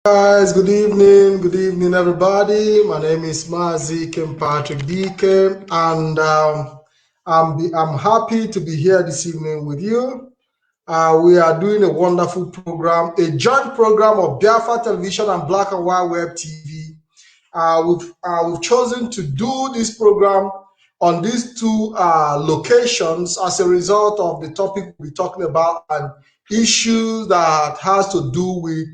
Guys, good evening, everybody. My name is Mazi Kim Patrick DK, and I'm happy to be here this evening with you. We are doing a wonderful program, a joint program of Biafra Television and Black and White Web TV. We've chosen to do this program on these two locations as a result of the topic we're talking about and issues that has to do with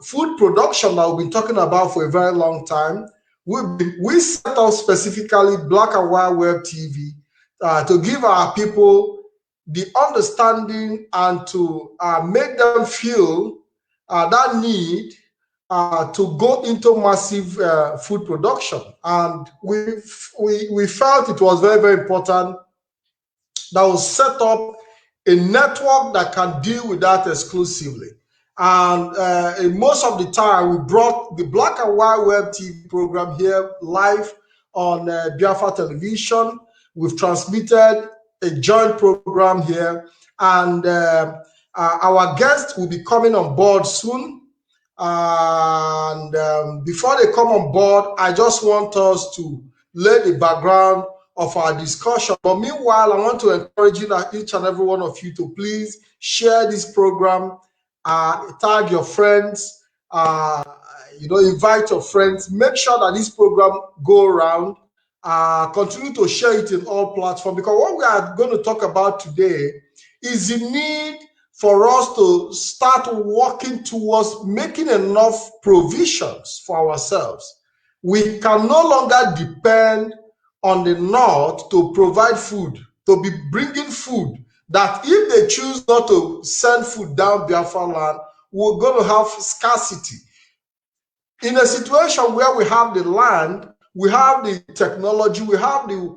food production that we've been talking about for a very long time. We set up specifically Black and White Web TV to give our people the understanding and to make them feel that need to go into massive food production. And we felt it was very, very important that we set up a network that can deal with that exclusively. And most of the time, we brought the Black and White Web TV program here live on Biafra Television. We've transmitted a joint program here, and our guests will be coming on board soon. And before they come on board, I just want us to lay the background of our discussion. But meanwhile, I want to encourage you that each and every one of you to please share this program, tag your friends, invite your friends. Make sure that this program go around. Continue to share it in all platforms, because what we are going to talk about today is the need for us to start working towards making enough provisions for ourselves. We can no longer depend on the North to provide food, to be bringing food, that if they choose not to send food down Biafran Land, we're going to have scarcity. In a situation where we have the land, we have the technology, we have the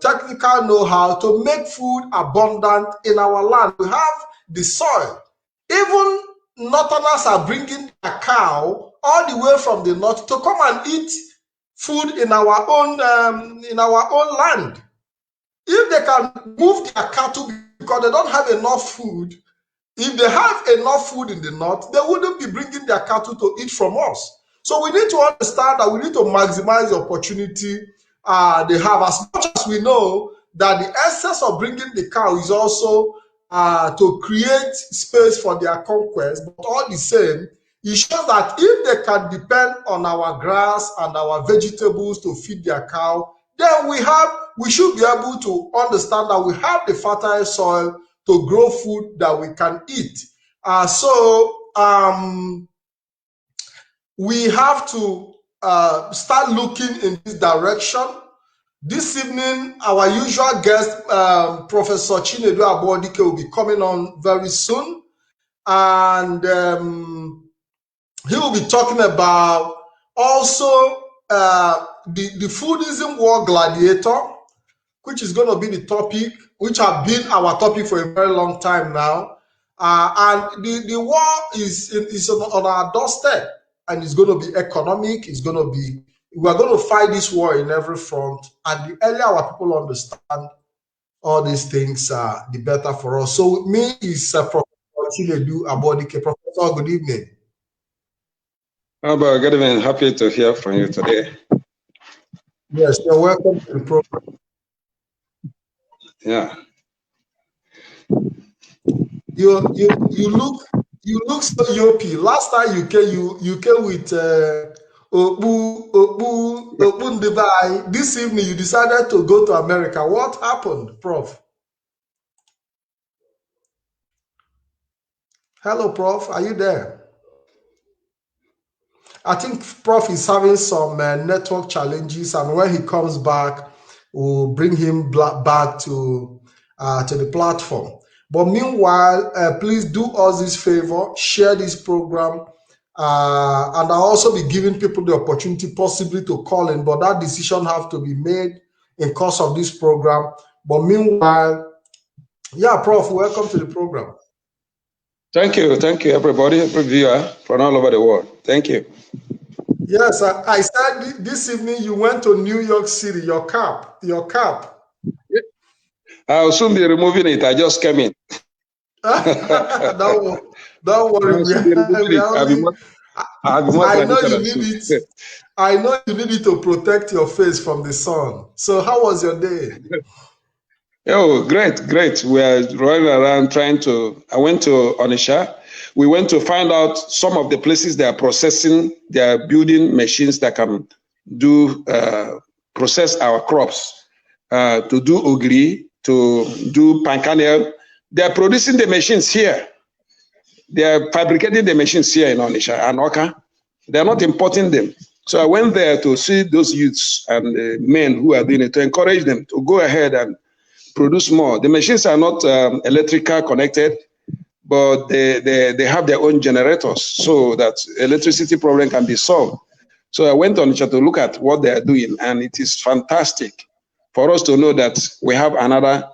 technical know-how to make food abundant in our land. We have the soil. Even Northerners are bringing a cow all the way from the north to come and eat food in our own land. If they can move their cattle because they don't have enough food, if they have enough food in the north, they wouldn't be bringing their cattle to eat from us. So we need to understand that we need to maximize the opportunity they have, as much as we know that the essence of bringing the cow is also to create space for their conquest. But all the same, it shows that if they can depend on our grass and our vegetables to feed their cow, then we should be able to understand that we have the fertile soil to grow food that we can eat. We have to start looking in this direction. This evening, our usual guest, Professor Chinedu Abodike, will be coming on very soon. And he will be talking about also the foodism war gladiator, which is going to be the topic, which have been our topic for a very long time now. And the war is on our doorstep, and it's going to be economic. We're going to fight this war in every front. And the earlier our people understand all these things, the better for us. So with me is Professor Chinedu Abodike. Professor, good evening. Good evening. Happy to hear from you today. Yes, you're welcome to the program. Yeah. You look so yopi. Last time you came with Obu Ndibai. This evening you decided to go to America. What happened, Prof? Hello, Prof. Are you there? I think Prof is having some network challenges, and when he comes back, we'll bring him back to the platform. But meanwhile, please do us this favor, share this program, and I'll also be giving people the opportunity possibly to call in, but that decision have to be made in course of this program. But meanwhile, yeah, Prof, welcome to the program. Thank you, everybody, every viewer from all over the world. Thank you. Yes, I said this evening you went to New York City. Your cap. I'll soon be removing it. I just came in. No, Don't worry, No, we see, they are, did we it. are only. I've been more I know you traditional need too. it. I know you need it to protect your face from the sun. So, how was your day? Oh, great, great. We are running around trying to. I went to Onisha. We went to find out some of the places they are processing, they are building machines that can do process our crops, to do ogri, to do pancaniel. They are producing the machines here. They are fabricating the machines here in Onisha and Oka. They are not importing them. So I went there to see those youths and men who are doing it, to encourage them to go ahead and produce more. The machines are not electrical connected, but they have their own generators so that electricity problem can be solved. So I went on to look at what they are doing, and it is fantastic for us to know that we have another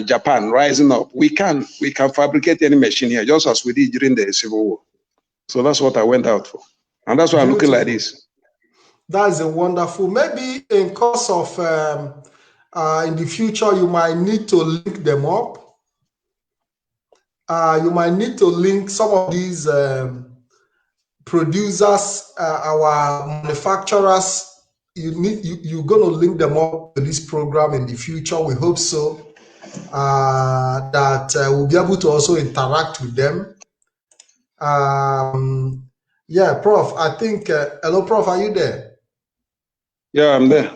Japan rising up. We can fabricate any machine here, just as we did during the Civil War. So that's what I went out for, and that's why I'm looking like this. That's a wonderful. Maybe in course of in the future, you might need to link them up. You might need to link some of these producers, our manufacturers. You're going to link them up to this program in the future. We hope so. That we'll be able to also interact with them. Yeah, Prof. I think. Hello, Prof. Are you there? Yeah, I'm there.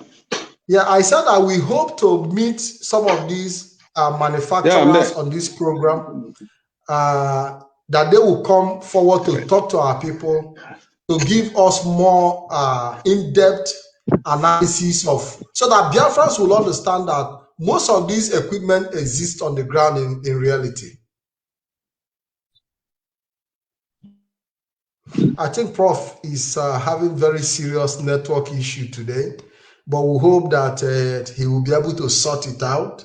Yeah, I said that we hope to meet some of these manufacturers on this program, that they will come forward to talk to our people, to give us more in-depth analysis of, so that Biafrans will understand that most of these equipment exist on the ground in reality. I think Prof is having very serious network issue today, but we hope that he will be able to sort it out,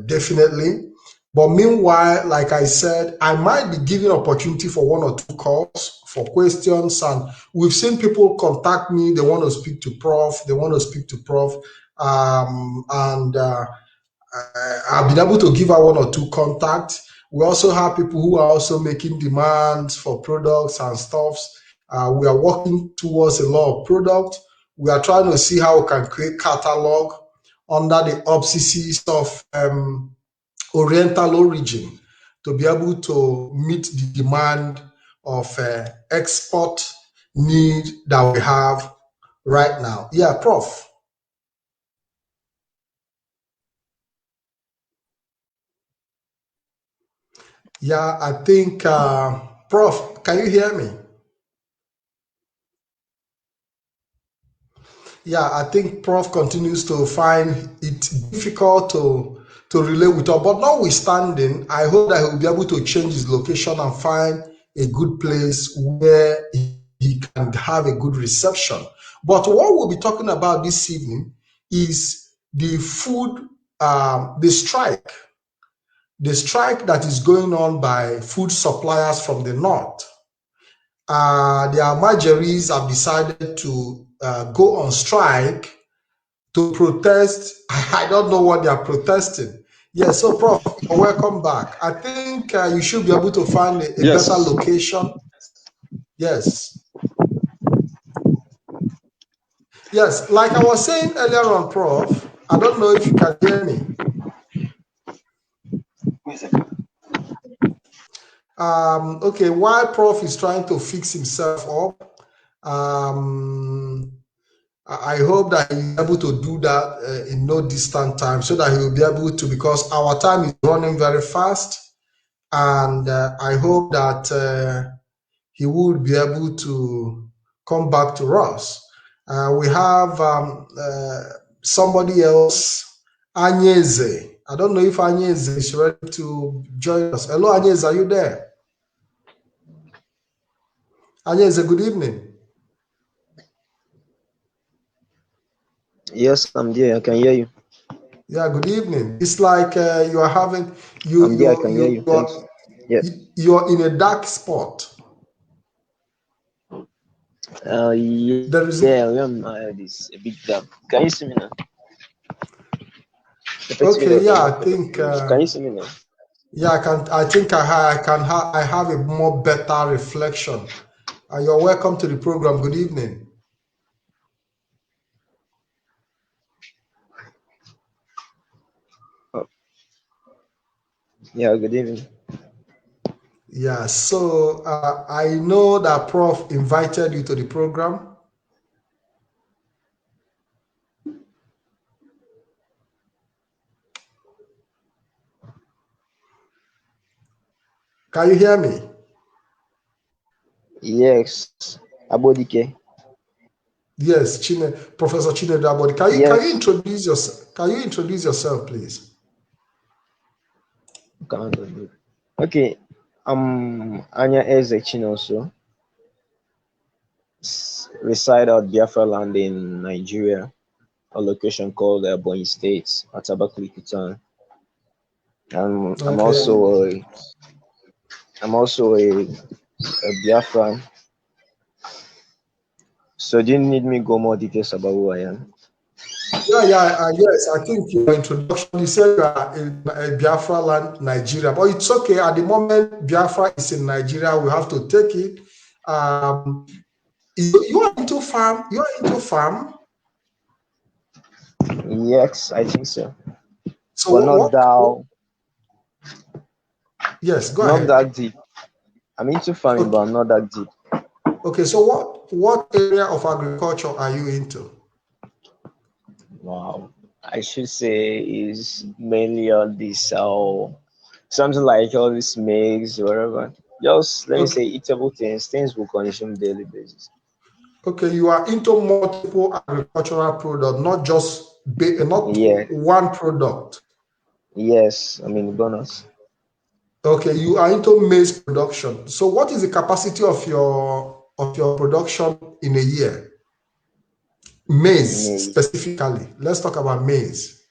definitely. But meanwhile, like I said, I might be giving opportunity for 1 or 2 calls for questions, and we've seen people contact me. They want to speak to Prof. They want to speak to Prof. And I've been able to give out 1 or 2 contacts. We also have people who are also making demands for products and stuffs. We are working towards a lot of products. We are trying to see how we can create catalog under the auspices of Oriental origin to be able to meet the demand of export need that we have right now. Yeah, Prof. Yeah, I think, Prof, can you hear me? Yeah, I think Prof continues to find it difficult to relate with us. But notwithstanding, I hope that he will be able to change his location and find a good place where he can have a good reception. But what we'll be talking about this evening is the food, the strike that is going on by food suppliers from the north. The Almajiris have decided to go on strike to protest. I don't know what they are protesting. Yeah, so Prof, welcome back. I think you should be able to find a better location. Yes. Yes, like I was saying earlier on, Prof, I don't know if you can hear me. Okay, while Prof is trying to fix himself up, I hope that he's able to do that in no distant time, so that he will be able to, because our time is running very fast, and I hope that he will be able to come back to us. We have somebody else, Anyeze. I don't know if Anyeze is ready to join us. Hello, Anyeze, are you there? Anyeze, good evening. Yes, I'm there. I can hear you. Yeah, good evening. It's like you are having I'm there. I can hear you. Thanks. Yes. You're in a dark spot. Yeah, There is this a bit dark. Can you see me now? okay. Yeah, I think. Can you see me now? Yeah, I can. I think I have a more better reflection. You're welcome to the program. Good evening. Oh, yeah, good evening. Yeah. So I know that Prof invited you to the program. Can you hear me? Yes, Abodike. Yes, Professor Chinedu Abodi. Can you Yes, introduce yourself? Can you introduce yourself, please? okay. Anya Ezechin also reside at Biafran Land in Nigeria, a location called Bonny State at Abakaliki town. I'm Okay. also a Biafran. So do you need me go more details about who I am? Yes. I think your introduction. You said you are in Biafra land, Nigeria, but it's okay. At the moment, Biafra is in Nigeria. We have to take it. Um, you are into farm. You are into farm. Yes, I think so. So But not that yes, go not ahead. that deep. I'm into farming, but Okay. I'm not that deep. Okay. So what area of agriculture are you into? Wow. I should say is mainly on this something like all this maize, whatever. Just let me say Okay. eatable things, things we consume daily basis. Okay. You are into multiple agricultural products, not Yeah. one product. Yes. I mean bonus. Okay, you are into maize production. So what is the capacity of your production in a year? Maize Maize. specifically. Let's talk about maize.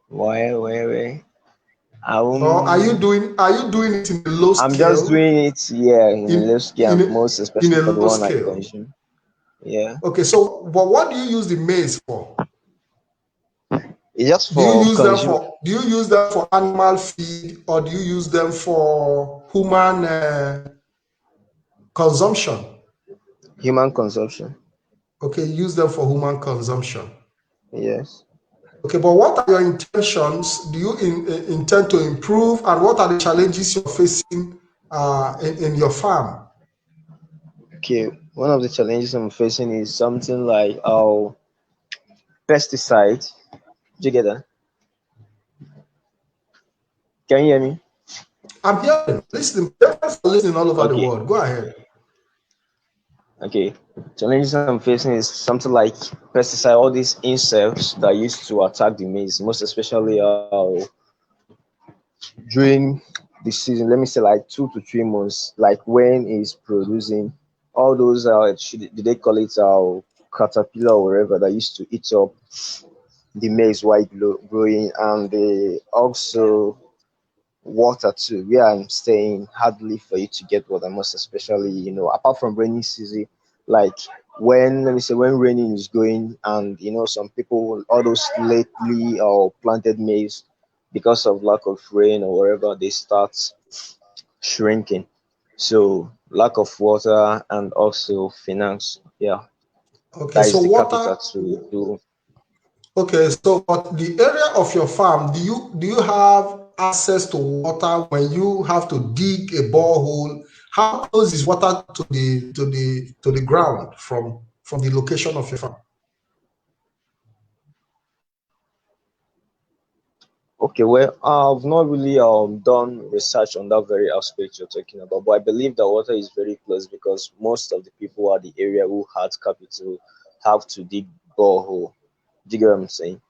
Why? Or Um are you doing it in a low I'm just scale? doing it, yeah, in a low In scale, most in especially a for the low one I scale. consume. Yeah. Okay, so but what do you use the maize for? It's just for consume Do you use them for animal feed or do you use them for human consumption? human consumption. Okay, use them for human consumption. Yes. Okay, but what are your intentions? Do you intend to improve, and what are the challenges you're facing in your farm? Okay. One of the challenges I'm facing is something like pesticide. Do you get that? Can you hear me? I'm hearing, listening, parents are listening all over the Okay. world. Go ahead. Okay. Challenges I'm facing is something like pesticide, all these insects that used to attack the maize, most especially during the season. Let me say like 2 to 3 months, like when it's producing all those did they call it caterpillar or whatever that used to eat up the maize while growing, and they also water too. Where I'm staying, hardly for you to get water, most especially, apart from rainy season, like when let me say when raining is going, and some people all those lately or planted maize, because of lack of rain or wherever, they start shrinking. So lack of water and also finance. Yeah, Okay, that so is the water. capital to do. Okay, so but the area of your farm, do you have access to water when you have to dig a borehole? How close is water to the ground from the location of your farm? Okay, well, I've not really done research on that very aspect you're talking about, but I believe that water is very close because most of the people at the area who had capital have to dig borehole. Do you get what I'm saying?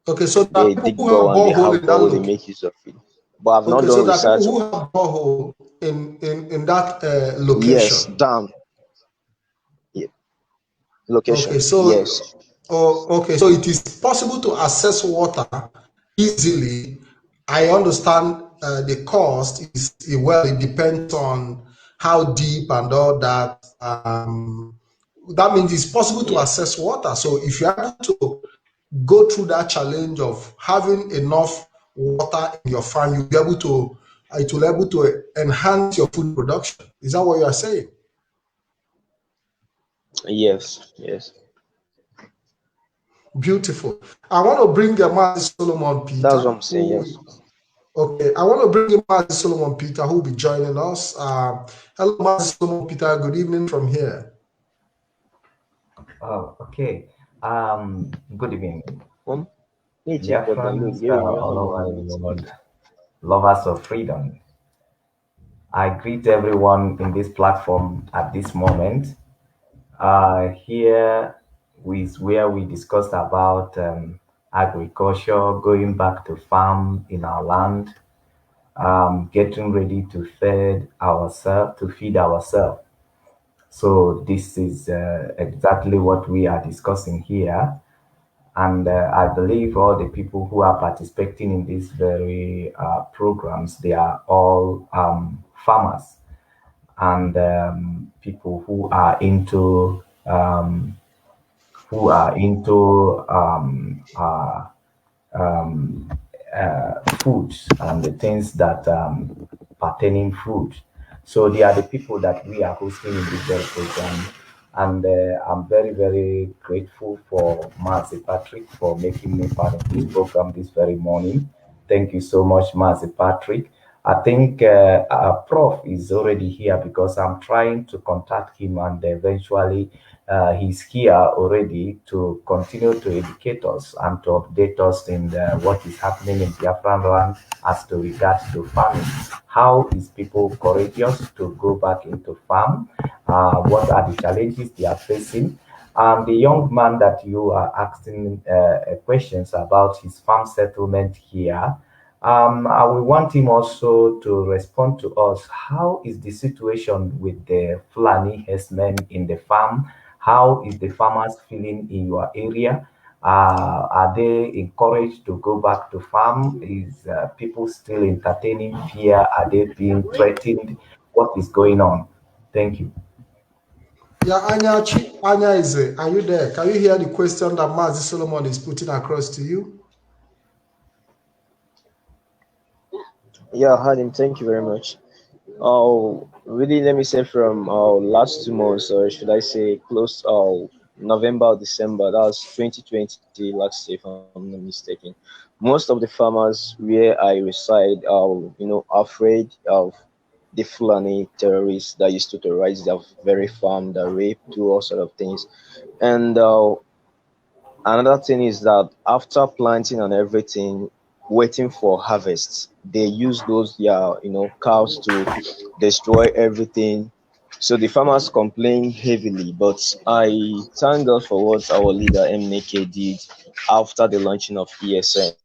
Okay, so there are They people dig who have borehole and they borehole have in that borehole, they location. make use of it. But I've not Okay, so done there are people research. who have borehole in that Yes, location. dam, yeah, Okay, location. so Yes, so it is possible to access water easily. I understand the cost is well, it depends on how deep and all that. That means it's possible to yeah, access water. So if you're able to go through that challenge of having enough water in your farm, you'll be able to, it will be able to enhance your food production. Is that what you are saying? Yes, yes. Beautiful. I want to bring Mazi Solomon That's Peter, what I'm saying. Yes. okay, I want to bring in Mazi Solomon Peter, who will be joining us. Hello, Mazi Solomon Peter. Good evening from here. Oh, okay. Good evening. Biafran Biafrans all over the world, lovers of freedom. I greet everyone in this platform at this moment. Here is where we discussed about agriculture, going back to farm in our land, getting ready to feed ourselves. So this is exactly what we are discussing here. And I believe all the people who are participating in these very programs, they are all farmers and people who are into um, foods and the things that pertaining food. So they are the people that we are hosting in this very program. And I'm very, very grateful for Marcy Patrick for making me part of this program this very morning. Thank you so much, Marcy Patrick. I think Prof is already here because I'm trying to contact him and eventually he's here already to continue to educate us and to update us in what is happening in Biafran Land as to regards to farming. How is people courageous to go back into farm? What are the challenges they are facing? The young man that you are asking questions about his farm settlement here, we want him also to respond to us. How is the situation with the Fulani herdsmen in the farm? How is the farmers feeling in your area? Are they encouraged to go back to farm? Is people still entertaining fear? Are they being threatened? What is going on? Thank you. Yeah, Anya, are you there? Can you hear the question that Mazi Solomon is putting across to you? Yeah, Hadim, thank you very much. Really, let me say from last 2 months, or should I say close November or December, that was 2020 last year, if I'm not mistaken. Most of the farmers where I reside are, afraid of the Fulani terrorists that used to terrorize their very farm, that rape, do all sort of things. And another thing is that after planting and everything, waiting for harvest, they use those cows to destroy everything. So the farmers complain heavily, but I thank God for what our leader MNK did after the launching of ESN.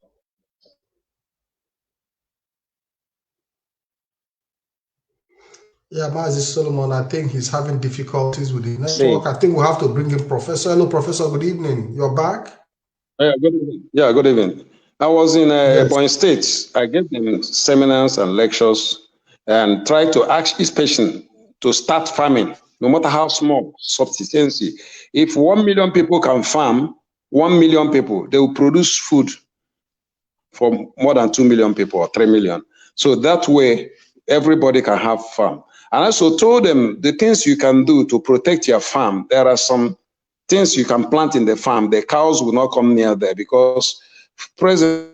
Yeah, Mazi Solomon, I think he's having difficulties with the network. I think we'll have to bring in Professor. Hello, Professor. Good evening. You're back? Yeah, good evening. Yeah, good evening. I was in Ebonyi State. I gave them seminars and lectures and tried to ask each patient to start farming, no matter how small, subsistency. If 1 million people can farm, 1 million people, they will produce food for more than 2 million people or 3 million. So that way, everybody can have farm. And I also told them the things you can do to protect your farm. There are some things you can plant in the farm. The cows will not come near there because present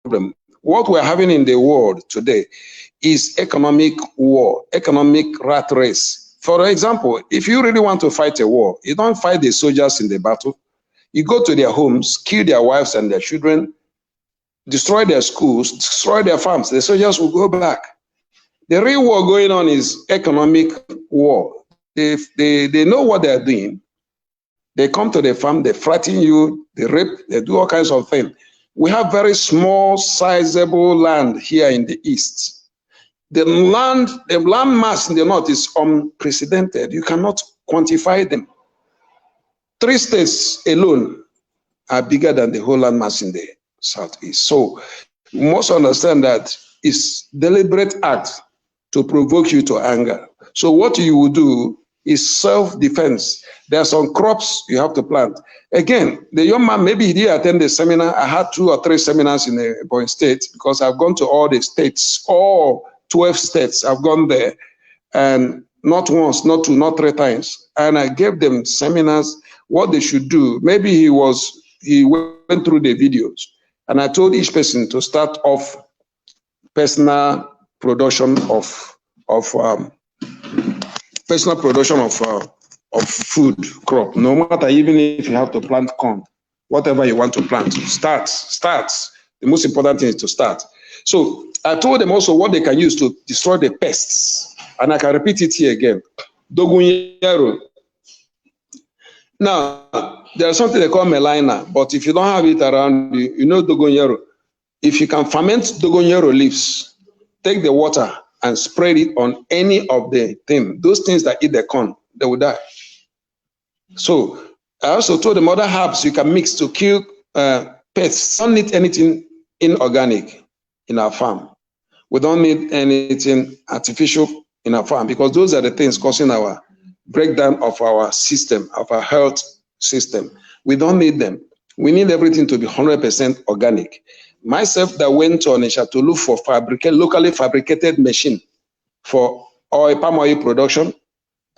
problem. What we're having in the world today is economic war, economic rat race. For example, if you really want to fight a war, you don't fight the soldiers in the battle. You go to their homes, kill their wives and their children, destroy their schools, destroy their farms. The soldiers will go back. The real war going on is economic war. They know what they're doing. They come to the farm, they frighten you, they rape, they do all kinds of things. We have very small, sizable land here in the east. The land mass in the north is unprecedented. You cannot quantify them. 3 states alone are bigger than the whole land mass in the southeast. So you must understand that it's deliberate act to provoke you to anger. So what you will do is self-defense. There are some crops you have to plant. Again, the young man, maybe he didn't attend the seminar. I had 2 or 3 seminars in the Ebonyi State because I've gone to all the states, all 12 states. I've gone there, and not once, not 2, not 3 times. And I gave them seminars, what they should do. Maybe he went through the videos, and I told each person to start off personal production of food crop. No matter, even if you have to plant corn, whatever you want to plant, start. The most important thing is to start. So I told them also what they can use to destroy the pests, and I can repeat it here again. Dogoyaro. Now, there's something they call melina, but if you don't have it around you, you know dogoyaro. If you can ferment dogoyaro leaves, take the water and spread it on any of the things. Those things that eat the corn, they will die. So I also told them other herbs you can mix to kill pests. Don't need anything inorganic in our farm. We don't need anything artificial in our farm, because those are the things causing our breakdown of our system, of our health system. We don't need them. We need everything to be 100% organic. Myself that went to Onitsha to look for locally fabricated machine for palm oil production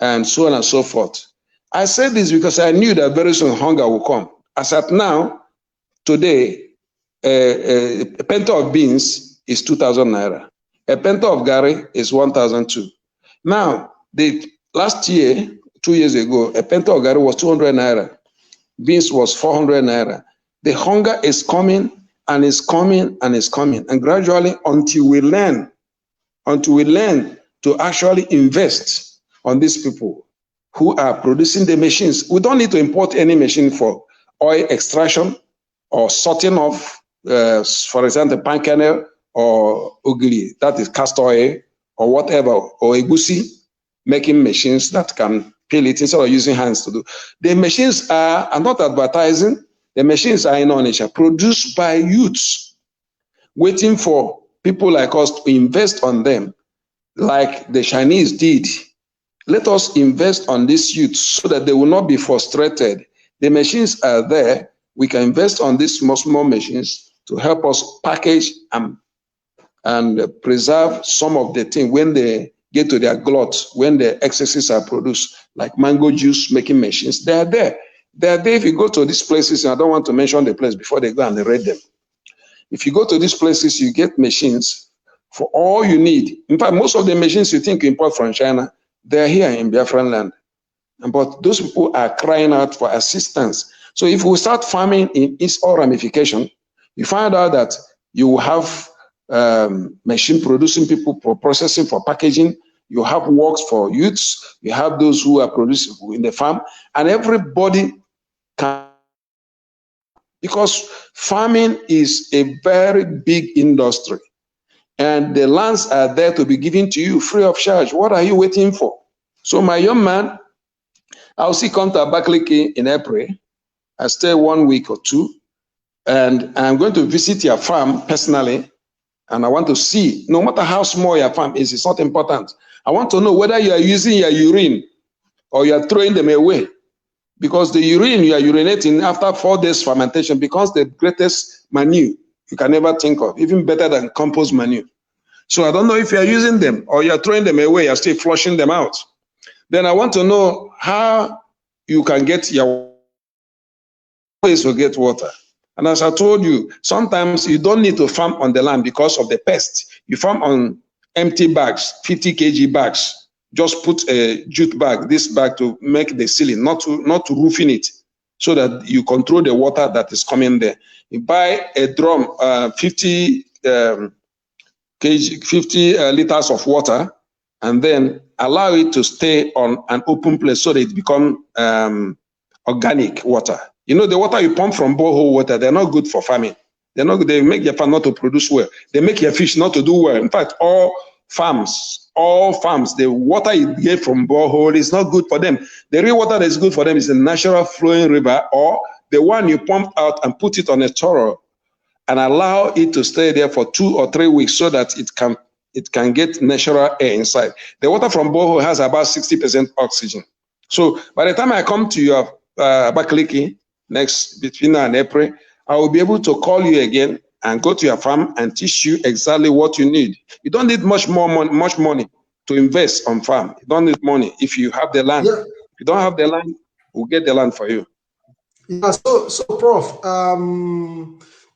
and so on and so forth. I said this because I knew that very soon hunger will come. As at now, today, a penta of beans is 2,000 naira. A penta of gari is 1,002. Now, last year, 2 years ago, a penta of gari was 200 naira. Beans was 400 naira. The hunger is coming and is coming and is coming. And gradually, until we learn to actually invest on these people who are producing the machines. We don't need to import any machine for oil extraction or sorting of, for example, palm kernel or ugly, that is castor oil or whatever, or egusi, making machines that can peel it instead of using hands to do. The machines are, I'm not advertising, the machines are in Onitsha, produced by youths, waiting for people like us to invest on them, like the Chinese did. Let us invest on these youths so that they will not be frustrated. The machines are there. We can invest on these small machines to help us package and preserve some of the things when they get to their glut, when the excesses are produced, like mango juice making machines. They are there. They are there if you go to these places, and I don't want to mention the place before they go and raid them. If you go to these places, you get machines for all you need. In fact, most of the machines you think you import from China, they're here in Biafran land. But those people are crying out for assistance. So if we start farming in its all ramification, you find out that you will have machine producing people for processing, for packaging. You have works for youths. You have those who are producing in the farm. And everybody can, because farming is a very big industry. And the lands are there to be given to you free of charge. What are you waiting for? So my young man, I'll see come to Abakaliki in April. I stay 1 week or 2, and I'm going to visit your farm personally. And I want to see, no matter how small your farm is, it's not important. I want to know whether you are using your urine or you are throwing them away. Because the urine you are urinating after 4 days fermentation becomes the greatest manure you can ever think of, even better than compost manure. So I don't know if you are using them or you are throwing them away, you're still flushing them out. Then I want to know how you can get your ways to get water. And as I told you, sometimes you don't need to farm on the land because of the pests. You farm on empty bags, 50 kg bags. Just put a jute bag, this bag, to make the ceiling, not to roofing it, so that you control the water that is coming there. You buy a drum, 50 liters of water, and then allow it to stay on an open place so that it becomes organic water. You know, the water you pump from borehole water, they're not good for farming. They're not good. They make your farm not to produce well. They make your fish not to do well. In fact, all farms, the water you get from borehole is not good for them. The real water that is good for them is the natural flowing river, or the one you pump out and put it on a torrent and allow it to stay there for 2 or 3 weeks so that it can get natural air inside. The water from borehole has about 60% oxygen. So by the time I come to your Abakaliki next between now and April, I will be able to call you again and go to your farm and teach you exactly what you need. You don't need much money to invest on farm. You don't need money if you have the land. Yeah. If you don't have the land, we'll get the land for you. Yeah, so Prof,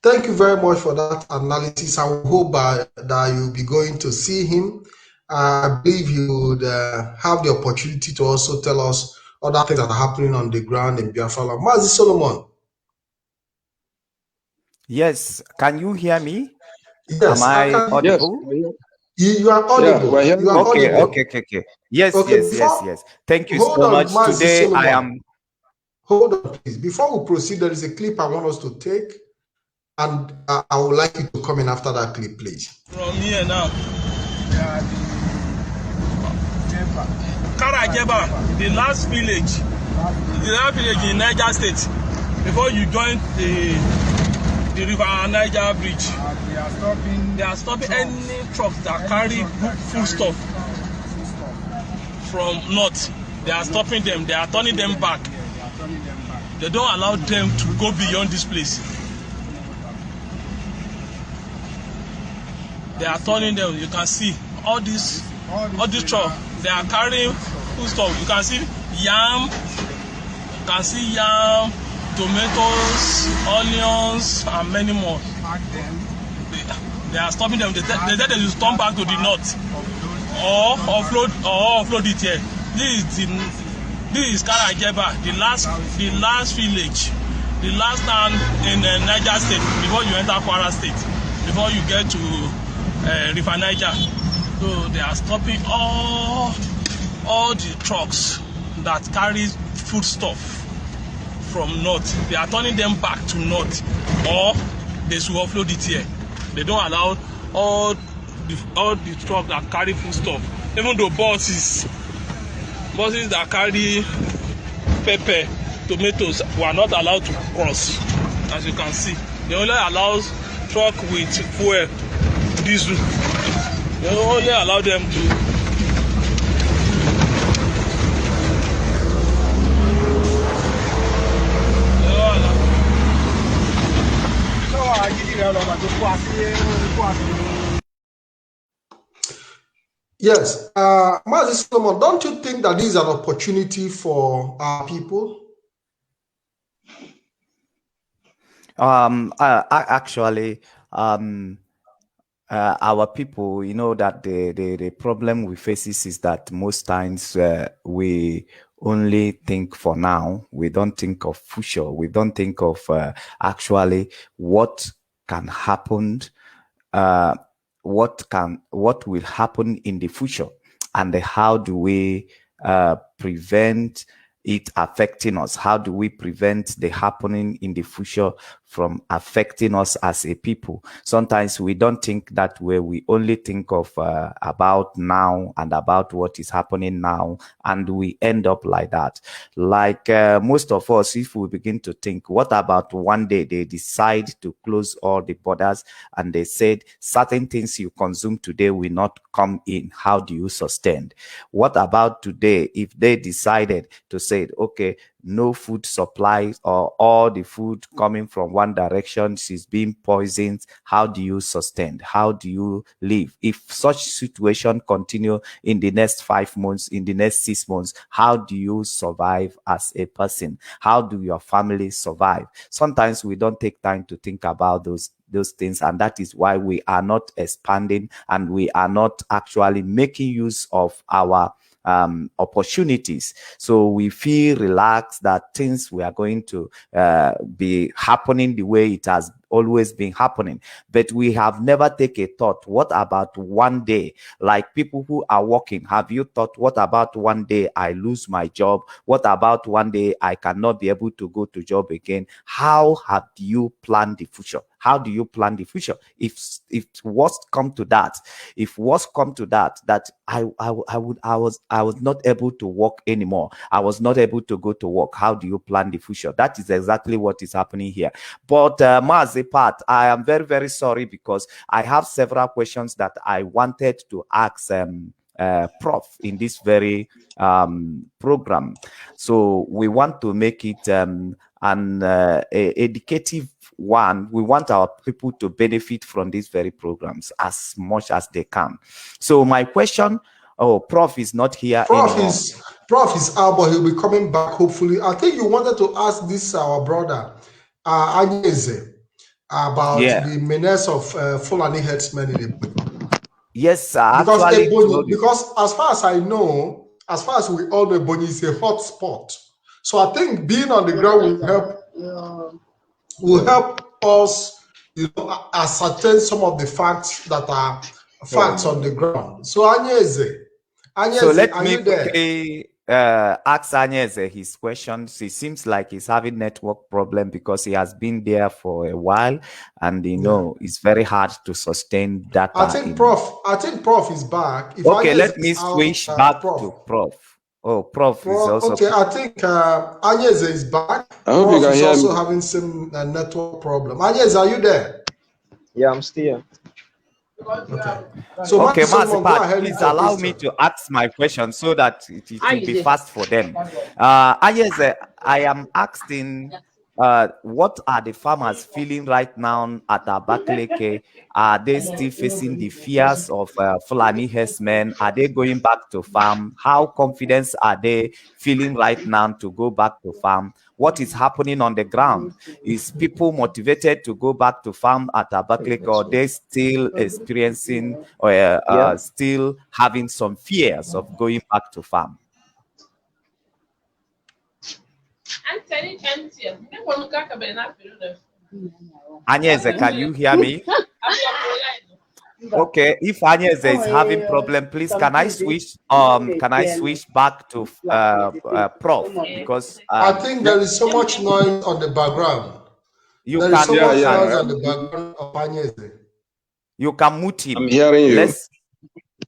thank you very much for that analysis. I hope that you'll be going to see him. I believe he would have the opportunity to also tell us other things that are happening on the ground in Biafran Land. Mazi Solomon. Yes, can you hear me? Yes, Am I audible? Yes. You are audible. Yeah, you are okay, audible. okay. Yes, Okay, yes. Thank you hold so on, much. Mazi Today Solomon. I am. Hold on, please. Before we proceed, there is a clip I want us to take, and I would like you to come in after that clip, please. From here now. Karajeba, the last village in Niger State, before you join the river Niger bridge. They are stopping any trucks that carry food stuff from north. They are stopping them. They are turning them back. They don't allow them to go beyond this place. They are turning them. You can see all these trucks. They are carrying food stuff. You can see yam. You can see yam, tomatoes, onions, and many more. They are stopping them. They said they will turn back to the north or offload it here. This is Karajeba, the last village, the last town in Niger State before you enter Kwara State, before you get to River Niger. So they are stopping all the trucks that carry food stuff from north. They are turning them back to north, or they should offload it here. They don't allow all the trucks that carry food stuff, even though buses that carry pepper, tomatoes were not allowed to cross. As you can see, they only allow truck with fuel, diesel. They only allow them to. Yes, Mazi Solomon, don't you think that this is an opportunity for our people? Actually, our people, you know, that the problem we face is that most times we only think for now. We don't think of future. We don't think of actually what can happen, what will happen in the future, and how do we prevent it affecting us? How do we prevent the happening in the future from affecting us as a people? Sometimes we don't think that way. We only think of about now and about what is happening now, and we end up like that. Like most of us, if we begin to think, what about one day they decide to close all the borders and they said certain things you consume today will not come in? How do you sustain? What about today if they decided to say, okay, no food supplies, or all the food coming from one direction is being poisoned? How do you sustain? How do you live? If such situation continue in the next 5 months, in the next 6 months, how do you survive as a person? How do your family survive? Sometimes we don't take time to think about those things, and that is why we are not expanding and we are not actually making use of our opportunities. So we feel relaxed that things we are going to be happening the way it has always been happening, but we have never taken a thought, what about one day? Like people who are working, have you thought, what about one day I lose my job? What about one day I cannot be able to go to job again? How have you planned the future? How do you plan the future? If was come to that, that I was not able to work anymore, I was not able to go to work, how do you plan the future? That is exactly what is happening here. But Mazepat, I am very, very sorry, because I have several questions that I wanted to ask Prof in this very program. So we want to make it an educative one. We want our people to benefit from these very programs as much as they can. So my question, Prof is not here anymore. Prof is out, but he'll be coming back hopefully. I think you wanted to ask this our brother Anyeze about the menace of Fulani herdsmen in Ebonyi. Yes, because actually, Ebonyi, because as far as I know, as far as we all know, Ebonyi is a hot spot. So I think being on the ground will help us, ascertain some of the facts that are facts on the ground. So Anyeze, so let are me you there? quickly ask Anyeze his questions. It seems like he's having network problem because he has been there for a while, and it's very hard to sustain data. I think Prof is back. If okay, Anyeze let me switch back to Prof. Oh, Prof is also okay. I think Anyeze is back. I hope Prof you can is hear also me. having some network problem. Anyeze, are you there? Yeah, I'm still here. Okay. So Mazipat, please allow me to ask my question so that it will be fast for them. Anyeze, I am asking, what are the farmers feeling right now at Abakaliki? Are they still facing the fears of Fulani herdsmen? Are they going back to farm? How confident are they feeling right now to go back to farm? What is happening on the ground? Is people motivated to go back to farm at Abakaliki, or they still experiencing or still having some fears of going back to farm? Anyeze, can you hear me? Okay, if Anyeze is having problem, please can I switch back to Prof, because I think there is so much noise on the background. You there can is so much noise on the background of Anyeze. You can mute him. I'm hearing you.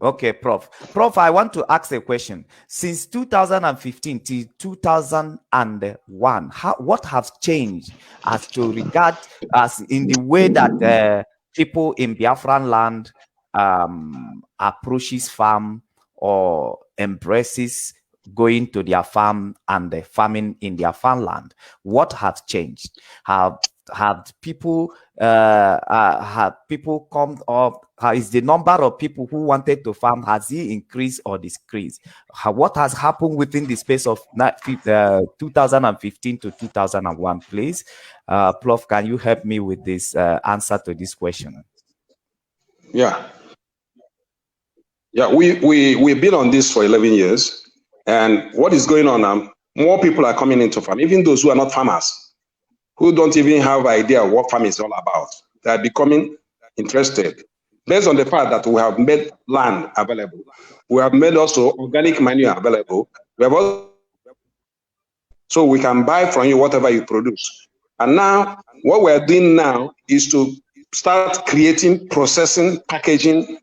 Okay, Prof. Prof, I want to ask a question. Since 2015 to 2001, what has changed as to regard as in the way that people in Biafran land approaches farm or embraces going to their farm and farming in their farmland? What has changed? Have people come up? Is the number of people who wanted to farm, has it increased or decreased? What has happened within the space of 2015 to 2001, please? Prof, can you help me with this answer to this question? Yeah, we've been on this for 11 years, and what is going on now? More people are coming into farm, even those who are not farmers, who don't even have idea what farming is all about. They are becoming interested based on the fact that we have made land available. We have made also organic manure available. We have also, so we can buy from you whatever you produce. And now what we're doing now is to start creating, processing, packaging,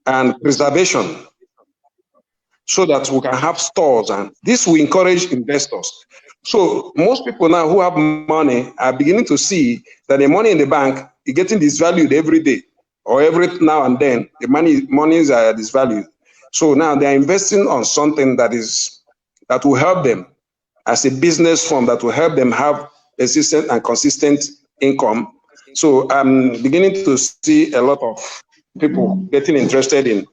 and preservation, so that we can have stores, and this will encourage investors. So most people now who have money are beginning to see that the money in the bank is getting disvalued every day, or every now and then the monies are disvalued. So now they are investing on something that will help them as a business firm, that will help them have persistent and consistent income. So I'm beginning to see a lot of people getting interested in.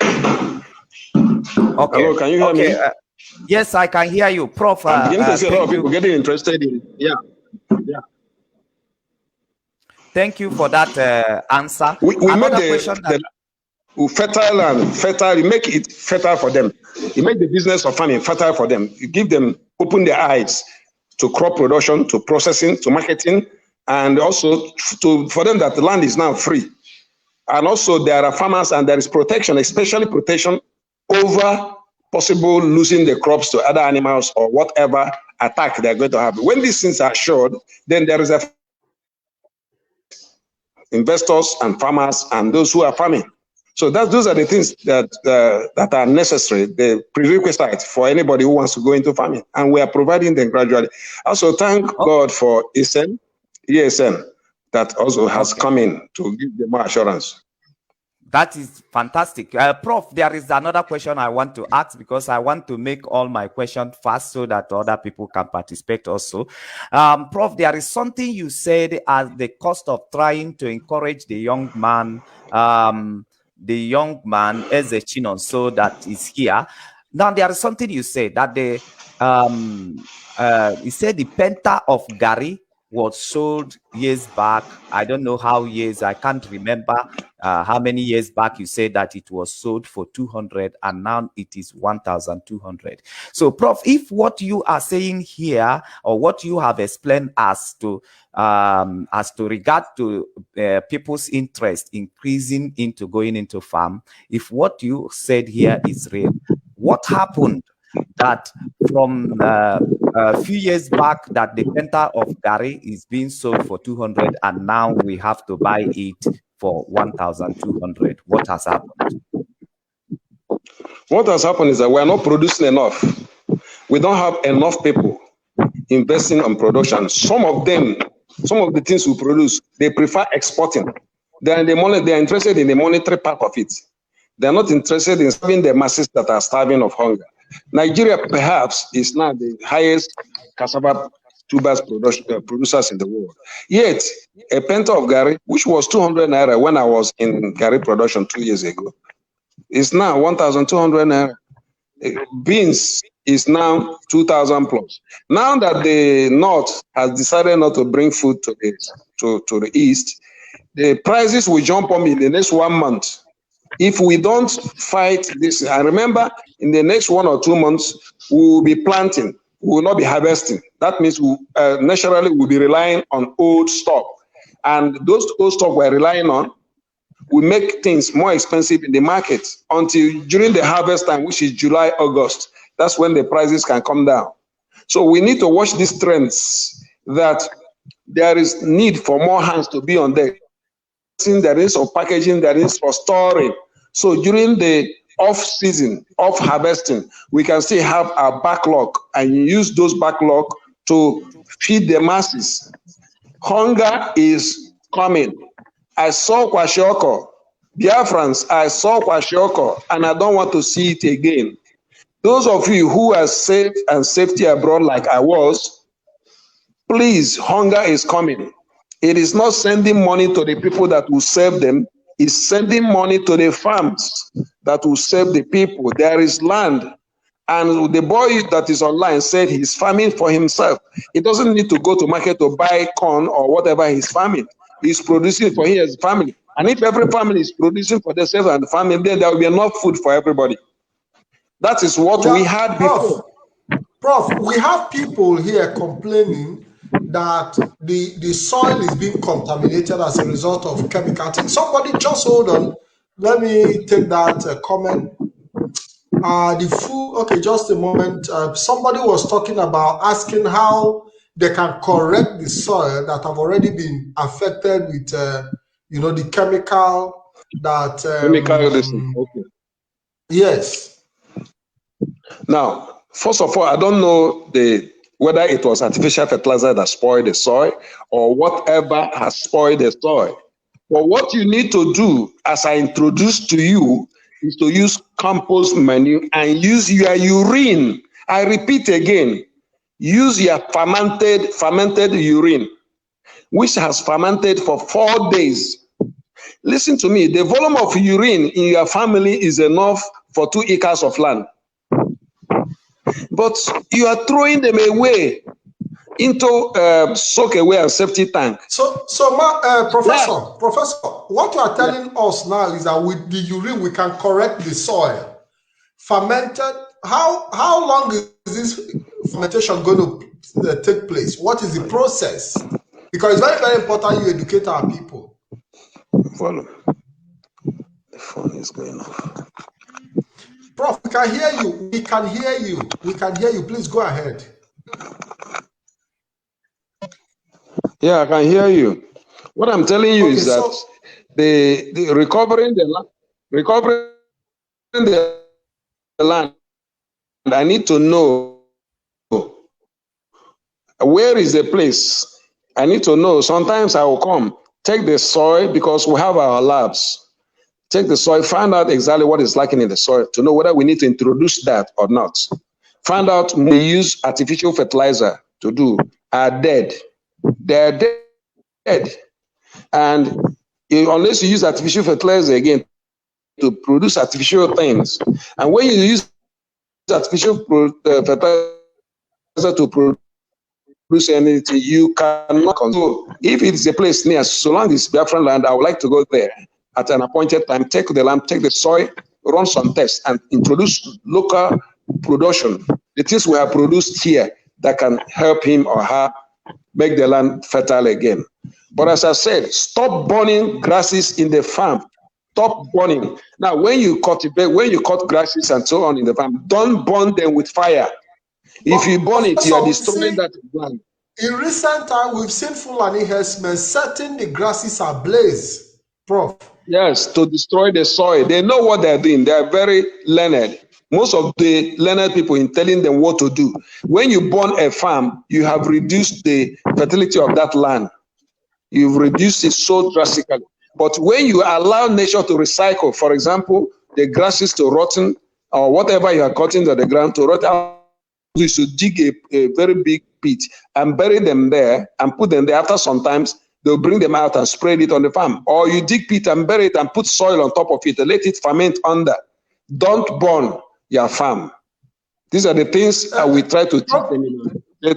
Okay. Hello, can you hear me? Yes, I can hear you, Prof. I'm beginning to see a lot of people getting interested in. Yeah. Thank you for that answer. We make the fertile and fertile. You make it fertile for them. You make the business of farming fertile for them. You give them, open their eyes to crop production, to processing, to marketing, and also for them that the land is now free. And also there are farmers and there is protection, especially protection over possible losing the crops to other animals or whatever attack they're going to have. When these things are assured, then there is investors and farmers and those who are farming. So those are the things that are necessary, the prerequisite for anybody who wants to go into farming. And we are providing them gradually. Also, thank God for ESN that also has come in to give them more assurance. That is fantastic. Prof, there is another question I want to ask, because I want to make all my questions fast so that other people can participate also. Prof, there is something you said as the cost of trying to encourage the young man Eze Chinon, so that is here. Now, there is something you said that you said the penta of Gary was sold years back. I don't know how years, I can't remember how many years back you said that it was sold for 200 and now it is 1,200. So, Prof, if what you are saying here, or what you have explained as to regard to people's interest increasing into going into farm, if what you said here is real, what happened that from a few years back that the penta of Gary is being sold for 200 and now we have to buy it for 1,200? What has happened? What has happened is that we are not producing enough. We don't have enough people investing in production. Some of the things we produce, they prefer exporting. They are interested in the monetary part of it. They are not interested in serving the masses that are starving of hunger. Nigeria perhaps is now the highest cassava tubers producers in the world. Yet, a penta of Gary, which was 200 naira when I was in Gary production 2 years ago, is now 1,200 naira. Beans is now 2,000 plus. Now that the North has decided not to bring food to the East, the prices will jump up in the next 1 month. If we don't fight this, I remember in the next 1 or 2 months, we will be planting, we will not be harvesting. That means we naturally will be relying on old stock. And those old stock we're relying on will make things more expensive in the market until during the harvest time, which is July, August. That's when the prices can come down. So we need to watch these trends, that there is need for more hands to be on deck. There is for packaging, there is for storing. So during the off-season, off-harvesting, we can still have a backlog and use those backlog to feed the masses. Hunger is coming. I saw Kwashiorkor. Biafrans, I saw Kwashiorkor, and I don't want to see it again. Those of you who are safe and safety abroad like I was, please, hunger is coming. It is not sending money to the people that will serve them. It's sending money to the farms that will serve the people. There is land. And the boy that is online said he's farming for himself. He doesn't need to go to market to buy corn or whatever he's farming. He's producing for his family. And if every family is producing for themselves and the family, then there will be enough food for everybody. That is what we had before. Prof, we have people here complaining that the soil is being contaminated as a result of chemical things. Somebody just hold on. Let me take that comment. The food, okay, just a moment. Somebody was talking about asking how they can correct the soil that have already been affected with, the chemical that. Okay. Yes. Now, first of all, I don't know whether it was artificial fertilizer that spoiled the soil or whatever has spoiled the soil. But what you need to do, as I introduced to you, is to use compost manure and use your urine. I repeat again, use your fermented urine, which has fermented for 4 days. Listen to me, the volume of urine in your family is enough for 2 acres of land. But you are throwing them away into soak away and safety tank. So, Professor, what you are telling us now is that with the urine we can correct the soil. Fermented. How long is this fermentation going to take place? What is the process? Because it's very, very important you educate our people. Volume. The phone is going off. Prof, we can hear you. We can hear you. We can hear you. Please go ahead. Yeah, I can hear you. What I'm telling you is that the recovering the land, I need to know where is the place. I need to know. Sometimes I will come, take the soil because we have our labs. Check the soil, find out exactly what is lacking in the soil to know whether we need to introduce that or not. Find out we use artificial fertilizer to do are dead. They're dead. And unless you use artificial fertilizer again to produce artificial things, and when you use artificial fertilizer to produce anything, you cannot control. If it's a place near, so long as Biafran land, I would like to go there at an appointed time, take the land, take the soil, run some tests, and introduce local production. The things we have produced here that can help him or her make the land fertile again. But as I said, stop burning grasses in the farm. Stop burning. Now, when you cultivate, when you cut grasses and so on in the farm, don't burn them with fire. If you burn it, you are destroying that land. In recent time, we've seen Fulani herdsmen setting the grasses ablaze, Prof. Yes, to destroy the soil. They know what they're doing. They are very learned. Most of the learned people in telling them what to do. When you burn a farm, you have reduced the fertility of that land. You've reduced it so drastically. But when you allow nature to recycle, for example, the grasses to rotten or whatever you are cutting to the ground to rot, you should dig a very big pit and bury them there and put them there. After sometimes they'll bring them out and spread it on the farm. Or you dig pit and bury it and put soil on top of it and let it ferment under. Don't burn your farm. These are the things we try to teach them in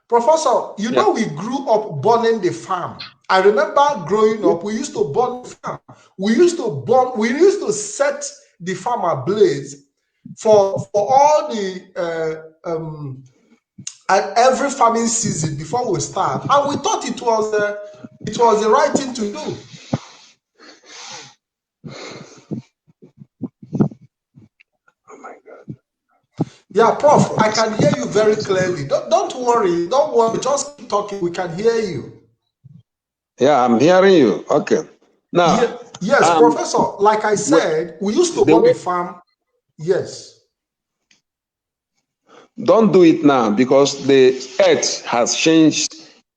Professor, you know we grew up burning the farm. I remember growing up, we used to burn the farm. We used to set the farm ablaze for all the at every farming season before we start, and we thought it was the right thing to do. Oh my God. Yeah, Prof, I can hear you very clearly. Don't worry, just keep talking. We can hear you. Yeah, I'm hearing you. Okay. Now, yes, Professor. Like I said, we used to burn the farm. Yes. Don't do it now because the earth has changed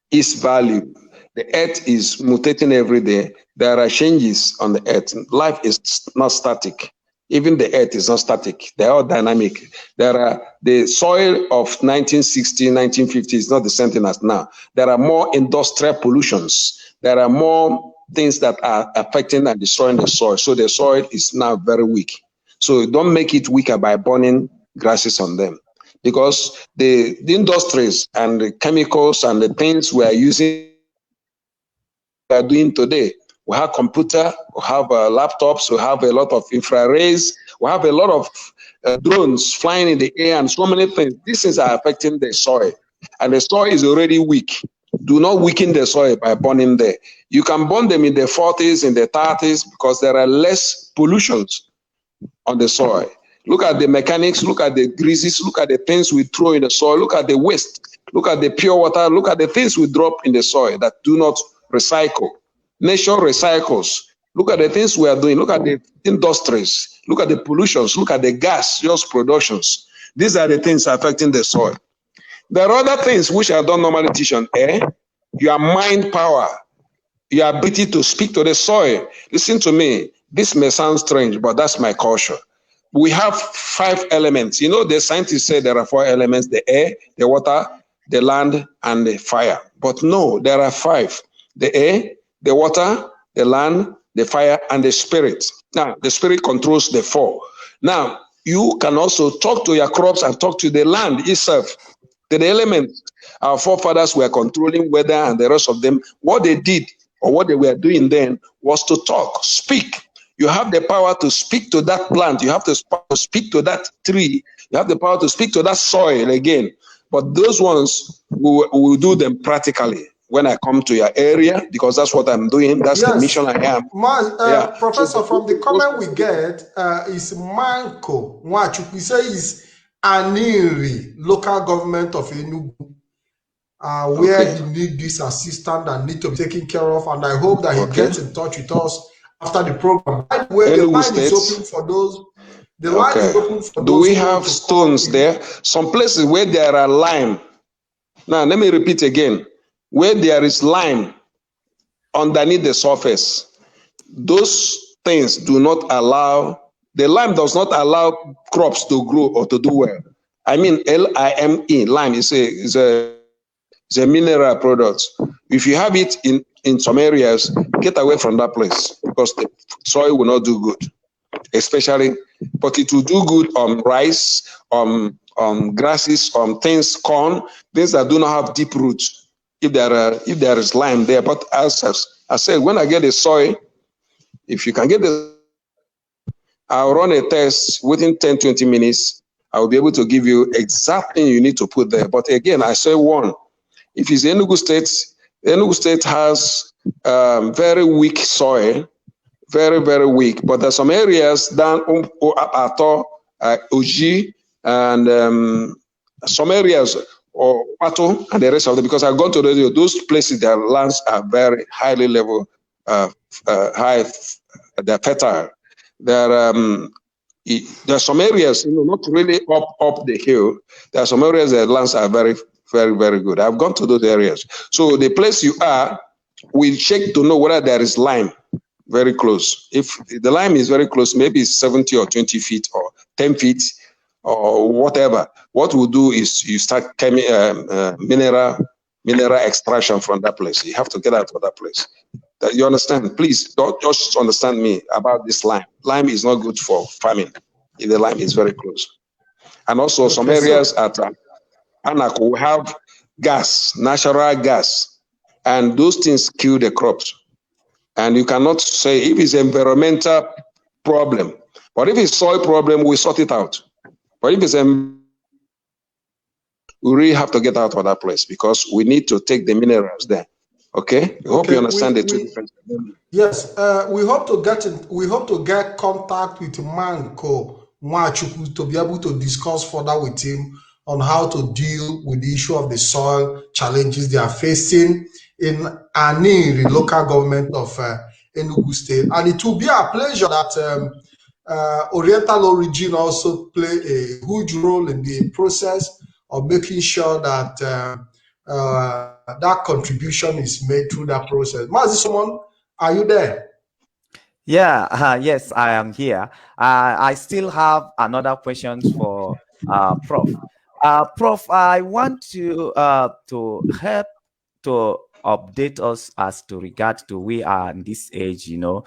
its value. The earth is mutating every day. There are changes on the earth. Life is not static. Even the earth is not static. They are dynamic. The soil of 1960, 1950 is not the same thing as now. There are more industrial pollutions. There are more things that are affecting and destroying the soil. So the soil is now very weak. So don't make it weaker by burning grasses on them. Because the industries and the chemicals and the things we are using, we are doing today, we have computer, we have laptops, we have a lot of infrareds, we have a lot of drones flying in the air and so many things. These things are affecting the soil. And the soil is already weak. Do not weaken the soil by burning there. You can burn them in the 40s, in the 30s, because there are less pollutions on the soil. Look at the mechanics, look at the greases, look at the things we throw in the soil, look at the waste, look at the pure water, look at the things we drop in the soil that do not recycle. Nature recycles. Look at the things we are doing, look at the industries, look at the pollutions, look at the gaseous productions. These are the things affecting the soil. There are other things which I don't normally teach on air. Your mind power, your ability to speak to the soil. Listen to me, this may sound strange, but that's my culture. We have 5 elements. You know, the scientists say there are 4 elements: the air, the water, the land, and the fire. But no, there are 5. The air, the water, the land, the fire, and the spirit. Now, the spirit controls the 4. Now, you can also talk to your crops and talk to the land itself. The elements, our forefathers were controlling weather and the rest of them. What they did or what they were doing then was to talk, speak. You have the power to speak to that plant. You have to speak to that tree. You have the power to speak to that soil again. But those ones, we will do them practically when I come to your area, because that's what I'm doing. That's the mission I am. Professor, from the comment we get is Manko Nwachukwu. We say is Aniri, local government of Enugu, where he need this assistance that need to be taken care of. And I hope that he gets in touch with us after the program. By the way, the line is open for those. The line is open for those. Do we have stones there? Some places where there are lime. Now, let me repeat again. Where there is lime underneath the surface, those things do not allow, the lime does not allow crops to grow or to do well. I mean, L-I-M-E, lime is a mineral product. If you have it in some areas, get away from that place because the soil will not do good, especially, but it will do good on rice, on grasses, on things, corn, things that do not have deep roots. If there is lime there, but as I said, when I get the soil, if you can get I'll run a test within 10-20 minutes. I will be able to give you exactly you need to put there. But again, I say one. If it's Enugu State has very weak soil, very, very weak. But there's some areas down Ato, Oji, and some areas, or Pato, and the rest of them, because I've gone to those places, their lands are very highly level, high, they're fertile. There's some areas, not really up the hill. There are some areas that lands are very, very, very good. I've gone to those areas. So the place you are, we check to know whether there is lime very close. If the lime is very close, maybe it's 70 or 20 feet or 10 feet or whatever. What we'll do is you start mineral extraction from that place. You have to get out of that place. You understand? Please don't just understand me about this lime. Lime is not good for farming if the lime is very close. And also some areas at Anak will have gas, natural gas, and those things kill the crops. And you cannot say if it's environmental problem, but if it's soil problem, we sort it out. But if it's we really have to get out of that place because we need to take the minerals there. Okay, I hope you understand the two different. Yes, we hope to get contact with Manko Mwachuku to be able to discuss further with him on how to deal with the issue of the soil challenges they are facing in Ani, the local government of Enugu State. And it will be a pleasure that Oriental Origin also play a huge role in the process of making sure that that contribution is made through that process. Mazi Solomon, are you there? Yeah, yes, I am here. I still have another questions for Prof. Prof, I want to help to update us as to regard to we are in this age, we know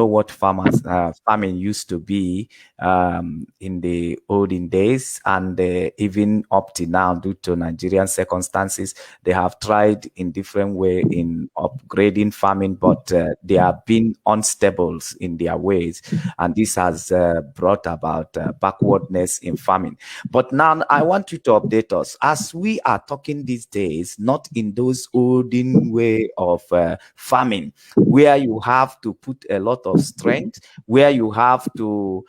what farming used to be in the olden days, and even up to now, due to Nigerian circumstances, they have tried in different way in upgrading farming, but they have been unstable in their ways, and this has brought about backwardness in farming. But now I want you to update us as we are talking these days, not in those olden way of farming, where you have to put a lot of strength, where you have to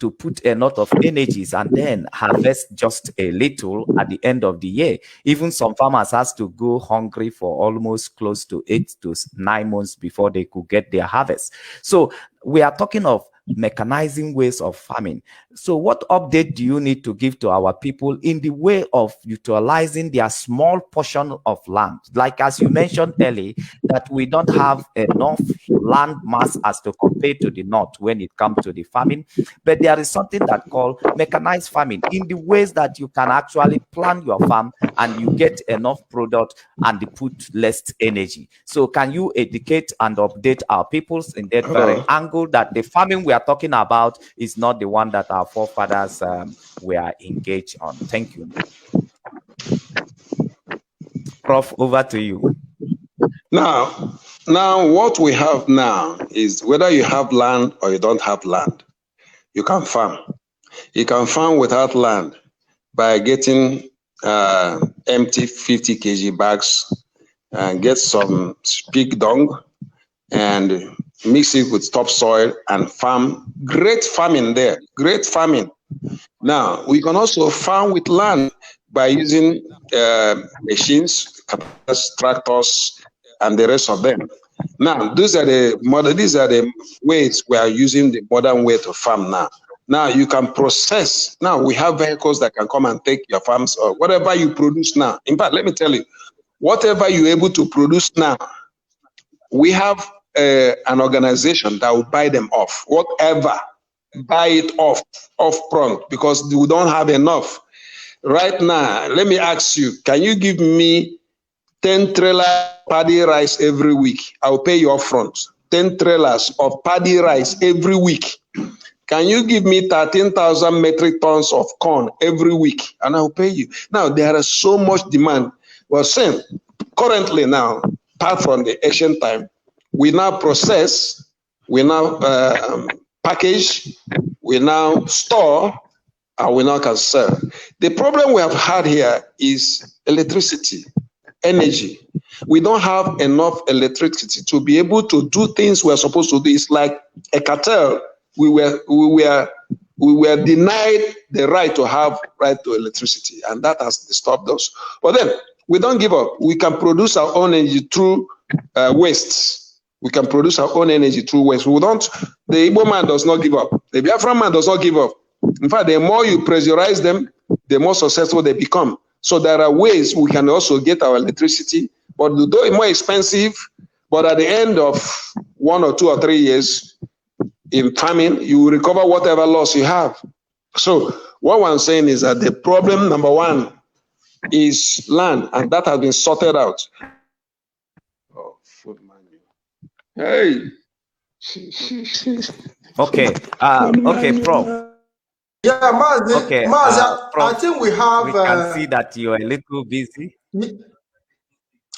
to put a lot of energies and then harvest just a little at the end of the year. Even some farmers has to go hungry for almost close to 8 to 9 months before they could get their harvest. So we are talking of mechanizing ways of farming. So what update do you need to give to our people in the way of utilizing their small portion of land? Like as you mentioned earlier, that we don't have enough land mass as to compare to the north when it comes to the farming, but there is something that called mechanized farming in the ways that you can actually plan your farm and you get enough product and put less energy. So can you educate and update our peoples in that very angle that the farming we are talking about is not the one that our forefathers were engaged on? Thank you. Prof, over to you. Now, what we have now is whether you have land or you don't have land, you can farm. You can farm without land by getting empty 50 kg bags and get some pig dung and mix it with topsoil and farm. Great farming there, great farming. Now, we can also farm with land by using machines, tractors, and the rest of them. Now, these are the ways we are using the modern way to farm now. Now you can process. Now we have vehicles that can come and take your farms or whatever you produce now. In fact, let me tell you, whatever you're able to produce now, we have an organization that will buy them off, whatever, buy it off front, because we don't have enough. Right now, let me ask you, can you give me 10 trailers of paddy rice every week? I'll pay you up front. 10 trailers of paddy rice every week. Can you give me 13,000 metric tons of corn every week? And I'll pay you. Now, there is so much demand. Well, same. Currently now, apart from the ancient time, we now process, we now package, we now store, and we now can sell. The problem we have had here is electricity, energy. We don't have enough electricity to be able to do things we're supposed to do. It's like a cartel. We were denied the right to have right to electricity, and that has disturbed us. But then we don't give up. We can produce our own energy through waste. We can produce our own energy through waste. We don't. The Igbo man does not give up. The Biafran man does not give up. In fact, the more you pressurize them, the more successful they become. So there are ways we can also get our electricity, but though it's more expensive, but at the end of 1 or 2 or 3 years in farming, you will recover whatever loss you have. So what I'm saying is that the problem number one is land, and that has been sorted out. Oh, food money. Hey. Okay. Okay, Prof. Yeah, Mazi, Okay, I think we have. We can see that you're a little busy.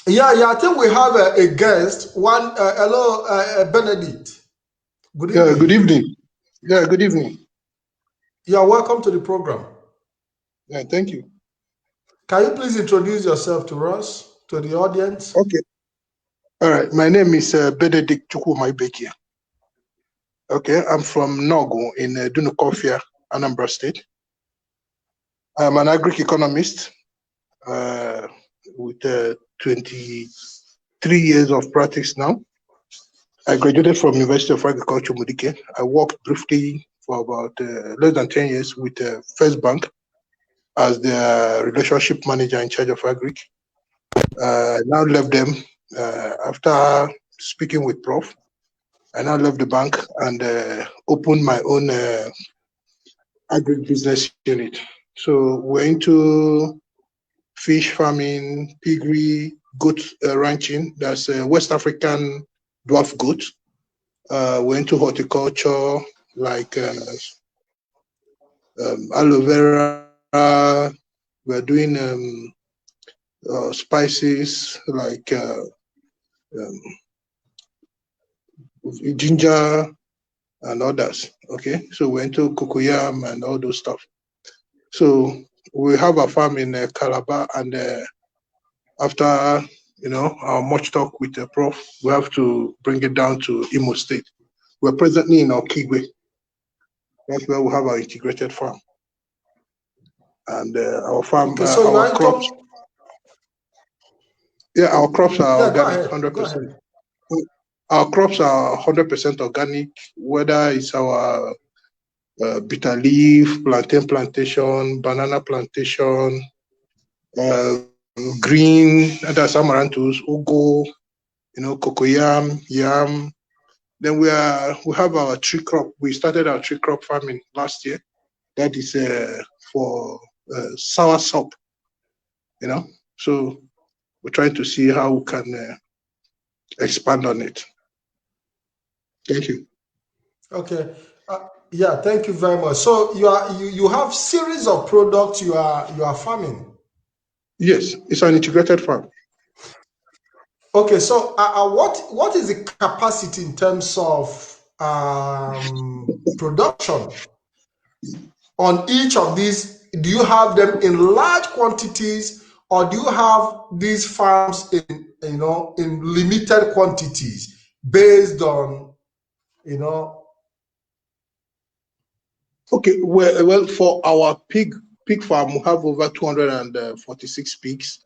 Yeah, I think we have a guest. Hello, Benedict. Good evening. Yeah, good evening. Yeah, good evening. You are welcome to the program. Yeah, thank you. Can you please introduce yourself to us, to the audience? Okay. All right. My name is Benedict Chukwumaibekia. Okay, I'm from Nogo in Dunukofia, Anambra State. I'm an agri-economist with 23 years of practice now. I graduated from University of Agriculture, Mudike. I worked briefly for about less than 10 years with First Bank as the relationship manager in charge of agri. Now left them after speaking with Prof. I now left the bank and opened my own agri-business unit. So we're into fish farming, piggery, goat ranching. That's West African dwarf goat. We're into horticulture, like aloe vera. We're doing spices like ginger and others. Okay, so we're into cocoyam and all those stuff. So we have a farm in Calabar, and after our much talk with the Prof, we have to bring it down to Imo State. We're presently in Okigwe. That's where we have our integrated farm, and our farm, okay, so our crops. Yeah, our crops are organic, 100%. Our crops are 100% organic, whether it's our bitter leaf, plantain plantation, banana plantation, green, that's amaranthus, ugu, cocoyam, yam. Then we have our tree crop. We started our tree crop farming last year. That is for sour sop, So we're trying to see how we can expand on it. Thank you. Okay. Yeah, thank you very much. So you have series of products you are farming. Yes, it's an integrated farm. Okay, so what is the capacity in terms of production on each of these? Do you have them in large quantities, or do you have these farms in limited quantities based on Okay, well, for our pig farm, we have over 246 pigs.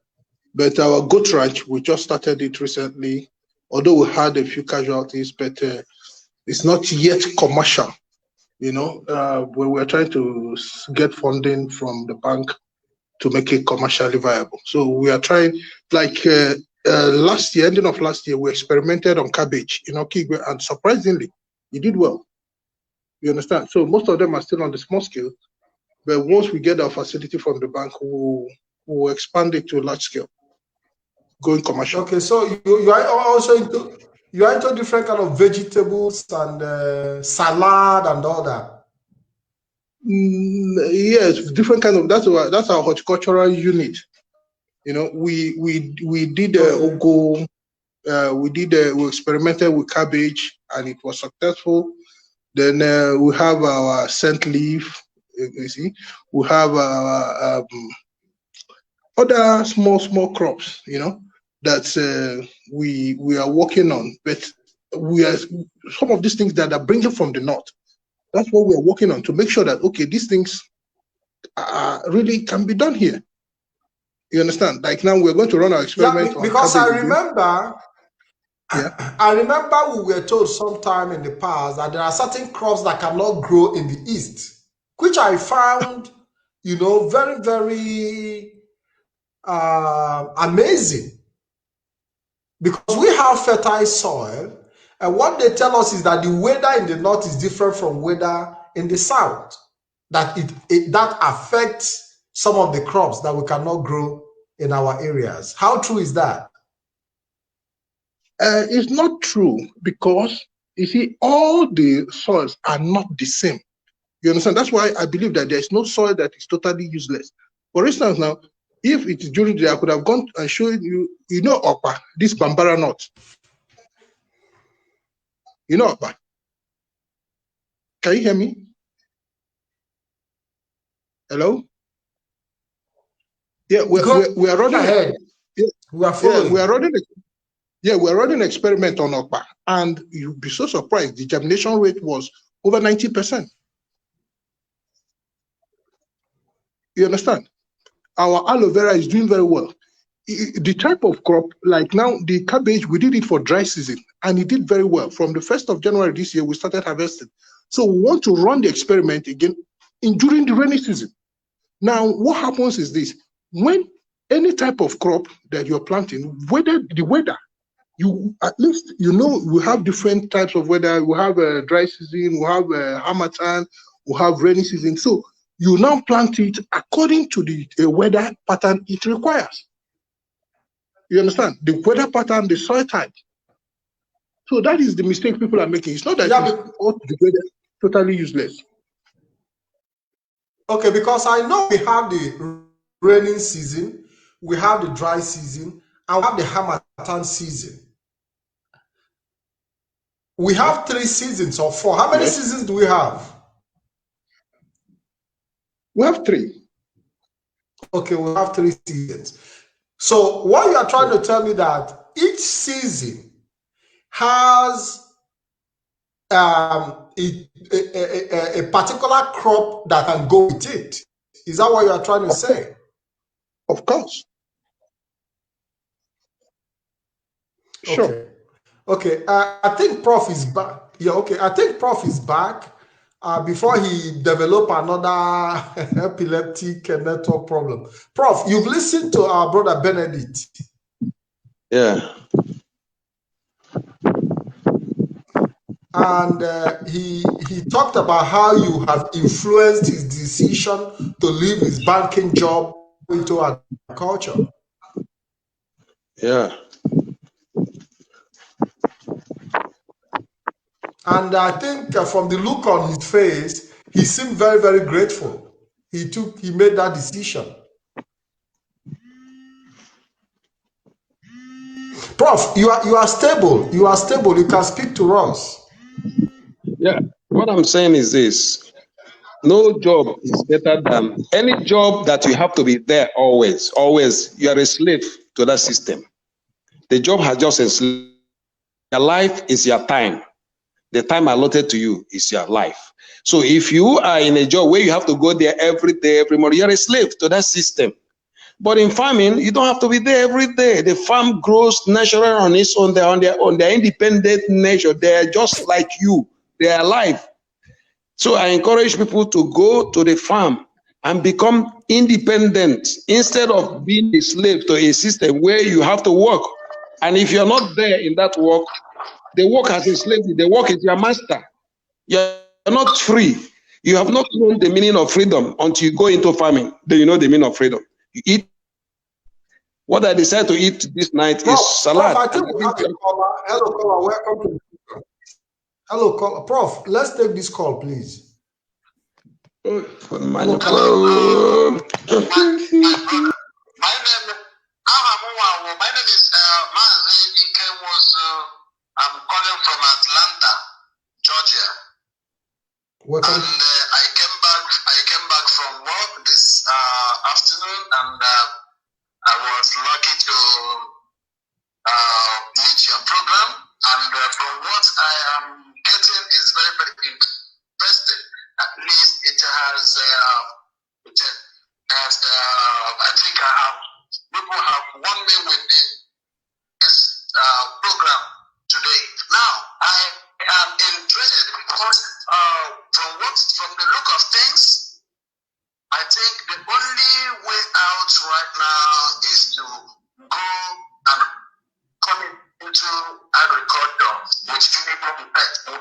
But our goat ranch, we just started it recently. Although we had a few casualties, but it's not yet commercial. We're trying to get funding from the bank to make it commercially viable. So we are trying, like last year, ending of last year, we experimented on cabbage in Okigwe, and surprisingly, it did well. You understand? So most of them are still on the small scale, but once we get our facility from the bank, we'll expand it to a large scale, going commercial. Okay, so you are also into different kind of vegetables and salad and all that. Yes, different kind of. That's our horticultural unit. You know, we did ugu. We experimented with cabbage and it was successful. Then we have our scent leaf. You see, we have other small crops. You know, that we are working on. But we are some of these things that are bringing from the north. That's what we are working on to make sure that okay, these things really can be done here. You understand? Like now we're going to run our experiment. Yeah, because I remember. Yeah. I remember we were told sometime in the past that there are certain crops that cannot grow in the east, which I found, you know, very, very amazing. Because we have fertile soil, and what they tell us is that the weather in the north is different from weather in the south. That that affects some of the crops that we cannot grow in our areas. How true is that? It's not true because you see, all the soils are not the same. You understand? That's why I believe that there is no soil that is totally useless. For instance, now, if it is during the day, I could have gone and shown you, you know, Opa, this Bambara nut. You know Opa? Can you hear me? Hello? Yeah, we are running ahead. Yeah, we are following. Yeah, we are running. Yeah, we're running an experiment on Okpa, and you'll be so surprised. The germination rate was over 90%. You understand? Our aloe vera is doing very well. The type of crop, like now, the cabbage, we did it for dry season, and it did very well. From the 1st of January this year, we started harvesting. So we want to run the experiment again during the rainy season. Now, what happens is this. When any type of crop that you're planting, whether the weather, you at least you know we have different types of weather. We have a dry season, we have a harmattan, we have rainy season. So you now plant it according to the weather pattern it requires. You understand? The weather pattern, the soil type. So that is the mistake people are making. It's not that all the weather totally useless. Okay, because I know we have the rainy season, we have the dry season, and we have the harmattan season. We have 3 seasons or 4. How many seasons do we have? We have 3. Okay, we have 3 seasons. So what you are trying to tell me that each season has a particular crop that can go with it. Is that what you are trying to say? Of course. Sure. Okay. Okay, I think Prof is back. Yeah, okay. I think Prof is back before he developed another epileptic network problem. Prof, you've listened to our brother Benedict. Yeah. And he talked about how you have influenced his decision to leave his banking job into agriculture. Yeah. And I think from the look on his face, he seemed very, very grateful. He made that decision. Prof, you are stable. You are stable. You can speak to us. Yeah. What I'm saying is this. No job is better than any job that you have to be there always. Always. You are a slave to that system. The job has just enslaved. Your life is your time. The time allotted to you is your life. So if you are in a job where you have to go there every day, every morning, you're a slave to that system. But in farming, you don't have to be there every day. The farm grows naturally on its own, on their independent nature. They are just like you. They are alive. So I encourage people to go to the farm and become independent instead of being a slave to a system where you have to work And if you're not there in that work, the work has enslaved you. The work is your master. You're not free. You have not known the meaning of freedom until you go into farming. Then you know the meaning of freedom. You eat. What I decided to eat this night is salad. Prof, I think we have a caller. Hello, caller. Welcome to the program. Hello, caller. Prof, let's take this call, please. My name is Mazi Ike. I'm calling from Atlanta, Georgia. Welcome. And I came back from work this afternoon, and I was lucky to meet your program. And from what I am getting is very, very interesting. At least it has, I think people have won me with this program today. Now, I am interested because from the look of things, I think the only way out right now is to go and come into agriculture, which people respect.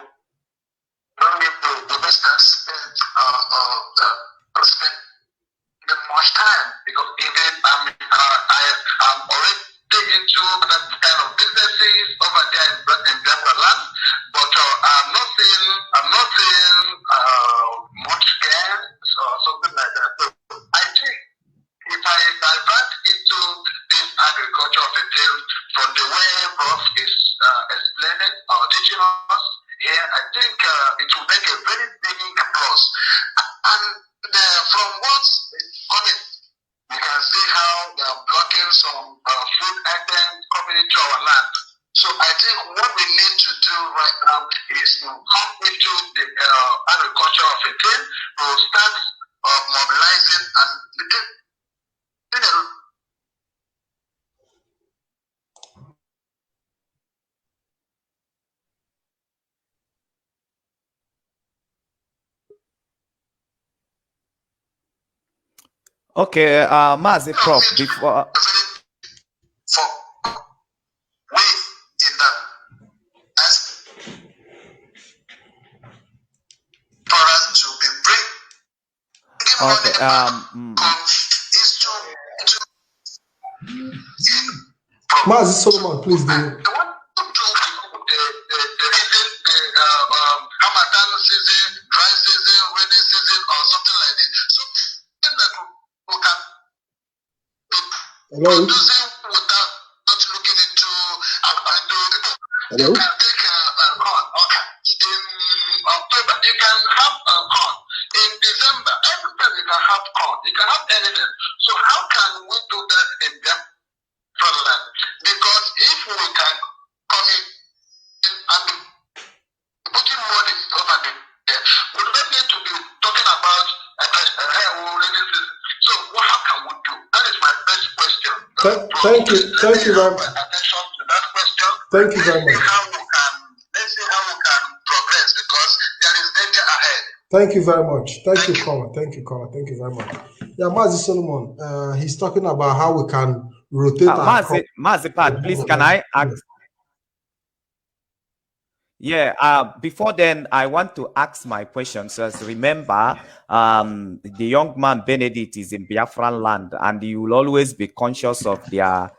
Don't need to spend much time, because even I'm already into that kind of businesses over there in Biafran Land, but I'm not seeing much scams or something like that. So I think if I divert into this agriculture of a field from the way Prof is explaining or teaching us here, I think it will make a very big plus. And from what's coming, you can see how they are blocking some food items coming into our land. So I think what we need to do right now is to come into the agriculture of a thing, to start mobilizing and Okay, Mazi Prof, before... Okay, Mazi Solomon, please do. Ramadan season, dry season, rainy season, or something like this. Something that we can be producing without not looking into. You can take corn. Okay. In October, you can have corn. In December, every time you can have corn. You can have anything. So how can we do that in Biafran Land? Because if we can come in and putting money over there, we don't need to be talking about rainy season. So how can we do? That is my first question. Thank you very much. Attention to that question. Thank you very much. Let's see how we can progress, because there is danger ahead. Thank you very much. Thank you, caller. Thank you, caller. Thank you very much. Yeah, Mazi Solomon, he's talking about how we can rotate our Mazi Pat, please, can I ask? Yeah, before then, I want to ask my question. So remember, the young man Benedict is in Biafran Land, and you will always be conscious of their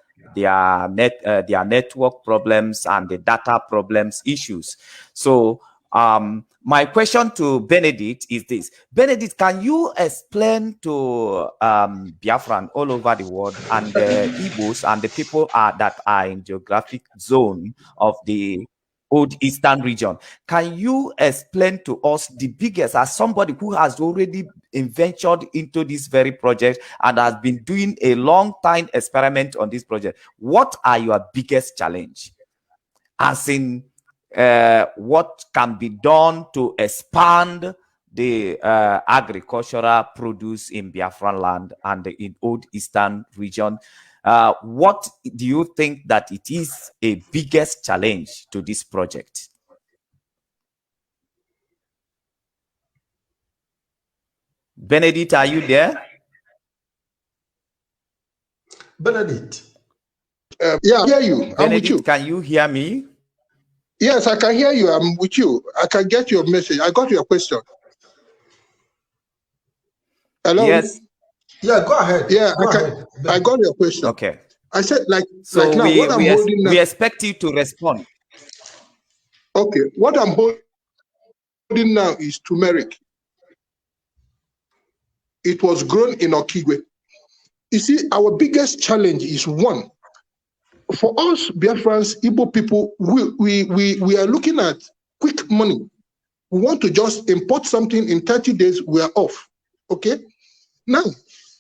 network problems and the data problems issues. So my question to Benedict is this: Benedict, can you explain to Biafran all over the world and the Igbos and the people that are in geographic zone of the Old Eastern region, can you explain to us the biggest, as somebody who has already ventured into this very project and has been doing a long time experiment on this project, what are your biggest challenge? As in, what can be done to expand the agricultural produce in Biafran Land and in Old Eastern region? What do you think that it is a biggest challenge to this project? Benedict, are you there? Benedict. Yeah, I hear you. Benedict, I'm with you. can you hear me? Yes, I can hear you. I'm with you. I can get your message. I got your question. Hello? Yes. Yeah, go ahead. Yeah, Go ahead. I got your question. Okay. I said, like So now, what I'm holding now. we expect you to respond. Okay, what I'm holding now is turmeric. It was grown in Okigwe. You see, our biggest challenge is one. For us, Biafrans, Igbo people, we are looking at quick money. We want to just import something in 30 days, we are off. Okay? Now,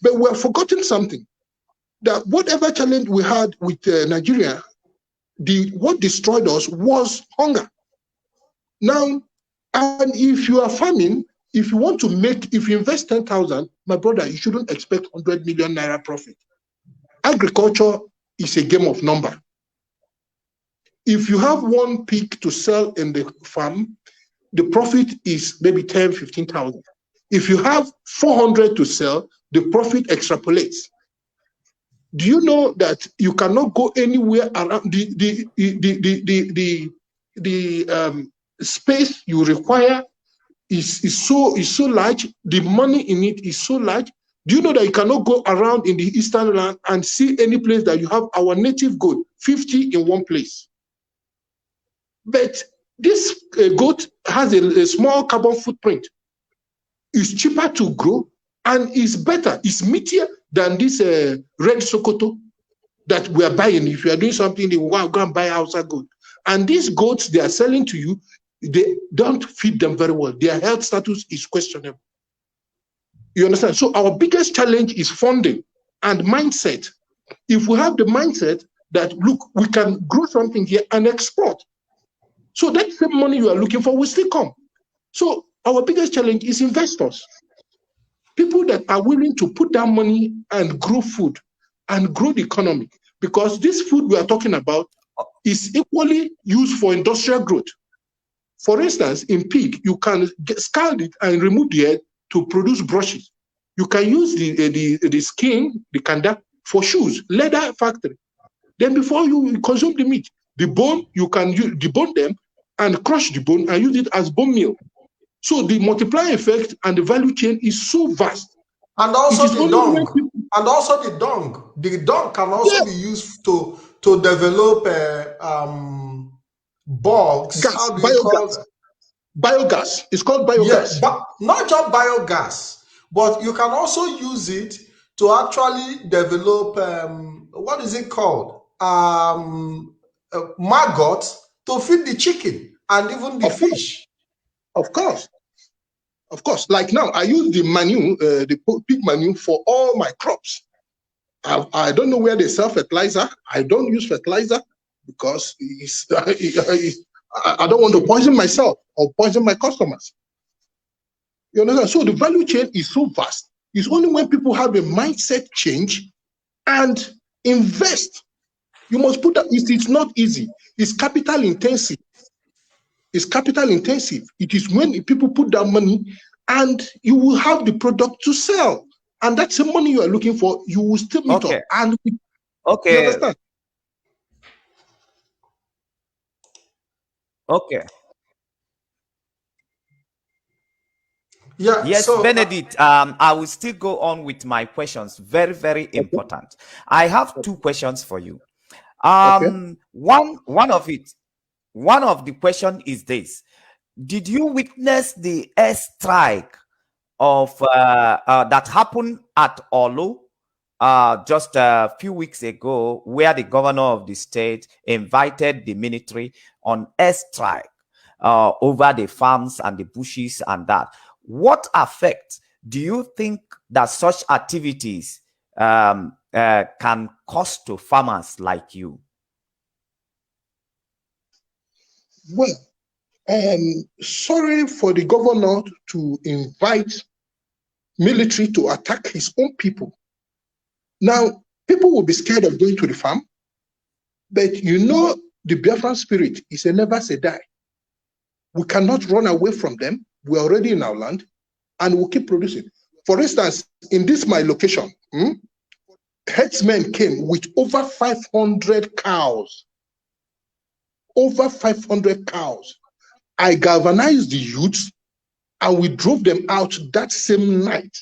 but we have forgotten something. That whatever challenge we had with Nigeria, what destroyed us was hunger. Now, and if you are farming, if you invest 10,000, my brother, you shouldn't expect 100 million naira profit. Agriculture is a game of number. If you have one pig to sell in the farm, the profit is maybe 10, 15,000. If you have 400 to sell, the profit extrapolates. Do you know that you cannot go anywhere around the space you require is so large, the money in it is so large. Do you know that you cannot go around in the eastern land and see any place that you have our native goat, 50 in one place? But this goat has a small carbon footprint. It's cheaper to grow and is better, it's meatier than this red Sokoto that we are buying. If you are doing something, they will go and buy outside goat. And these goats they are selling to you, they don't feed them very well. Their health status is questionable. You understand? So our biggest challenge is funding and mindset. If we have the mindset that, look, we can grow something here and export. So that same money you are looking for will still come. So our biggest challenge is investors. People that are willing to put down money and grow food and grow the economy. Because this food we are talking about is equally used for industrial growth. For instance, in pig, you can scald it and remove the head to produce brushes. You can use the skin, the kanda, for shoes, leather factory. Then before you consume the meat, the bone, you can debone them and crush the bone and use it as bone meal. So the multiplier effect and the value chain is so vast. And also the dung. And also the dung. The dung can also be used to develop bugs. Gas, how do you call it? Biogas. It's called biogas. Yeah, but not just biogas, but you can also use it to actually develop what is it called? Maggots to feed the chicken and even the fish. Of course. Like now, I use the manure, the pig manure for all my crops. I don't know where they sell fertilizer. I don't use fertilizer because I don't want to poison myself or poison my customers. You understand? So the value chain is so vast. It's only when people have a mindset change and invest. You must put that. It's not easy. It's capital intensive. It is when people put that money and you will have the product to sell. And that's the money you are looking for. You will still meet up. And you understand? Okay. Yeah. Yes, so, Benedict, I will still go on with my questions. Very, very important. I have two questions for you. One of the question is this: did you witness the airstrike of that happened at Olu just a few weeks ago, where the governor of the state invited the military on airstrike over the farms and the bushes and that? What effect do you think that such activities can cause to farmers like you? Well, sorry for the governor to invite military to attack his own people. Now, people will be scared of going to the farm, but you know the Biafran spirit is a never say die. We cannot run away from them. We're already in our land, and we'll keep producing. For instance, in this my location, Herdsmen came with over 500 cows. Over 500 cows. I galvanized the youths and we drove them out that same night.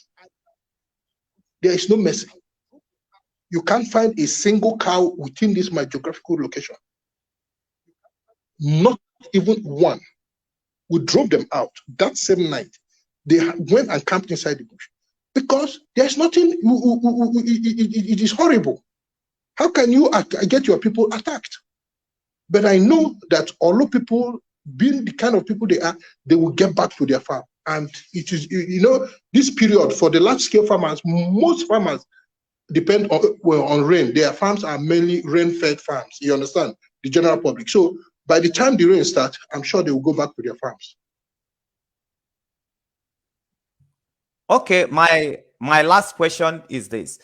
There is no mercy. You can't find a single cow within this my geographical location. Not even one. We drove them out that same night. They went and camped inside the bush because there's nothing. It is horrible. How can you get your people attacked? But I know that although people, being the kind of people they are, they will get back to their farm. And it is, this period for the large scale farmers, most farmers depend on rain. Their farms are mainly rain-fed farms. You understand? The general public. So by the time the rain starts, I'm sure they will go back to their farms. Okay, my last question is this.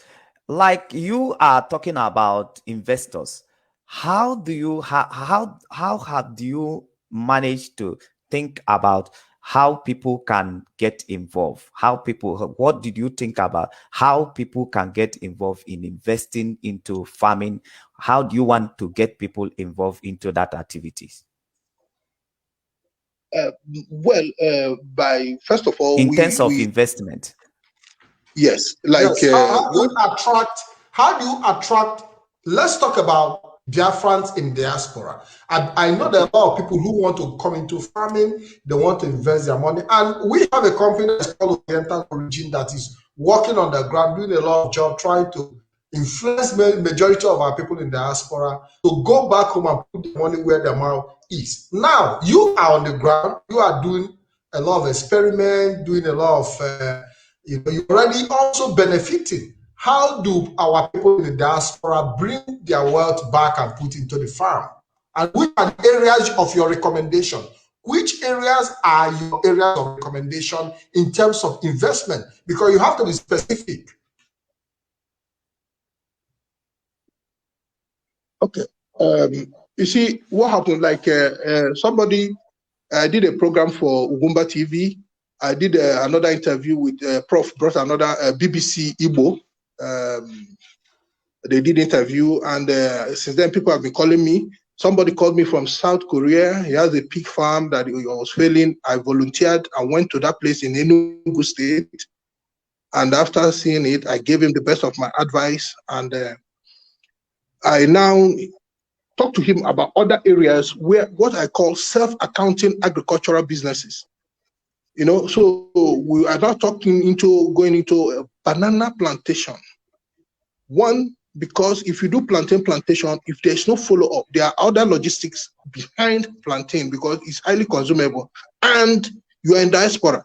Like you are talking about investors, how do you have you managed to think about how people can get involved? What did you think about how people can get involved in investing into farming? How do you want to get people involved into that activities? By first of all, in terms of investment. Yes, like yes. How do you attract? Let's talk about Biafrans in diaspora. I know there are a lot of people who want to come into farming, they want to invest their money, and we have a company that's called Oriental Origin that is working on the ground, doing a lot of job, trying to influence the majority of our people in diaspora to go back home and put the money where their mouth is. Now, you are on the ground, you are doing a lot of experiment, doing a lot of, you're already also benefiting. How do our people in the diaspora bring their wealth back and put into the farm? And which are the areas of your recommendation? Which areas are your areas of recommendation in terms of investment? Because you have to be specific. Okay. You see, what happened, like somebody, I did a program for Ugumba TV. I did another interview with Prof. brought another BBC Igbo. They did interview, and since then people have been calling me. Somebody called me from South Korea. He has a pig farm that he was failing. I volunteered and went to that place in Enugu State. And after seeing it, I gave him the best of my advice. And I now talk to him about other areas where what I call self-accounting agricultural businesses. So we are now going into a banana plantation. One, because if you do plantation, if there's no follow-up, there are other logistics behind plantain because it's highly consumable and you are in diaspora.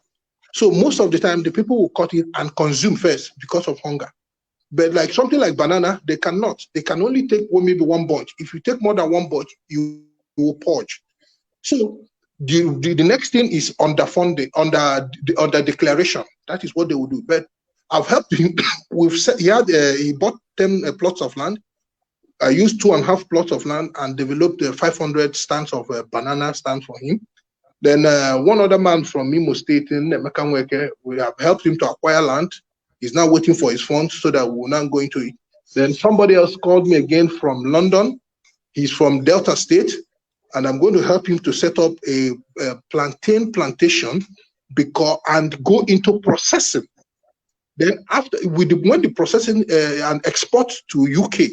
So most of the time, the people will cut it and consume first because of hunger. But like something like banana, they cannot. They can only take maybe one bunch. If you take more than one bunch, you will purge. So the next thing is underfunding, under declaration. That is what they will do. But I've helped him. He bought 10 plots of land. I used 2.5 plots of land and developed 500 stands of banana stands for him. Then one other man from Imo State in Mekanweke, we have helped him to acquire land. He's now waiting for his funds so that we'll now go into it. Then somebody else called me again from London. He's from Delta State, and I'm going to help him to set up a plantain plantation and go into processing. Then when the processing and export to UK,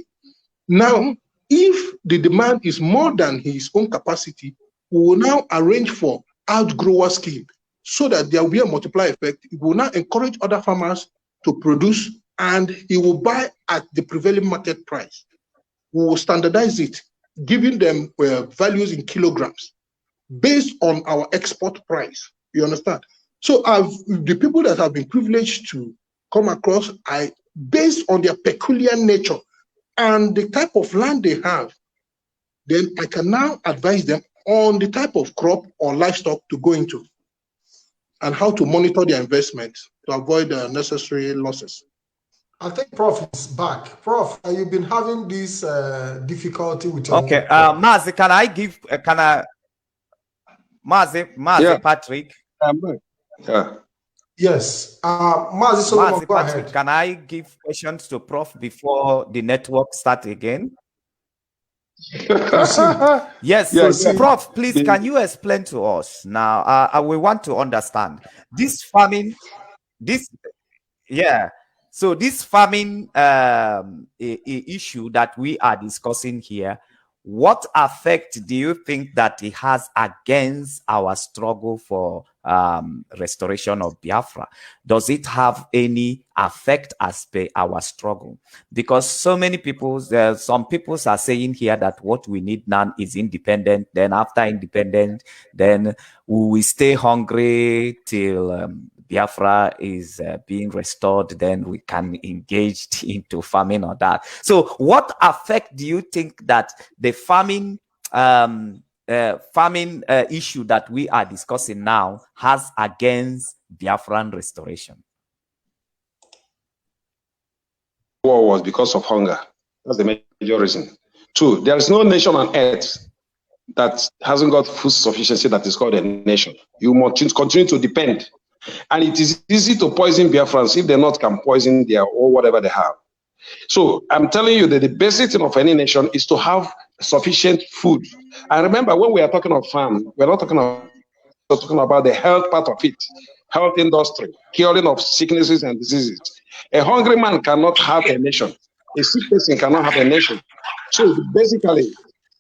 now if the demand is more than his own capacity, we will now arrange for outgrower scheme so that there will be a multiplier effect. It will now encourage other farmers to produce, and he will buy at the prevailing market price. We will standardize it, giving them values in kilograms based on our export price. You understand? So the people that have been privileged to come across, based on their peculiar nature and the type of land they have, then I can now advise them on the type of crop or livestock to go into and how to monitor their investment to avoid unnecessary losses. I think Prof is back. Prof, you've been having this difficulty with your Okay, Mazi, Mazi, Yeah. Patrick? Yeah. Yes. Mazi Solomon, Mazi go Patrick, ahead. can I give questions to Prof before the network start again? Yes, Yes. Prof, please, can you explain to us now? We want to understand this farming, this, yeah. So this farming issue that we are discussing here, what effect do you think that it has against our struggle for restoration of Biafra? Does it have any effect as per our struggle? Because so many people, some people are saying here that what we need now is independent. Then after independent, then we will stay hungry till Biafra is being restored, then we can engage into farming or that. So what effect do you think that the farming issue that we are discussing now has against Biafran restoration? War was because of hunger. That's the major reason. 2, there is no nation on earth that hasn't got food sufficiency that is called a nation. You must continue to depend. And it is easy to poison Biafrans if they not can poison their or whatever they have. So I'm telling you that the basic thing of any nation is to have sufficient food. And remember, when we are talking of farm, we're not talking about the health part of it, health industry, curing of sicknesses and diseases. A hungry man cannot have a nation. A sick person cannot have a nation. So basically,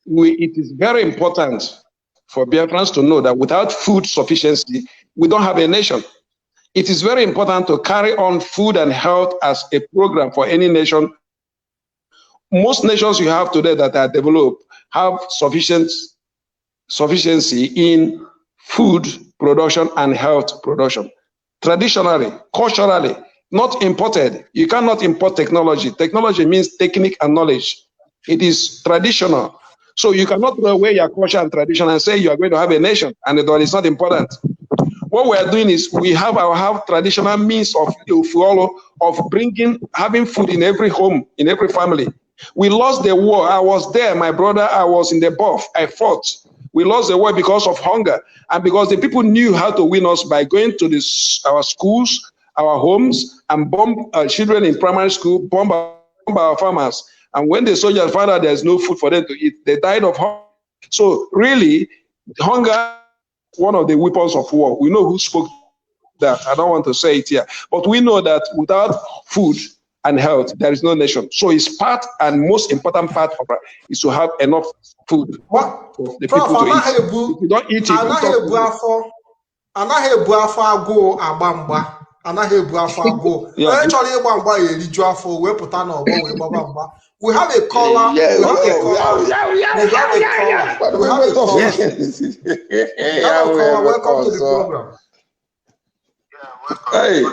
it is very important for Biafrans to know that without food sufficiency, we don't have a nation. It is very important to carry on food and health as a program for any nation. Most nations you have today that are developed have sufficiency in food production and health production. Traditionally, culturally, not imported. You cannot import technology. Technology means technique and knowledge. It is traditional. So you cannot throw away your culture and tradition and say you are going to have a nation and it is not important. What we are doing is we have traditional means of having food in every home, in every family. We lost the war. I was there, my brother. I was in the buff. I fought. We lost the war because of hunger and because the people knew how to win us by going to our schools, our homes, and bomb children in primary school, bomb our farmers. And when the soldiers found out there's no food for them to eat, they died of hunger. So really, hunger is one of the weapons of war. We know who spoke that. I don't want to say it here, but we know that without food and health, there is no nation. So it's part and most important part of it is to have enough food for the people to eat. If you don't eat it, anaghị ebu afọ agụụ agba mgba. Anaghị ebu afọ agụụ. Onye chọrọ ịgba mgba ya eriju afọ wee pụta n'ọgbọ wee gbaba mgba. We have a caller. We have a caller. Welcome to the program. Hey.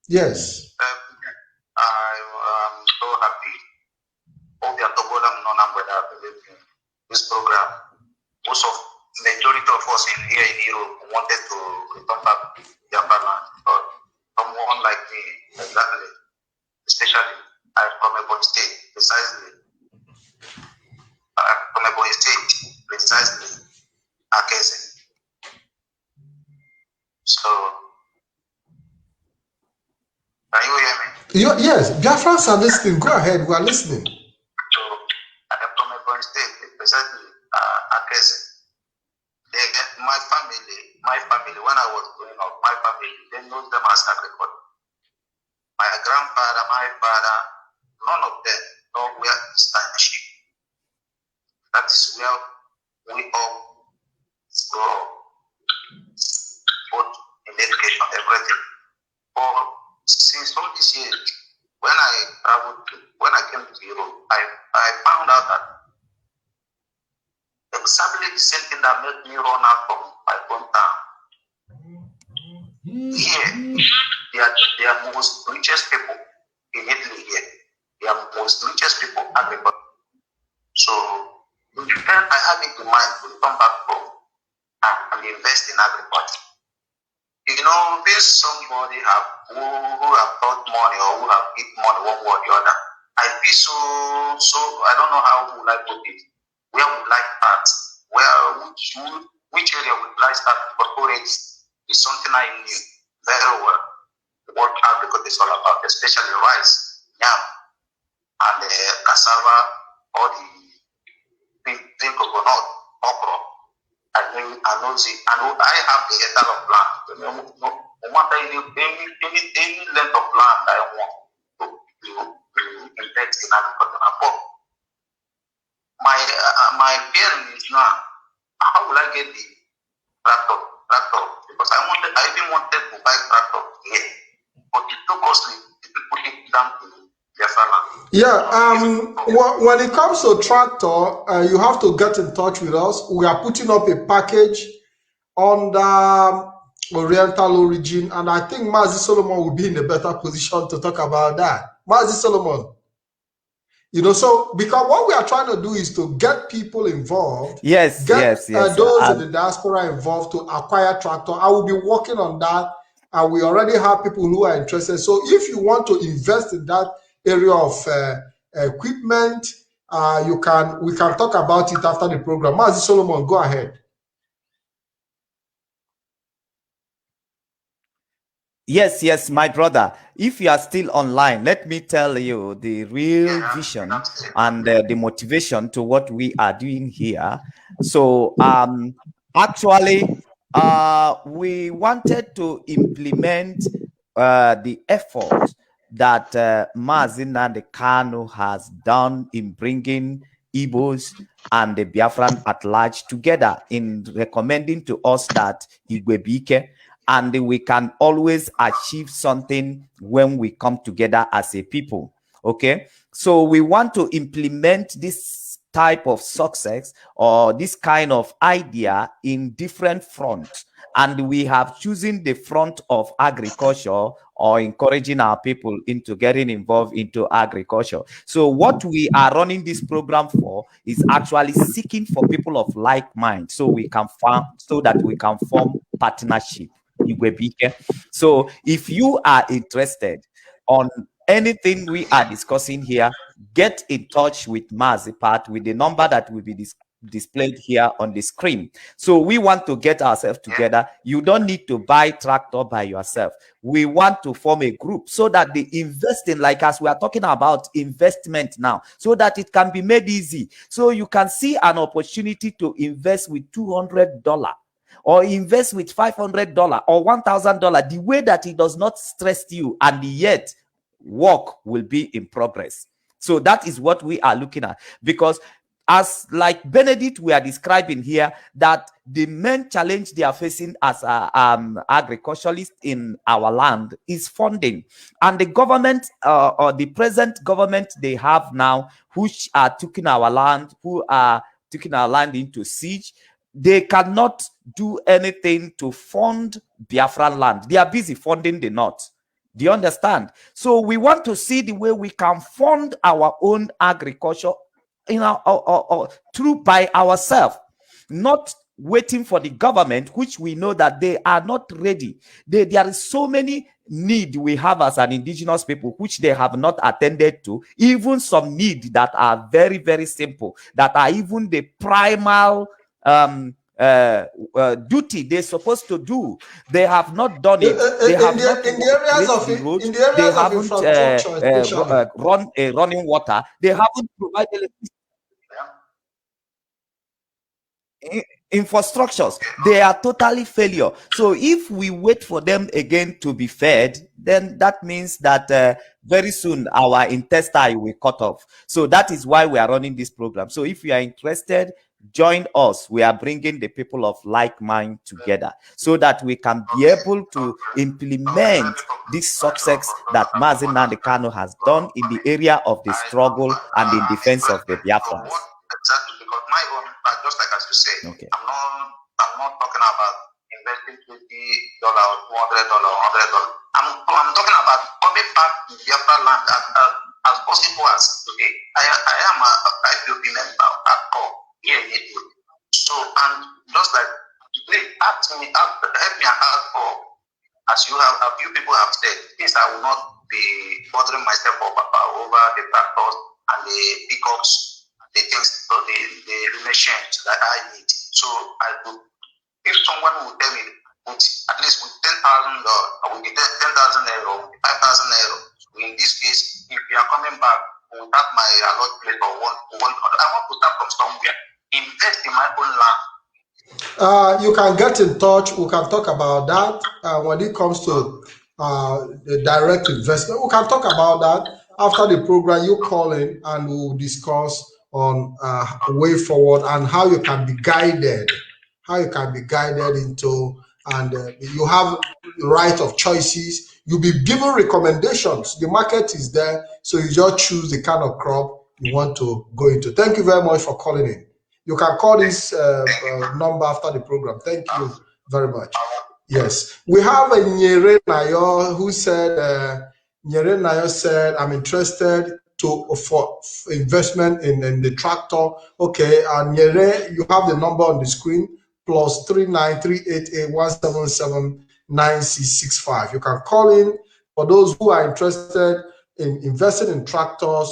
Yes. I'm so happy. All the this program. Most of majority of us here in Europe wanted to return back to Biafran Land, but someone like me, exactly, especially I'm from a Ebonyi State, precisely. Akese. So, can you hear me? Yes, Biafrans are listening. Go ahead, we are listening. So, I am from Ebonyi State, precisely Akese. My family, when I was growing up, my family, they know them as agriculture. My grandfather, my father, none of them know where to stand sheep. That is where we all grow up, both in education, everything. But since all these years, when I came to Europe, I found out that exactly the same thing that made me run out from my hometown. Here, they are most richest people in Italy here. They are most richest people agriculture. So, in Japan, I have it in mind to come back home and invest in agriculture. You know, there's somebody who have got money or who have eat money one way or the other. I feel so I don't know how would I put it. Where would I start? Which area would I start? Corporate is something I knew very well what agriculture is all about, especially rice, yam, and cassava, or the green coconut, okra, and I have the hectare of land. No matter any length of land I want to invest in agriculture. But my parents is now, how will I get the tractor? Because I even wanted to buy tractor here, but it's too costly to put it down to Biafran Land. Yeah, when it comes to tractor, you have to get in touch with us. We are putting up a package under Oriental Origin, and I think Mazi Solomon will be in a better position to talk about that. Mazi Solomon, so because what we are trying to do is to get people involved, yes, those in the diaspora involved to acquire tractor. I will be working on that, and we already have people who are interested. So if you want to invest in that area of equipment, we can talk about it after the program. Mazi Solomon, go ahead. Yes, my brother. If you are still online, let me tell you the real vision and the motivation to what we are doing here. So, actually, we wanted to implement the effort that Mazi Nnamdi Kanu has done in bringing Igbos and the Biafran at large together in recommending to us that Igwebike, and we can always achieve something when we come together as a people. Okay, so we want to implement this type of success or this kind of idea in different fronts, and we have chosen the front of agriculture or encouraging our people into getting involved into agriculture. So what we are running this program for is actually seeking for people of like mind, so we can form partnership. So if you are interested on anything we are discussing here, get in touch with Mazipat with the number that will be displayed here on the screen. So we want to get ourselves together. You don't need to buy tractor by yourself. We want to form a group so that the investing, like as we are talking about investment now, so that it can be made easy. So you can see an opportunity to invest with $200 or invest with $500 or $1,000, the way that it does not stress you, and yet work will be in progress. So that is what we are looking at, because as like Benedict we are describing here, that the main challenge they are facing as agriculturalists in our land is funding, and the government or the present government they have now, which are taking our land, who are taking our land into siege, they cannot do anything to fund Biafran land. They are busy funding the North. Do you understand? So we want to see the way we can fund our own agriculture through by ourselves, not waiting for the government, which we know that they are not ready. There is so many need we have as an indigenous people, which they have not attended to, even some need that are very, very simple, that are even the primal duty they're supposed to do. They have not done it. They have not in the areas of roads. in the areas of infrastructure, especially run running water. They haven't provided electricity. Infrastructures, they are totally failure. So if we wait for them again to be fed, then that means that very soon our intestine will cut off. So that is why we are running this program. So if you are interested, join us. We are bringing the people of like mind together so that we can be able to implement this success that Mazi Nnamdi Kanu has done in the area of the struggle and in defense of the Biafrans. Exactly, because my own, just like as you say, okay. I'm not talking about investing $20 or $200 or $100. I'm talking about coming back to Biafran land as possible as today. I am a IPOP member at core here in Italy. So, and just like today, help me and ask for, as a few people have said, things I will not be bothering myself over the tractors and the pickups, the things, the machines that I need. So I could, if someone would tell me, at least with $10,000 or with will be 10,000 euro, 5,000 euro. In this case, if you are coming back without my allot plate or I want to start from somewhere, invest in my own land. You can get in touch. We can talk about that when it comes to the direct investment. We can talk about that after the program. You call in and we'll discuss on a way forward and how you can be guided, into, and you have the right of choices. You'll be given recommendations. The market is there, so you just choose the kind of crop you want to go into. Thank you very much for calling in. You can call this number after the program. Thank you very much. Yes, we have a Nyere Nayo who said, Nyere Nayo said, I'm interested for investment in the tractor. Okay, and Nyere, you have the number on the screen, +3938817796665. You can call in. For those who are interested in investing in tractors,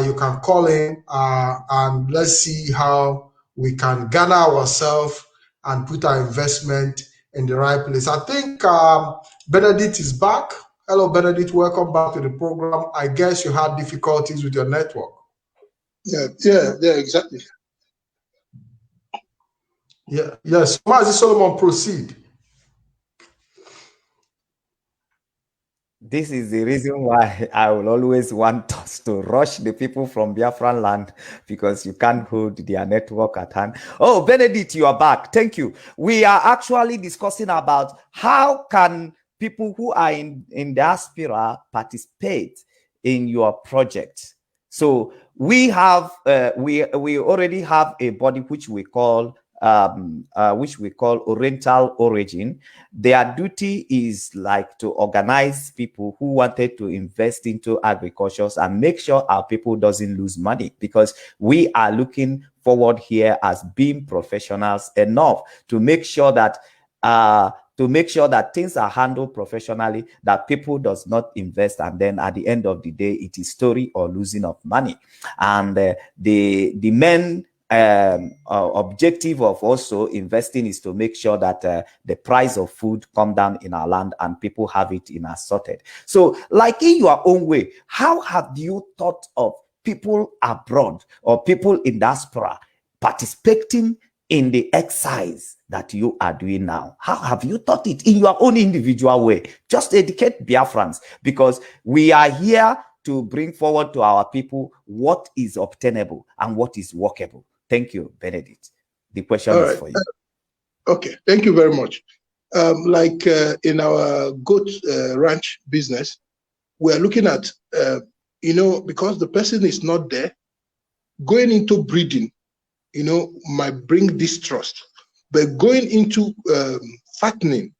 you can call in and let's see how we can gather ourselves and put our investment in the right place. I think Benedict is back. Hello, Benedict. Welcome back to the program. I guess you had difficulties with your network. Yeah, exactly. Yeah, yes. Mazi Solomon, proceed. This is the reason why I will always want us to rush the people from Biafran land, because you can't hold their network at hand. Oh, Benedict, you are back. Thank you. We are actually discussing about how can people who are in diaspora participate in your project. So we have we already have a body which we call Oriental Origin. Their duty is like to organize people who wanted to invest into agriculture and make sure our people doesn't lose money, because we are looking forward here as being professionals enough to make sure that things are handled professionally, that people does not invest and then at the end of the day it is story or losing of money. And the main objective of also investing is to make sure that the price of food come down in our land and people have it in assorted. So, like in your own way, how have you thought of people abroad or people in diaspora participating in the exercise that you are doing now? How have you thought it in your own individual way? Just educate Biafrans, because we are here to bring forward to our people what is obtainable and what is workable. Thank you, Benedict. The question is for you. Okay, thank you very much. In our goat ranch business, we are looking at, because the person is not there, going into breeding, might bring distrust. But going into fattening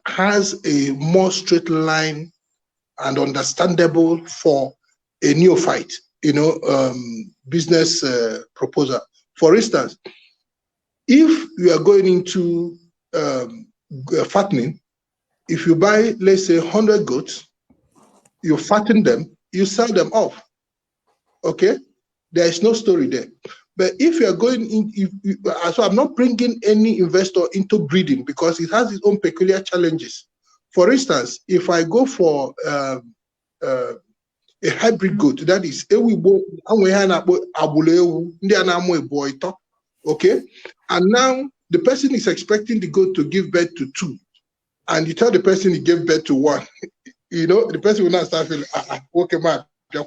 has a more straight line and understandable for a neophyte, business proposal. For instance, if you are going into fattening, if you buy, let's say, 100 goats, you fatten them, you sell them off. Okay, there is no story there. But if you are going in, so I'm not bringing any investor into breeding because it has its own peculiar challenges. For instance, if I go for a hybrid goat, that is, okay, and now the person is expecting the goat to give birth to 2, and you tell the person he gave birth to 1, the person will not start feeling, okay, man, you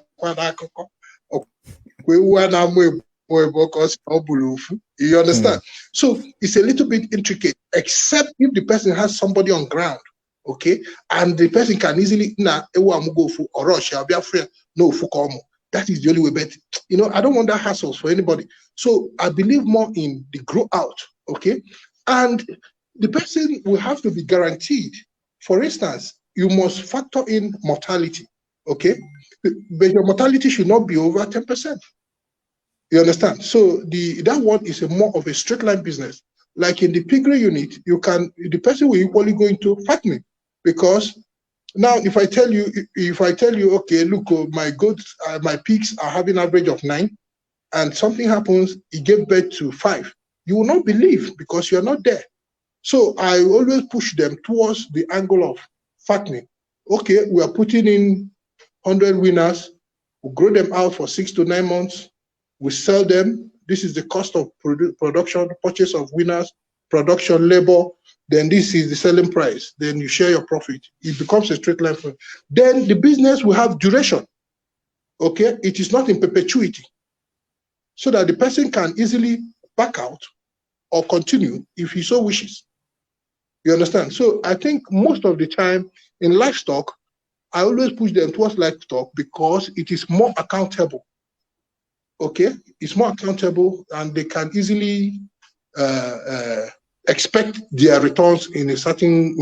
understand? So it's a little bit intricate, except if the person has somebody on ground, okay, and the person can easily that is the only way. But I don't want that hassles for anybody. So I believe more in the grow out, okay, and the person will have to be guaranteed. For instance, you must factor in mortality, okay, but your mortality should not be over 10%. You understand? So that one is more of a straight line business. Like in the piggery unit, the person will equally go into fattening, because now if I tell you, okay, look, my goats, my pigs are having an average of 9, and something happens, it gave birth to 5, you will not believe because you are not there. So I always push them towards the angle of fattening. Okay, we are putting in 100 winners. We grow them out for 6 to 9 months. We sell them. This is the cost of production, purchase of winners, production, labor. Then this is the selling price. Then you share your profit. It becomes a straight line. Then the business will have duration. Okay, it is not in perpetuity, so that the person can easily back out or continue if he so wishes. You understand? So I think most of the time in livestock, I always push them towards livestock because it is more accountable. Okay, it's more accountable, and they can easily expect their returns in a certain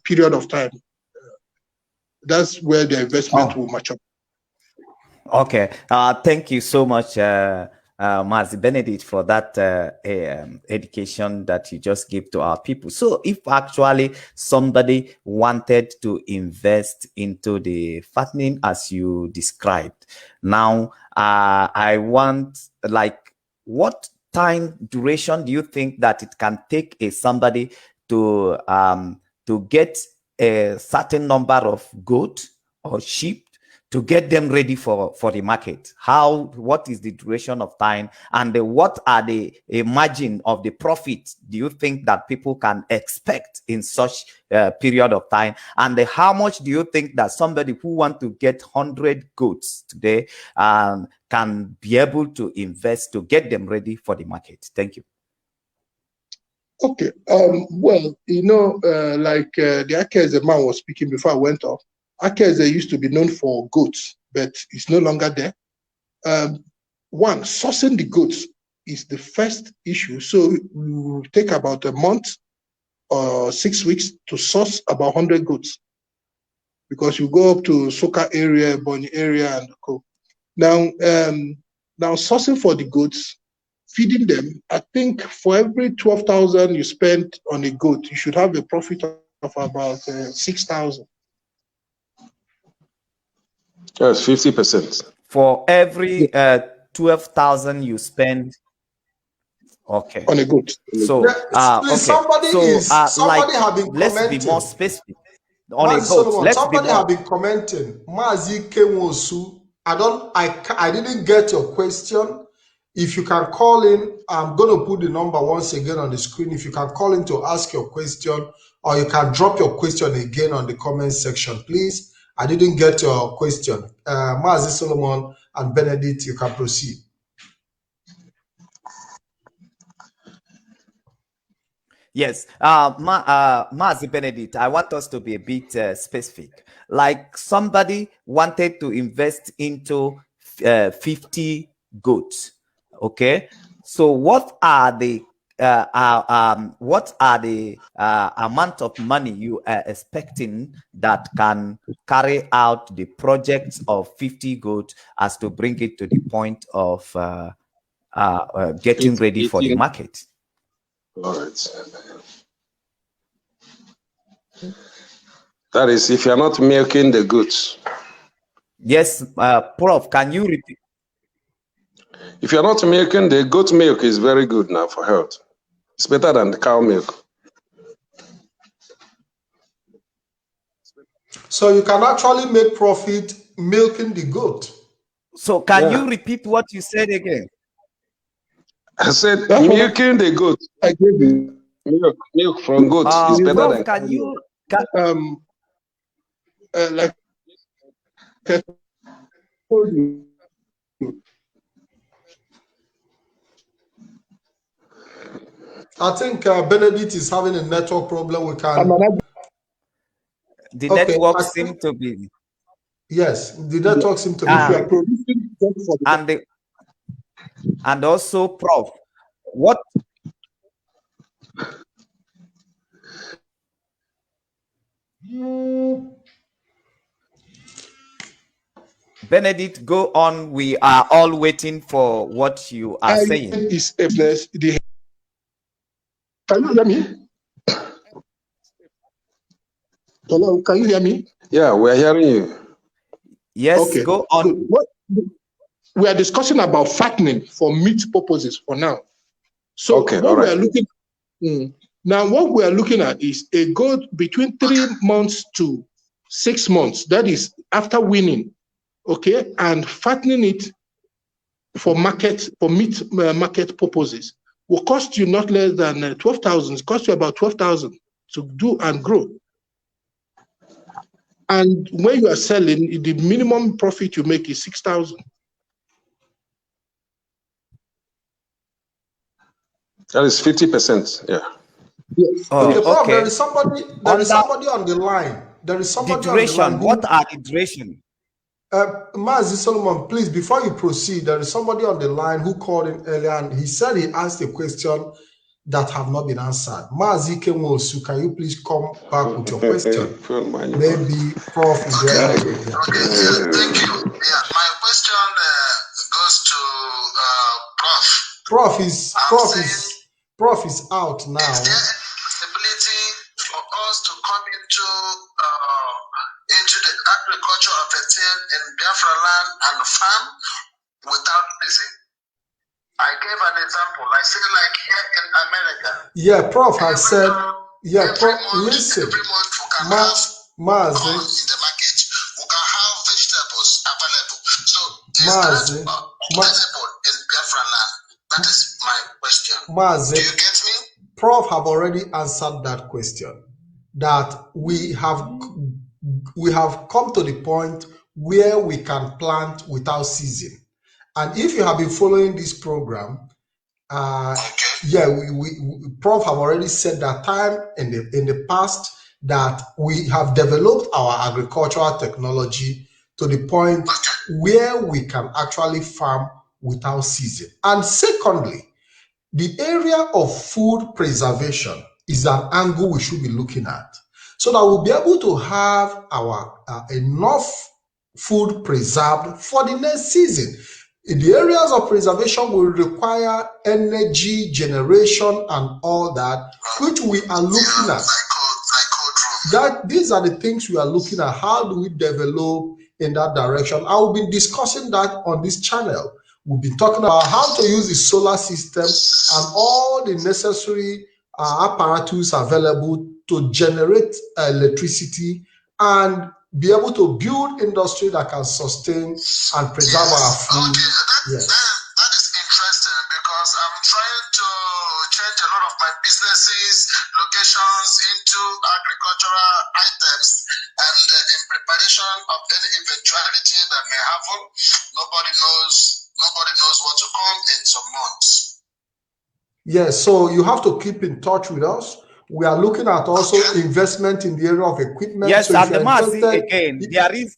period of time. That's where the investment will match up. Okay, thank you so much, Mazi Benedict, for that education that you just gave to our people. So if actually somebody wanted to invest into the fattening as you described, now I want, like, what time duration do you think that it can take somebody to get a certain number of goat or sheep to get them ready for the market? What is the duration of time, and what are the margin of the profit do you think that people can expect in such a period of time? And how much do you think that somebody who want to get 100 goats today can be able to invest to get them ready for the market? Thank you. Okay. Well, you know, like the Akeze man was speaking before I went off. Akeze used to be known for goats, but it's no longer there. One, sourcing the goats is the first issue. So it will take about a month or 6 weeks to source about 100 goats, because you go up to Soka area, Bonny area, and go. Now sourcing for the goats, feeding them, I think for every 12,000 you spend on a goat, you should have a profit of about 6,000. Yes, 50%. For every 12,000 you spend, okay, on a goat. So okay, somebody like, have been let's commenting. be more specific on a Mazi goat. Solomon, somebody have been commenting. Mazi Kewosu, I didn't get your question. If you can call in, I'm going to put the number once again on the screen. If you can call in to ask your question, or you can drop your question again on the comment section, please. I didn't get your question. Mazi Solomon and Benedict, you can proceed. Yes, Mazi Benedict, I want us to be a bit specific. Like, somebody wanted to invest into 50 goats. Okay, so what are the amount of money you are expecting that can carry out the projects of 50 goats as to bring it to the point of getting ready for the market? All right. That is, if you're not milking the goats. Yes, Prof, can you repeat? If you're not milking, the goat milk is very good now for health. It's better than the cow milk. So you can actually make profit milking the goat. So can you repeat what you said again? I said milking the goat. I gave you milk from goats is better Prof, than can you like I told you. I think Benedict is having a network problem. We can. The network seems to be. Yes, the network seems to be. And also, Prof, what? Benedict, go on. We are all waiting for what you are saying. Is a place. Can you hear me? Hello, can you hear me? Yeah, we're hearing you. Yes, okay. Go on. We are discussing about fattening for meat purposes for now. So okay, what we are looking now, what we are looking at is a goat between 3 months to 6 months. That is after winning, okay, and fattening it for meat market purposes will cost you not less than 12,000. It costs you about 12,000 to do and grow. And when you are selling, the minimum profit you make is 6,000. That is 50%. Yeah. Yes. Okay, Prof, okay. there is somebody on the line. There is somebody The duration. on the line. What are the duration? Mazi Solomon, please, before you proceed, there is somebody on the line who called in earlier and he said he asked a question that have not been answered. Mazi Kenwosu, can you please come back with your question? Maybe Prof is there. Okay, yeah, thank you. Yeah, my question goes to Prof. Prof is out now. Is there ability for us to come into the agriculture of a thing in Biafran land and farm without leasing? I gave an example. I said, like here in America. Yeah, Prof has said. Yeah, Prof. Listen, every month we can have Mazi corn in the market. We can have vegetables available. So is Mazi, that possible in Biafran land? That is my question. Mazi, do you get me? Prof have already answered that question. That we have come to the point where we can plant without season. And if you have been following this program, yeah, we Prof have already said that time in the past that we have developed our agricultural technology to the point where we can actually farm without season. And secondly, the area of food preservation is an angle we should be looking at, so that we'll be able to have our enough food preserved for the next season. The areas of preservation will require energy generation and all that, which we are looking at. These are the things we are looking at. How do we develop in that direction? I will be discussing that on this channel. We'll be talking about how to use the solar system and all the necessary apparatus available to generate electricity and be able to build industry that can sustain and preserve our food. That is interesting, because I'm trying to change a lot of my businesses, locations into agricultural items, and in preparation of any eventuality that may happen, nobody knows what to come in some months. Yes, so you have to keep in touch with us. We are looking at also investment in the area of equipment. Yes, so and the Mazi again, there is.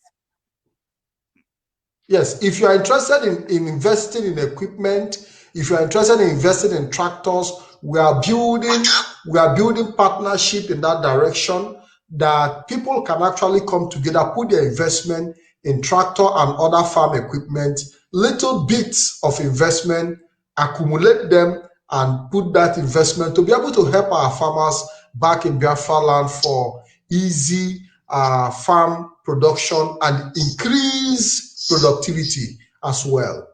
Yes, if you are interested in investing in equipment, if you are interested in investing in tractors, we are building partnership in that direction, that people can actually come together, put their investment in tractor and other farm equipment, little bits of investment, accumulate them and put that investment to be able to help our farmers back in Biafran land for easy farm production and increase productivity as well.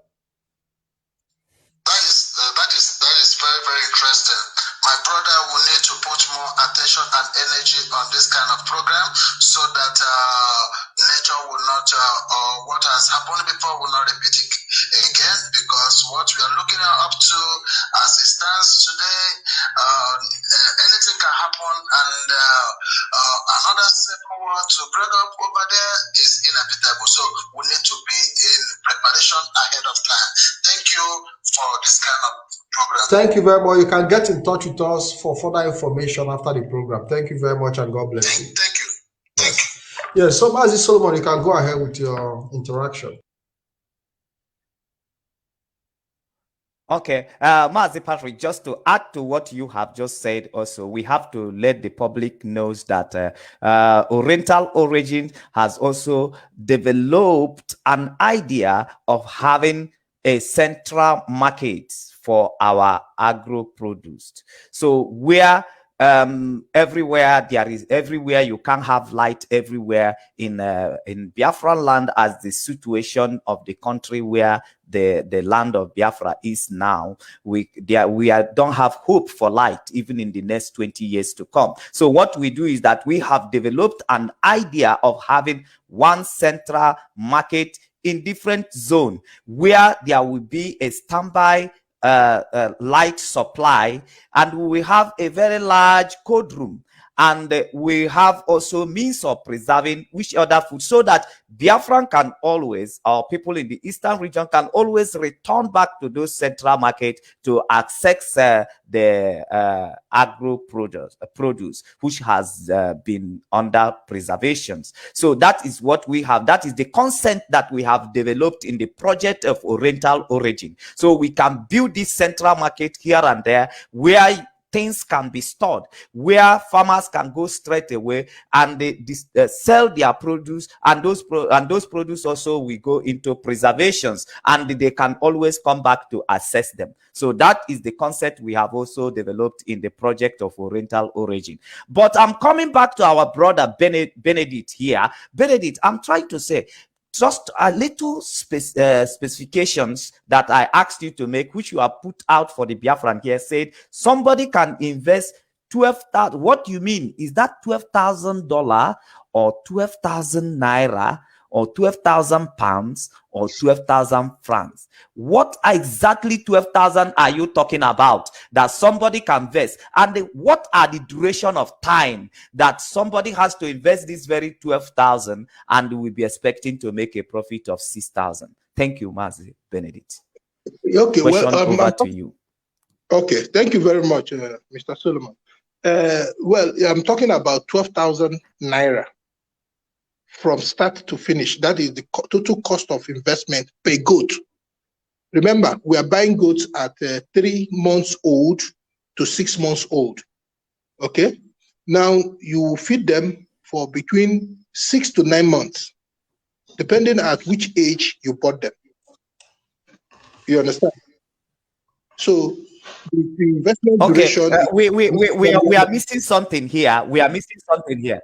That is very, very interesting. My brother will need to put more attention and energy on this kind of program, so that nature will not, or what has happened before will not repeat it again, because what we are looking up to as it stands today, anything can happen, and another civil war to break up over there is inevitable. So we need to be in preparation ahead of time. Thank you for this kind of program. Thank you very much. You can get in touch with us for further information after the program. Thank you very much, and God bless you. Thank you. Thank you. Yes, so Mazi Solomon, you can go ahead with your interaction. Okay, Mazi Patrick, just to add to what you have just said also, we have to let the public knows that Oriental Origin has also developed an idea of having a central market for our agro produce. So where everywhere you can't have light everywhere in Biafran land, as the situation of the country where the land of Biafra is now. We don't have hope for light even in the next 20 years to come. So what we do is that we have developed an idea of having one central market in different zone where there will be a standby light supply, and we have a very large cold room, and we have also means of preserving which other food, so that Biafran can always, our people in the eastern region can always return back to those central market to access the agro produce which has been under preservations. So that is what we have. That is the consent that we have developed in the project of Oriental Origin. So we can build this central market here and there where things can be stored, where farmers can go straight away and they sell their produce, and those produce also will go into preservations, and they can always come back to assess them. So that is the concept we have also developed in the project of Oriental Origin. But I'm coming back to our brother Benedict here. Benedict, I'm trying to say, just a little specifications that I asked you to make, which you have put out for the Biafran here, said somebody can invest 12,000. What do you mean? Is that $12,000 or 12,000 naira or 12,000 pounds or 12,000 francs? What exactly 12,000 are you talking about that somebody can invest? And what are the duration of time that somebody has to invest this very 12,000 and will be expecting to make a profit of 6,000? Thank you, Mazi Benedict. Okay, question over to you. Okay, thank you very much, Mr. Solomon. Well, I'm talking about 12,000 naira from start to finish. That is the total cost of investment per goat. Remember, we are buying goats at 3 months old to 6 months old. Okay? Now, you feed them for between 6 to 9 months, depending at which age you bought them. You understand? So, the investment duration... We are missing something here. We are missing something here.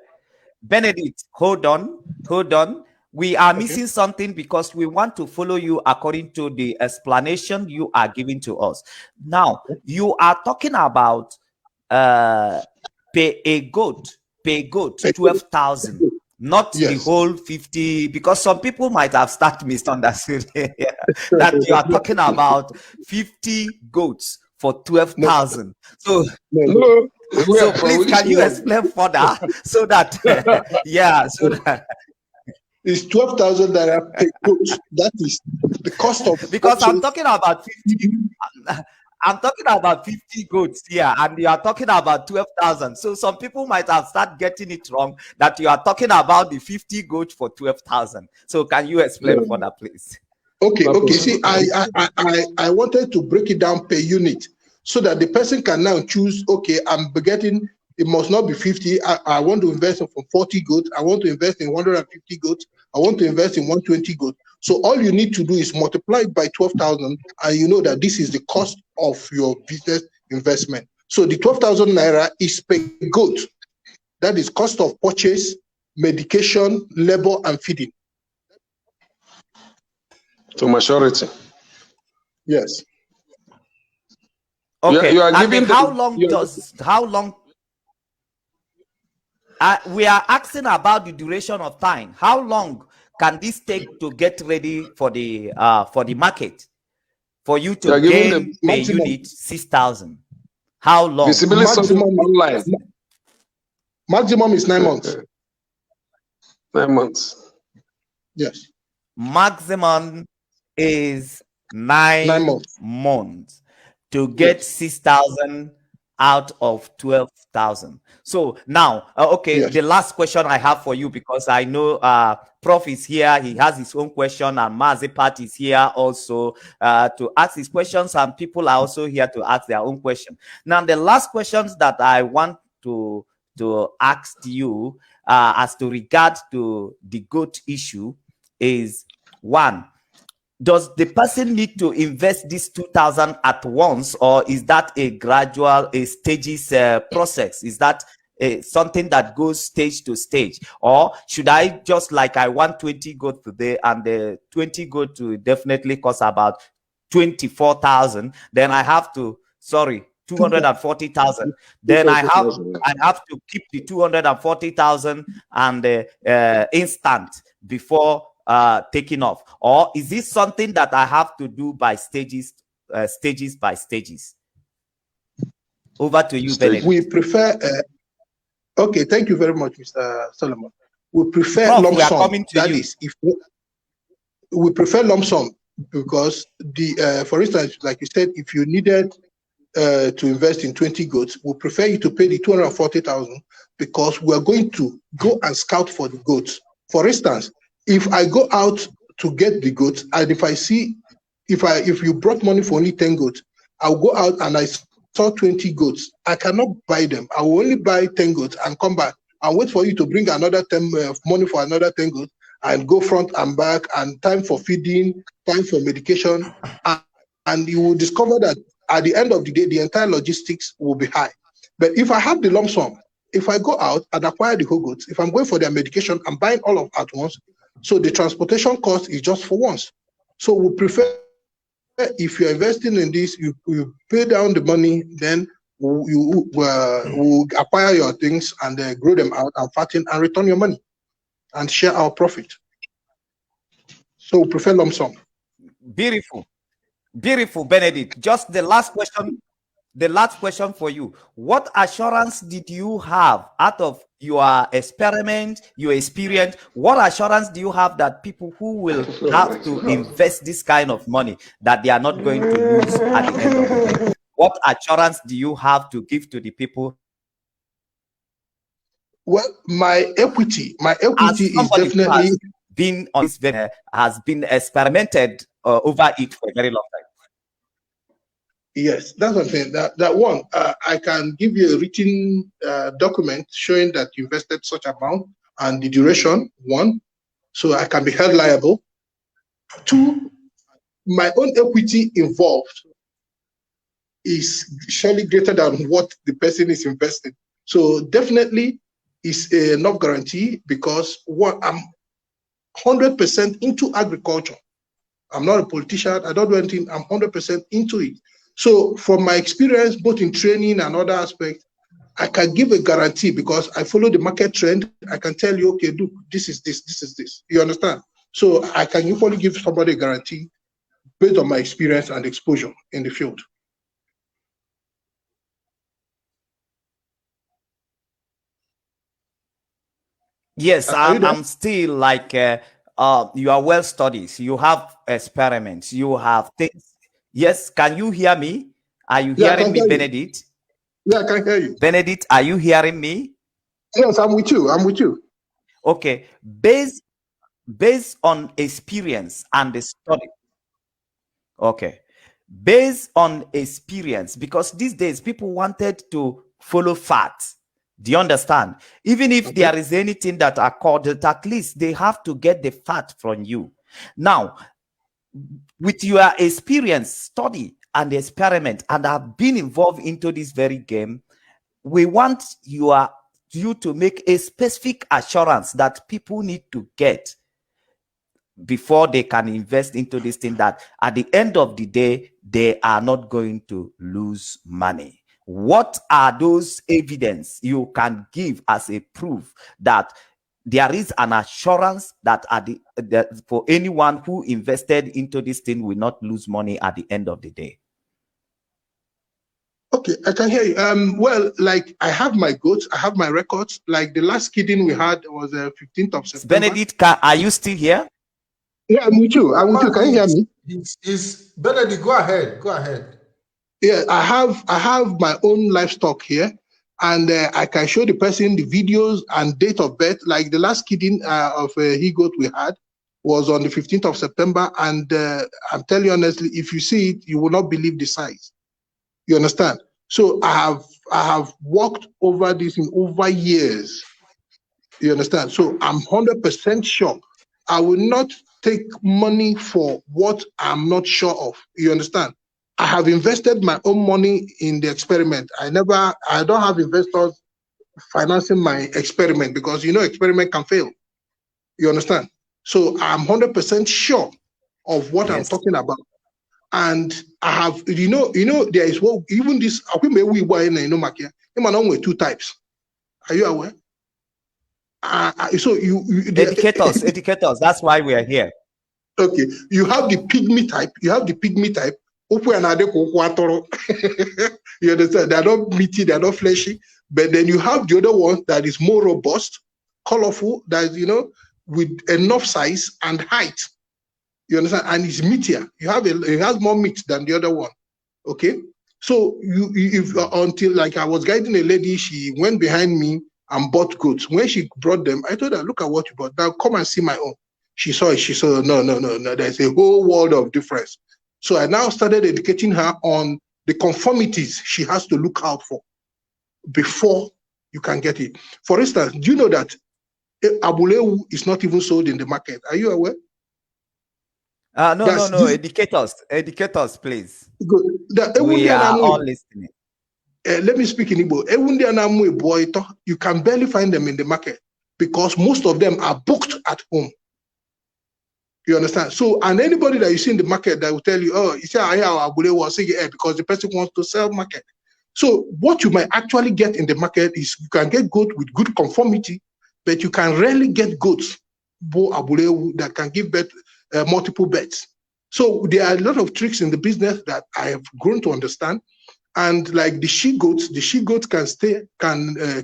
Benedict, hold on. We are missing something because we want to follow you according to the explanation you are giving to us. Now, you are talking about pay a goat 12,000, not the whole 50, because some people might have started misunderstanding that you are talking about 50 goats for 12,000. So so please, can you explain further so that so that it's 12,000 naira per goat. That is the cost of because I'm talking about 50. I'm talking about 50 goats here, and you are talking about 12,000. So some people might have started getting it wrong that you are talking about the 50 goats for 12,000. So can you explain further, please? Okay. See, I wanted to break it down per unit so that the person can now choose, okay, I'm getting, it must not be 50. I want to invest in 40 goats. I want to invest in 150 goats. I want to invest in 120 goats. So all you need to do is multiply it by 12,000, and you know that this is the cost of your business investment. So the 12,000 naira is per goat. That is cost of purchase, medication, labor, and feeding. To maturity. Yes. Okay. You are giving how long? We are asking about the duration of time. How long can this take to get ready for the market, for you to gain per unit 6,000? How long? Maximum is 9 months. 9 months. Yes. Maximum is 9 months to get 6,000 out of 12,000. So now, the last question I have for you, because I know Prof is here, he has his own question, and Mazipat is here also to ask his questions, and people are also here to ask their own question. Now, the last questions that I want to ask you as to regard to the goat issue is, one, does the person need to invest this 2,000 at once, or is that a gradual, a stages process? Is that something that goes stage to stage, or should I just, like, I want 20 goat today, and the 20 goat to definitely cost about 24,000, then I have to, sorry, 240,000. Then I have to keep the 240,000 and instant before taking off? Or is this something that I have to do by stages, stages by stages? Over to you, Benedict. We prefer okay, thank you very much, Mr. Solomon. We prefer Prof, lump we are sum. coming to That you. is, if we prefer lump sum, because the for instance, like you said, if you needed to invest in 20 goats, we prefer you to pay the 240,000, because we are going to go and scout for the goats. For instance, if I go out to get the goats, and if I see, if you brought money for only 10 goats, I'll go out and I saw 20 goats. I cannot buy them. I will only buy 10 goats and come back and wait for you to bring another 10 money for another 10 goats, and go front and back, and time for feeding, time for medication, and you will discover that at the end of the day, the entire logistics will be high. But if I have the lump sum, if I go out and acquire the whole goods, if I'm going for their medication, I'm buying all of at once, so the transportation cost is just for once. So we prefer, if you're investing in this, you pay down the money, then you will acquire your things and grow them out and fatten and return your money and share our profit. So we prefer lump sum. Beautiful. Beautiful, Benedict. Just the last question. The last question for you. What assurance did you have out of your experiment, your experience? What assurance do you have that people who will have to invest this kind of money, that they are not going to lose at the end of the day? What assurance do you have to give to the people? Well, my equity is definitely been on this, has been experimented over it for a very long time. Yes, that's what I'm saying. That one, I can give you a written document showing that you invested such amount and the duration, one, so I can be held liable. Two, my own equity involved is surely greater than what the person is investing. So definitely is enough guarantee, because what I'm 100% into agriculture. I'm not a politician. I don't do anything. I'm 100% into it. So from my experience, both in training and other aspects, I can give a guarantee, because I follow the market trend. I can tell you, okay, look, this is this, this is this. You understand? So I can usually give somebody a guarantee based on my experience and exposure in the field. Yes, I'm still like, you are well studied. You have experiments. You have things. Yes, can you hear me? Are you hearing me, Benedict? Yeah, I can hear you. Benedict, are you hearing me? Yes, I'm with you. I'm with you. Okay, based on experience and the study. Okay, based on experience, because these days people wanted to follow facts. Do you understand? Even if there is anything that are called, at least they have to get the fact from you. Now, with your experience, study, and experiment, and have been involved into this very game, we want you to make a specific assurance that people need to get before they can invest into this thing, that at the end of the day, they are not going to lose money. What are those evidence you can give as a proof that there is an assurance that for anyone who invested into this thing will not lose money at the end of the day? Okay, I can hear you. Well, like, I have my goats, I have my records. Like the last kidding we had was the 15th of September. Benedict, are you still here? Yeah, I'm with you. I'm with you. Can you hear me? Benedict, go ahead. Go ahead. Yeah, I have my own livestock here, and I can show the person the videos and date of birth. Like the last kidding of a he-goat we had was on the 15th of September, and I'm telling you honestly, if you see it, you will not believe the size. You understand? So I have worked over this in over years. You understand? So I'm 100% sure. I will not take money for what I'm not sure of. You understand? I have invested my own money in the experiment. I don't have investors financing my experiment because experiment can fail. You understand? So I'm 100% sure of what I'm talking about. And I have, there is even this, two types. Are you aware? So educators. That's why we are here. Okay, you have the pygmy type. You understand? They're not meaty, they're not fleshy. But then you have the other one that is more robust, colorful, that with enough size and height. You understand? And it's meatier. It has more meat than the other one. Okay. So until like I was guiding a lady, she went behind me and bought goats. When she brought them, I told her, look at what you bought. Now come and see my own. She saw it. She saw, no. There's a whole world of difference. So I now started educating her on the conformities she has to look out for before you can get it. For instance, do you know that Abulewu is not even sold in the market? Are you aware? No. Educators, please. Good. We are all listening. Let me speak in Igbo. You can barely find them in the market because most of them are booked at home. You understand? So, and anybody that you see in the market that will tell you, oh, you say, because the person wants to sell market. So, what you might actually get in the market is you can get goat with good conformity, but you can rarely get goats that can give birth multiple births. So, there are a lot of tricks in the business that I have grown to understand. And like the she goats can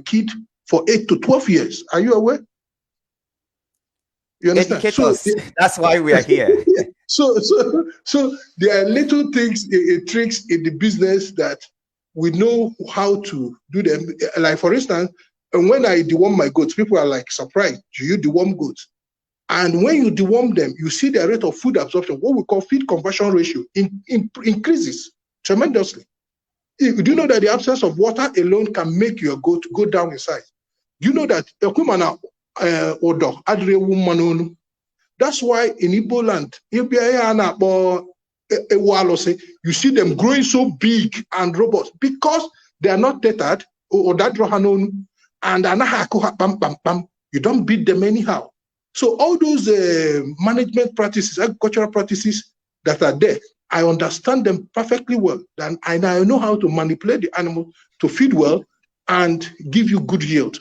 kid for 8 to 12 years. Are you aware? You understand? Educators, that's why we are here. So there are little things, tricks in the business that we know how to do them. Like for instance, and when I deworm my goats, people are like surprised. Do you deworm goats? And when you deworm them, you see their rate of food absorption, what we call feed conversion ratio, increases tremendously. Do you know that the absence of water alone can make your goat go down in size? Do you know that that's why in Igbo land, you see them growing so big and robust because they are not tethered and you don't beat them anyhow. So all those management practices, agricultural practices that are there, I understand them perfectly well. And I know how to manipulate the animal to feed well and give you good yield.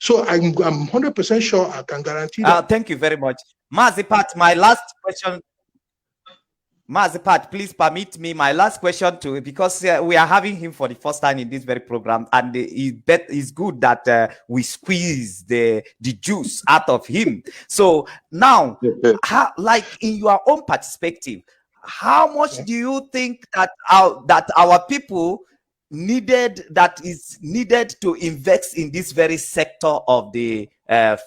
So I'm 100% sure I can guarantee that. Thank you very much. Mazipat, my last question. Mazipat, please permit me my last question to, because we are having him for the first time in this very program, and it's good that we squeeze the juice out of him. So now, like in your own perspective, how much do you think that our people is needed to invest in this very sector of the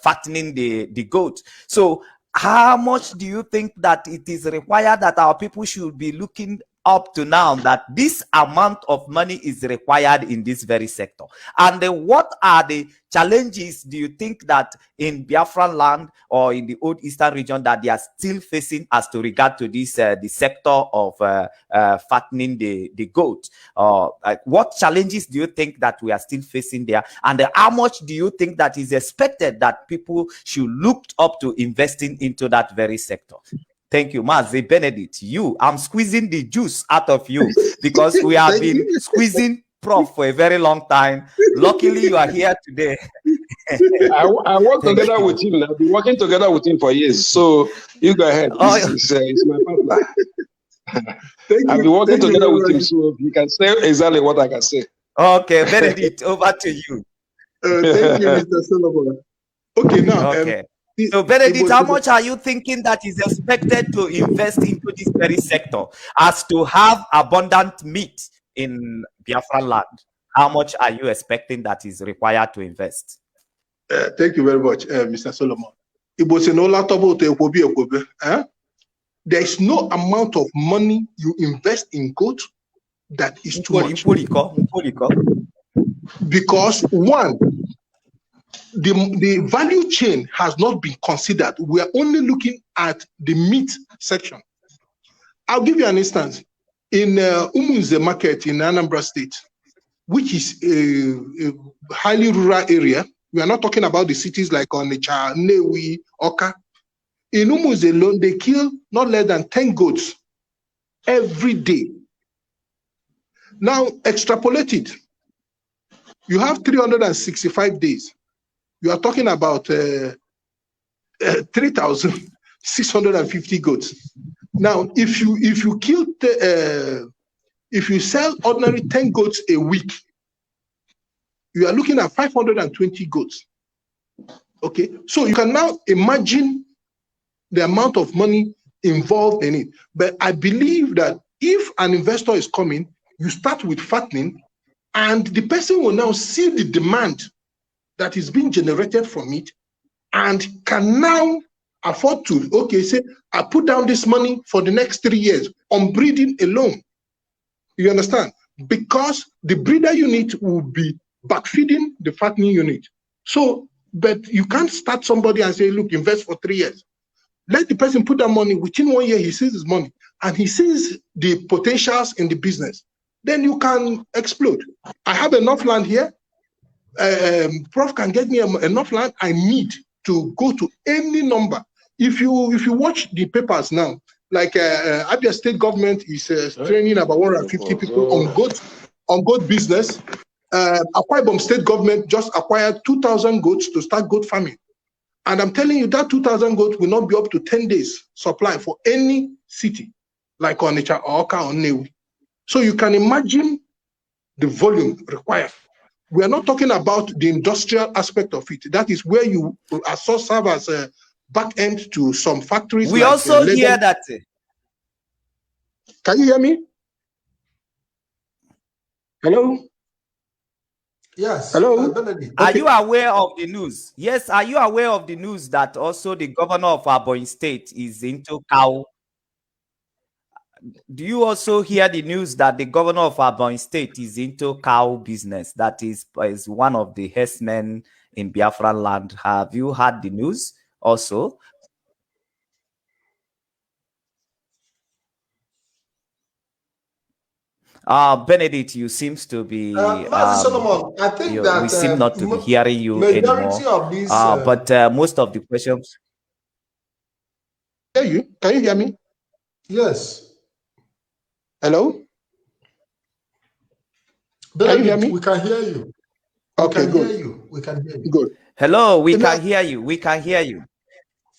fattening the goat? So how much do you think that it is required that our people should be looking up to now, that this amount of money is required in this very sector? And what are the challenges do you think that in Biafran land or in the old eastern region that they are still facing as to regard to this the sector of fattening the goat? Like what challenges do you think that we are still facing there? And how much do you think that is expected that people should look up to investing into that very sector? Thank you, Mazi Benedict. I'm squeezing the juice out of you because we have been squeezing Prof for a very long time. Luckily, you are here today. I work together with him. I've been working together with him for years. So you go ahead. He's my partner. I've been working together with him, so he can say exactly what I can say. Okay, Benedict, over to you. Thank you, Mr. Solomon. Okay, now. Okay. So, Benedict, how much are you thinking that is expected to invest into this very sector as to have abundant meat in Biafran land? How much are you expecting that is required to invest? Thank you very much, Mr. Solomon. There is no amount of money you invest in goat that is too much. Because one, the value chain has not been considered. We are only looking at the meat section. I'll give you an instance. In Umunze market in Anambra State, which is a highly rural area, we are not talking about the cities like Onitsha, Nnewi, Oka. In Umunze alone, they kill not less than 10 goats every day. Now, extrapolate it. You have 365 days. You are talking about 3,650 goats. Now, if you kill, if you sell ordinary 10 goats a week, you are looking at 520 goats. Okay, so you can now imagine the amount of money involved in it. But I believe that if an investor is coming, you start with fattening, and the person will now see the demand that is being generated from it and can now afford to, okay, say, I put down this money for the next 3 years on breeding alone. You understand? Because the breeder unit will be backfeeding the fattening unit. So, but you can't start somebody and say, look, invest for 3 years. Let the person put that money. Within 1 year, he sees his money and he sees the potentials in the business. Then you can explode. I have enough land here. Prof can get me enough land. I need to go to any number. If you watch the papers now, like Abia State government is training about 150 people on goat business. Akwa Ibom State government just acquired 2,000 goats to start goat farming. And I'm telling you that 2,000 goats will not be up to 10 days supply for any city like Onitsha or Oka or Nnewi. So you can imagine the volume required. We are not talking about the industrial aspect of it. That is where you also serve as a back end to some factories. We like, also hear that. Can you hear me? Hello? Yes. Hello? Benedict. Are you aware of the news? Yes, are you aware of the news that also the governor of Ebonyi State is into cow? Do you also hear the news that the governor of Ebonyi State is into cow business? That is one of the herdsmen in Biafran Land. Have you heard the news also? Benedict, you seems to be Solomon, I think that we seem not to be hearing you anymore. Of these, but most of the questions. Hear you? Can you hear me? Yes. Hello? Benedict, can you hear me? We can hear you. Okay, good. We can hear you. Good. Hello, we can hear you. We can hear you.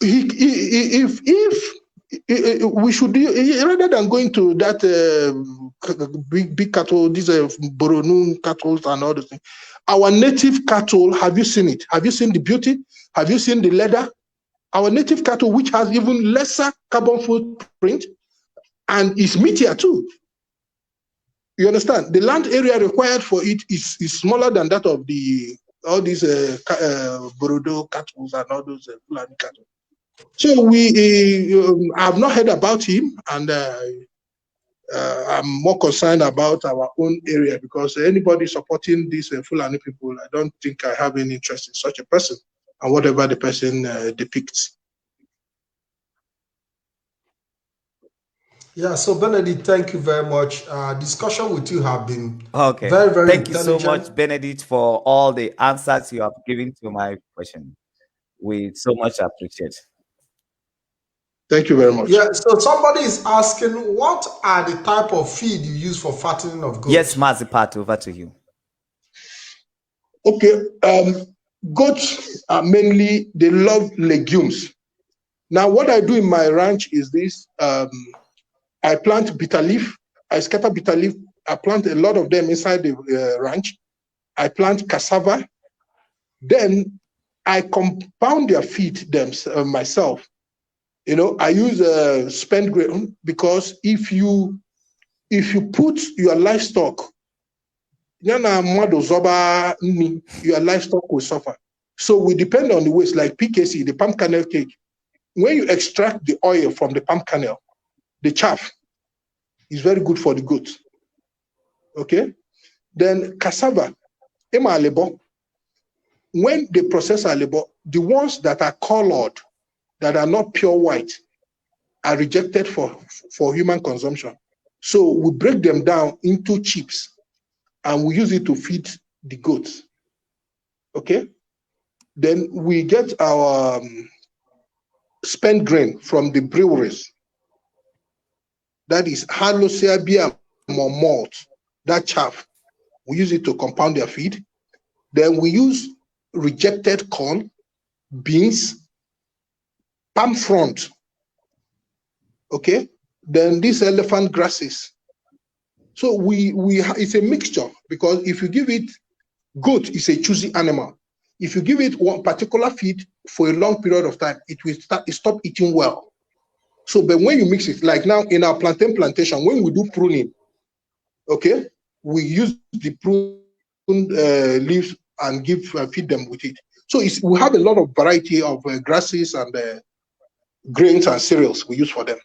If we should do, rather than going to that big cattle, these Boronu cattle and all those things, our native cattle, have you seen it? Have you seen the beauty? Have you seen the leather? Our native cattle, which has even lesser carbon footprint and is meatier too. You understand? The land area required for it is smaller than that of all these Borodo cattle and all those Fulani cattle. So I've not heard about him, and I'm more concerned about our own area, because anybody supporting these Fulani people, I don't think I have any interest in such a person and whatever the person depicts. Yeah, so Benedict, thank you very much. Discussion with you have been okay. Very, very thank you so much, Benedict, for all the answers you have given to my question. We so much appreciate. Thank you very much. Yeah, so somebody is asking, what are the type of feed you use for fattening of goats? Yes, Mazipat, over to you. Okay, goats are mainly, they love legumes. Now, what I do in my ranch is this. I plant bitter leaf, I scatter bitter leaf, I plant a lot of them inside the ranch. I plant cassava. Then I compound their feed myself. You know, I use spent grain, because if you put your livestock, your livestock will suffer. So we depend on the waste, like PKC, the palm kernel cake. When you extract the oil from the palm kernel, the chaff is very good for the goat. Okay? Then cassava, when they process our labor, the ones that are colored, that are not pure white, are rejected for human consumption. So we break them down into chips and we use it to feed the goats. Okay? Then we get our spent grain from the breweries. That is Halosia beer or malt, that chaff. We use it to compound their feed. Then we use rejected corn, beans, palm frond. Okay? Then these elephant grasses. So it's a mixture, because if you give it, goat is a choosy animal. If you give it one particular feed for a long period of time, it will stop eating well. So, but when you mix it, like now in our plantain plantation, when we do pruning, okay, we use the pruned leaves and feed them with it. So we have a lot of variety of grasses and grains and cereals we use for them.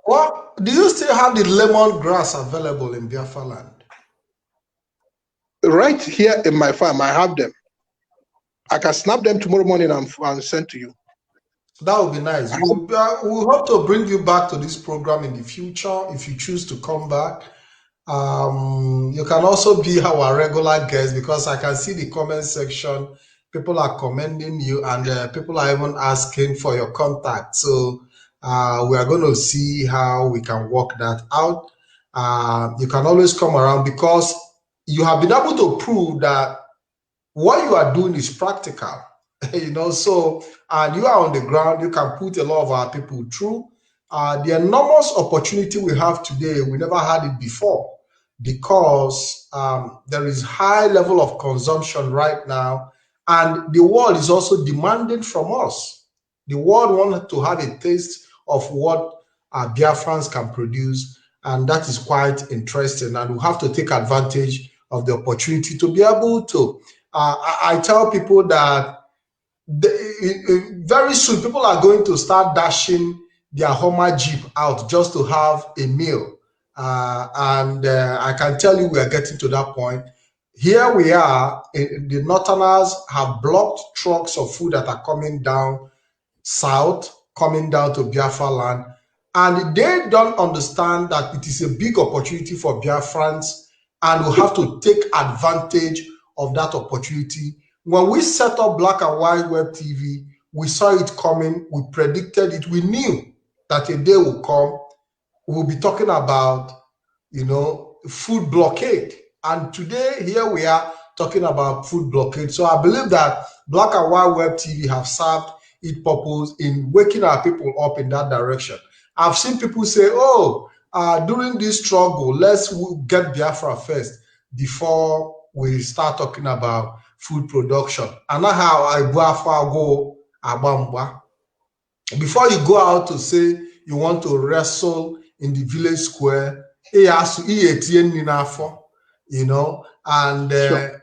Well, do you still have the lemon grass available in Biafran Land? Right here in my farm, I have them. I can snap them tomorrow morning and send to you. That would be nice. We'll hope to bring you back to this program in the future if you choose to come back. You can also be our regular guest, because I can see the comment section. People are commending you, and people are even asking for your contact. So we are going to see how we can work that out. You can always come around, because you have been able to prove that what you are doing is practical. So, and you are on the ground, you can put a lot of our people through. The enormous opportunity we have today, we never had it before, because there is high level of consumption right now, and the world is also demanding from us. The world wants to have a taste of what Biafrans can produce, and that is quite interesting, and we have to take advantage of the opportunity to be able to. I tell people that very soon people are going to start dashing their Hummer Jeep out just to have a meal. And I can tell you we are getting to that point. Here we are, the Northerners have blocked trucks of food that are coming down south, coming down to Biafran Land. And they don't understand that it is a big opportunity for Biafrans, and we have to take advantage of that opportunity. When we set up Black and White Web TV, we saw it coming, we predicted it, we knew that a day will come, we'll be talking about, food blockade. And today, here we are talking about food blockade. So I believe that Black and White Web TV have served its purpose in waking our people up in that direction. I've seen people say, during this struggle, let's get Biafra first before we start talking about food production. And that's how I go abamba. Before you go out to say you want to wrestle in the village square, and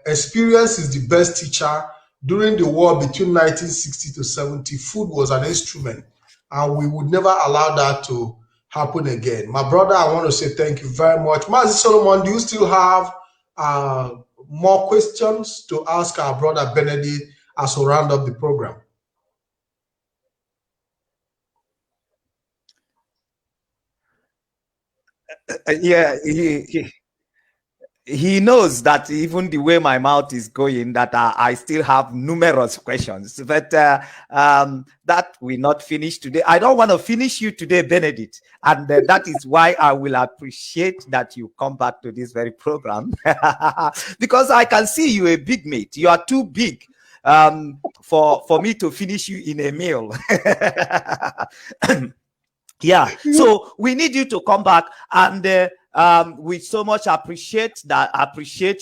experience is the best teacher. During the war between 1960 to 70, food was an instrument, and we would never allow that to happen again. My brother, I want to say thank you very much. Mazi Solomon, do you still have more questions to ask our brother Benedict as we round up the program? Yeah, he knows that even the way my mouth is going, that I still have numerous questions, but that will not finish today. I don't want to finish you today, Benedict, and that is why I will appreciate that you come back to this very program, because I can see you a big mate. You are too big for me to finish you in a meal. Yeah, so we need you to come back, and we so much appreciate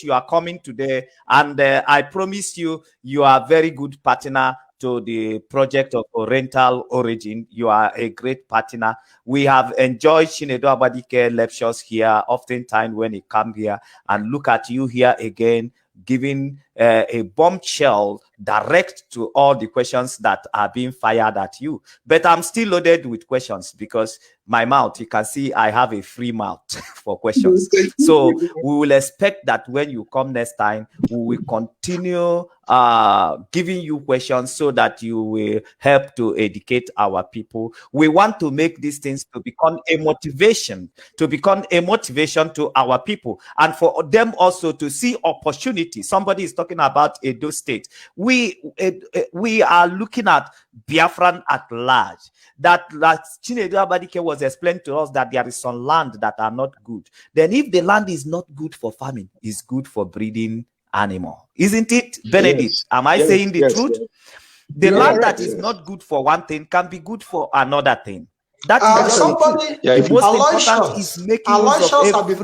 you are coming today, and I promise you are a very good partner to the project of Oriental Origin. You are a great partner. We have enjoyed Chinedu Abadike lectures here oftentimes when he come here, and look at you here again, giving a bombshell direct to all the questions that are being fired at you. But I'm still loaded with questions because my mouth, you can see I have a free mouth for questions. So we will expect that when you come next time, we will continue giving you questions so that you will help to educate our people. We want to make these things to become a motivation, to our people, and for them also to see opportunity. Somebody is talking about Edo State. We are looking at Biafran at large. That Chinedu Abadike was explained to us that there is some land that are not good. Then if the land is not good for farming, it's good for breeding animal. Isn't it, Benedict? Yes. Am I saying the truth? Yes. The land that Yes. is not good for one thing can be good for another thing. That is just the truth. Yeah, The most important is making use of every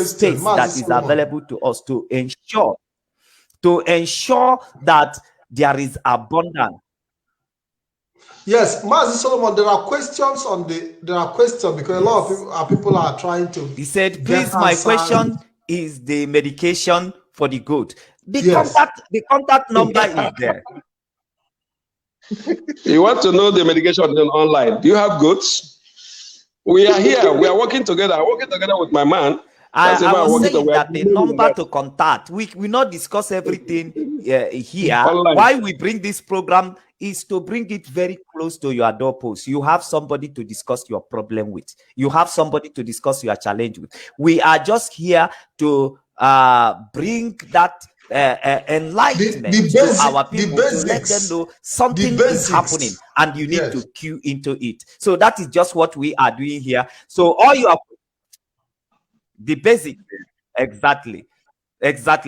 space that is available to us to ensure that there is abundance. Yes, Mazi Solomon, there are questions because a lot of people are trying to. He said, please, my question is the medication for the goat. The contact number is there. You want to know the medication online? Do you have goats? We are here. We are working together. I'm working together with my man. I was saying that the number to contact, we not discuss everything here. Online. Why we bring this program is to bring it very close to your doorpost. You have somebody to discuss your problem with. You have somebody to discuss your challenge with. We are just here to bring that enlightenment to our people, to let them know something is happening and you need to cue into it. So that is just what we are doing here. So all you are the basic, exactly.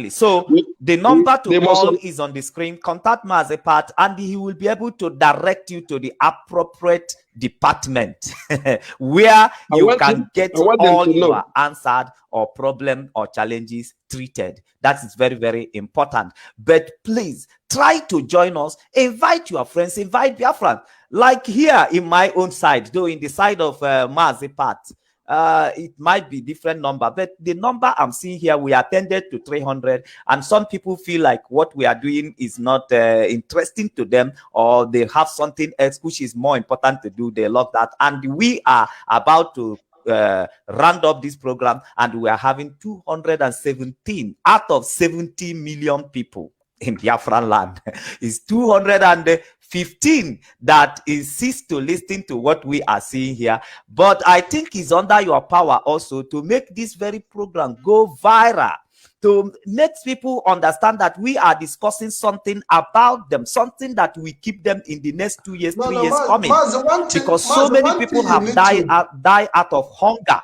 So the number to call is on the screen. Contact Mazepat and he will be able to direct you to the appropriate department where you can get all your answered or problem or challenges treated. That is very, very important. But please try to join us. Invite your friends. Invite Biafran. Like here in my own side, though in the side of Mazepat, it might be different number, but the number I'm seeing here, we attended to 300, and some people feel like what we are doing is not interesting to them, or they have something else which is more important to do. They love that, and we are about to round up this program, and we are having 217 out of 70 million people in Biafran land. It's 215 that insist to listen to what we are seeing here. But I think it's under your power also to make this very program go viral, to let people understand that we are discussing something about them, something that will keep them in the next 2 years, 3 years coming. Because so many people have died out of hunger.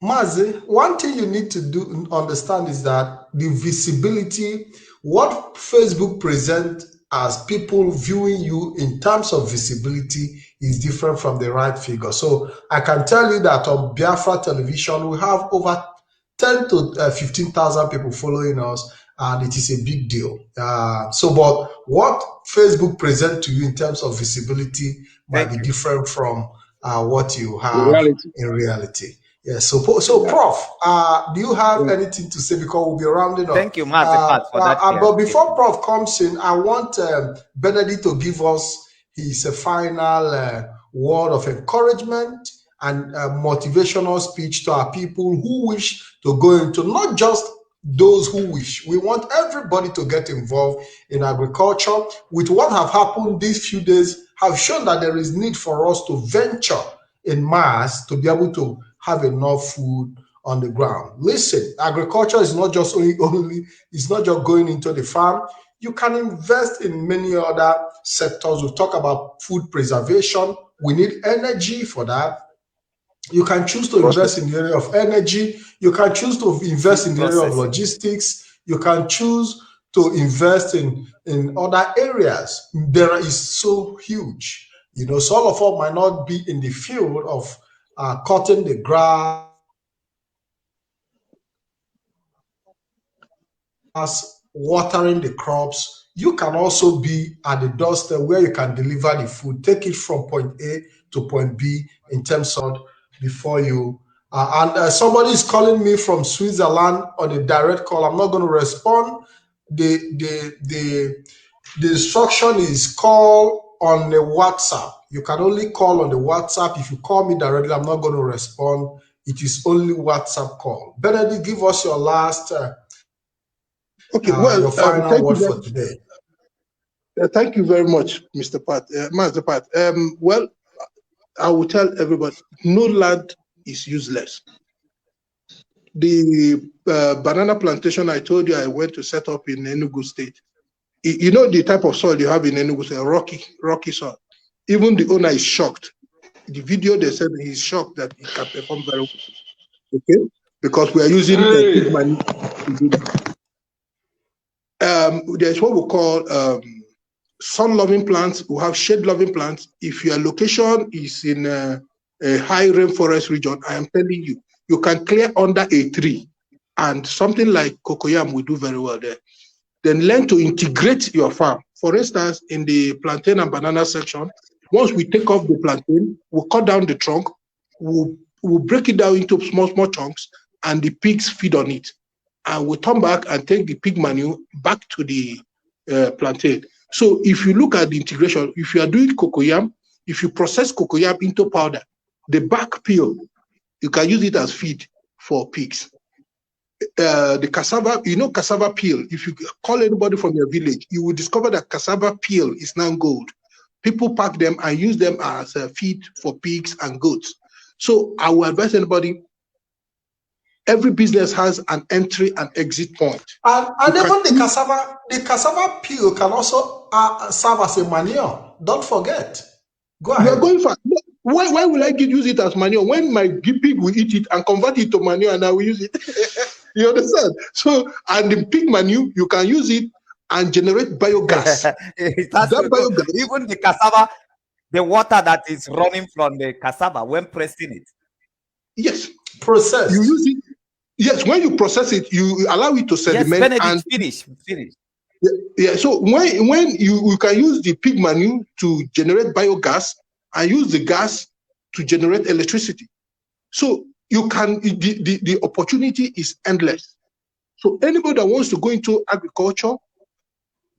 Mazi, one thing you need to understand is that the visibility, what Facebook presents as people viewing you in terms of visibility is different from the right figure. So I can tell you that on Biafra television, we have over 10 to 15,000 people following us, and it is a big deal. But what Facebook presents to you in terms of visibility might be different from what you have in reality. Yes. So Prof, do you have anything to say, because we'll be rounding up? Thank you, Mazi, for that. But before Prof comes in, I want Benedict to give us his final word of encouragement and motivational speech to our people who wish to go into, not just those who wish. We want everybody to get involved in agriculture. With what have happened these few days have shown that there is need for us to venture in mass to be able to have enough food on the ground. Listen, agriculture is not just it's not just going into the farm. You can invest in many other sectors. We talk about food preservation. We need energy for that. You can choose to invest in the area of energy. You can choose to invest in the area of logistics. You can choose to invest in other areas. There is so huge. So all of us might not be in the field of cutting the grass, watering the crops. You can also be at the doorstep where you can deliver the food, take it from point A to point B in terms of before you. Somebody is calling me from Switzerland on a direct call. I'm not going to respond. the instruction is call on the WhatsApp. You can only call on the WhatsApp. If you call me directly, I'm not going to respond. It is only WhatsApp call. Benedict, give us your last, your final word for today. Thank you very much, Mr. Pat, Master Pat. Well, I will tell everybody, no land is useless. The banana plantation I told you I went to set up in Enugu State. You know the type of soil you have in Enugu State, rocky soil. Even the owner is shocked. The video they said he's shocked that it can perform very well. Okay, because we are using there's what we call sun-loving plants. We have shade-loving plants. If your location is in a high rainforest region, I am telling you, you can clear under a tree, and something like cocoyam will do very well there. Then learn to integrate your farm. For instance, in the plantain and banana section, once we take off the plantain, we'll cut down the trunk, we'll break it down into small chunks, and the pigs feed on it. And we'll turn back and take the pig manure back to the plantain. So if you look at the integration, if you are doing cocoyam, if you process cocoyam into powder, the back peel, you can use it as feed for pigs. The cassava, you know, cassava peel, if you call anybody from your village, you will discover that cassava peel is now gold. People pack them and use them as a feed for pigs and goats. So I will advise anybody, every business has an entry and exit point. And even the cassava peel can also serve as a manure. Don't forget. Go ahead. You're going fast. Why will I use it as manure when my pig will eat it and convert it to manure and I will use it? You understand? So, and the pig manure, you can use it and generate biogas. Biogas. Even the cassava, the water that is running from the cassava when pressing it. Yes. Process. You use it. Yes, when you process it, you allow it to sediment. Yes, Benedict, finish. Yeah. So when you can use the pig manure to generate biogas and use the gas to generate electricity. So you can, the opportunity is endless. So anybody that wants to go into agriculture,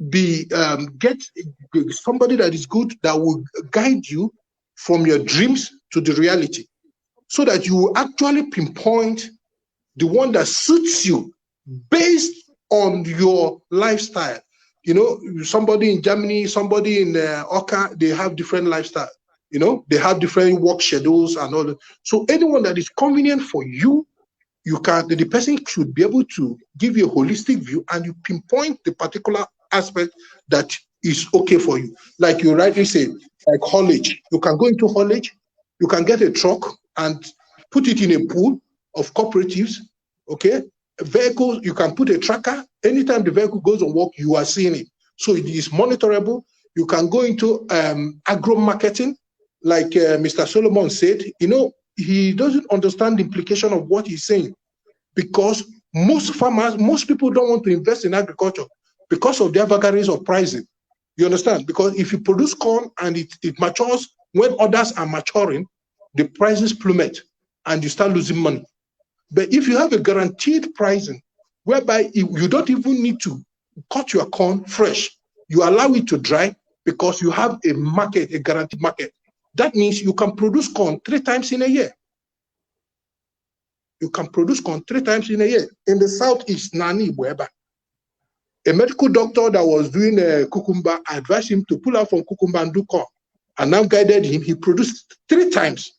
get somebody that is good, that will guide you from your dreams to the reality, so that you will actually pinpoint the one that suits you based on your lifestyle. You know, somebody in Germany, somebody in Oka, they have different lifestyle. You know, they have different work schedules and all that. So anyone that is convenient for you, the person should be able to give you a holistic view, and you pinpoint the particular aspect that is okay for you. Like you rightly said, like haulage. You can go into haulage, you can get a truck and put it in a pool of cooperatives, okay? Vehicles, you can put a tracker. Anytime the vehicle goes on work, you are seeing it. So it is monitorable. You can go into agro marketing, like Mr. Solomon said. You know, he doesn't understand the implication of what he's saying, because most farmers, most people don't want to invest in agriculture because of their vagaries of pricing. You understand? Because if you produce corn and it matures, when others are maturing, the prices plummet and you start losing money. But if you have a guaranteed pricing, whereby you don't even need to cut your corn fresh, you allow it to dry because you have a market, a guaranteed market. That means you can produce corn 3 times in a year. You can produce corn 3 times in a year. In the southeast, Nani Bueba, a medical doctor that was doing cucumber, I advised him to pull out from cucumber and do corn. And now guided him, he produced 3 times.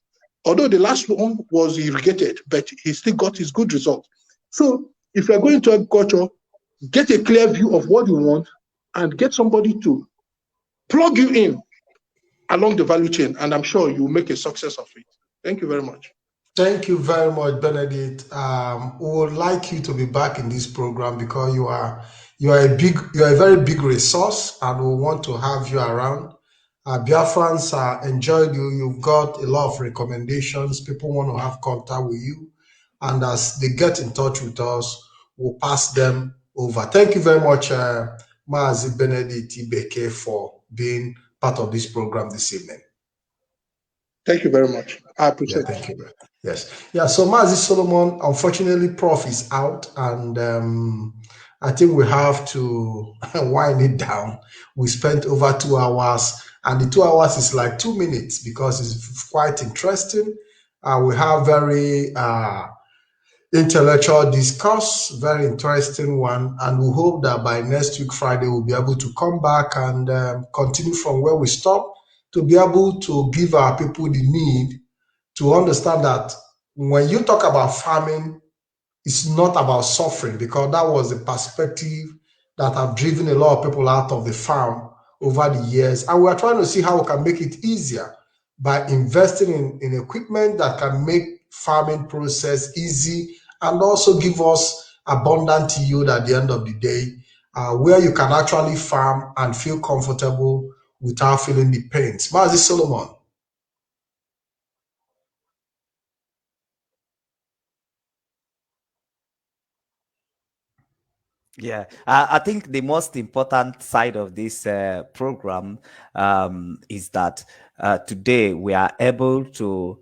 Although the last one was irrigated, but he still got his good result. So if you're going to agriculture, get a clear view of what you want and get somebody to plug you in along the value chain, and I'm sure you'll make a success of it. Thank you very much. Thank you very much, Benedict. We would like you to be back in this program because you are a very big resource, and we want to have you around. Biafrans enjoyed you. You've got a lot of recommendations. People want to have contact with you, and as they get in touch with us, we'll pass them over. Thank you very much, Mazi Benedict Ibeke, for being part of this program this evening. Thank you very much. I appreciate it. Thank you. Yes. Yeah. So Mazi Solomon, unfortunately, Prof is out, and I think we have to wind it down. We spent over 2 hours, and the 2 hours is like 2 minutes because it's quite interesting. We have very intellectual discourse, very interesting one, and we hope that by next week Friday we'll be able to come back and continue from where we stopped, to be able to give our people the need to understand that when you talk about farming, it's not about suffering, because that was the perspective that have driven a lot of people out of the farm over the years. And we are trying to see how we can make it easier by investing in equipment that can make farming process easy and also give us abundant yield at the end of the day, where you can actually farm and feel comfortable without feeling the pains. Mazi Solomon. Yeah, I think the most important side of this program is that today we are able to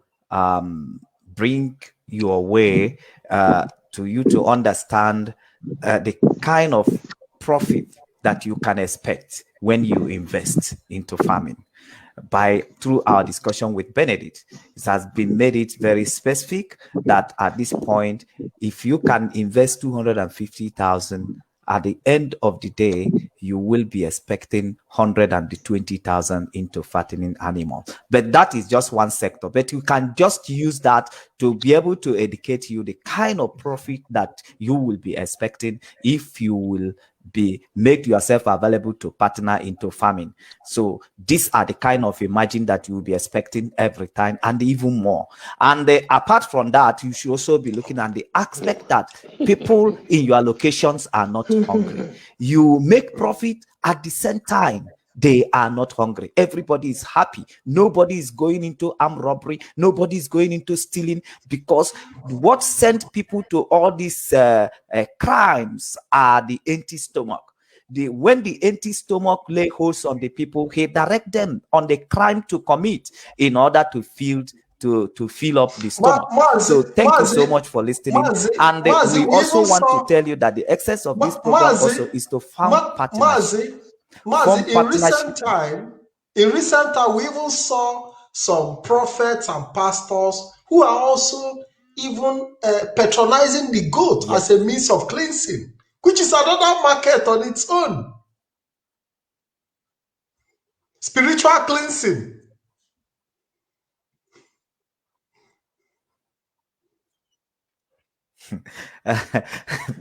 bring your way to you to understand the kind of profit that you can expect when you invest into farming. Through our discussion with Benedict, it has been made it very specific that at this point, if you can invest 250,000, at the end of the day, you will be expecting 120,000 into fattening animals. But that is just one sector. But you can just use that to be able to educate you the kind of profit that you will be expecting if you will make yourself available to partner into farming. So these are the kind of margin that you will be expecting every time, and even more. And apart from that, you should also be looking at the aspect that people in your locations are not hungry. You make profit at the same time. They are not hungry. Everybody is happy. Nobody is going into armed robbery. Nobody is going into stealing, because what sent people to all these crimes are the empty stomach. When the empty stomach lay holds on the people, he direct them on the crime to commit in order to fill up the stomach. So thank you so much for listening. And we also want to tell you that the essence of this program also is to found partnership. In recent time, we even saw some prophets and pastors who are also even patronizing the goat as a means of cleansing, which is another market on its own. Spiritual cleansing.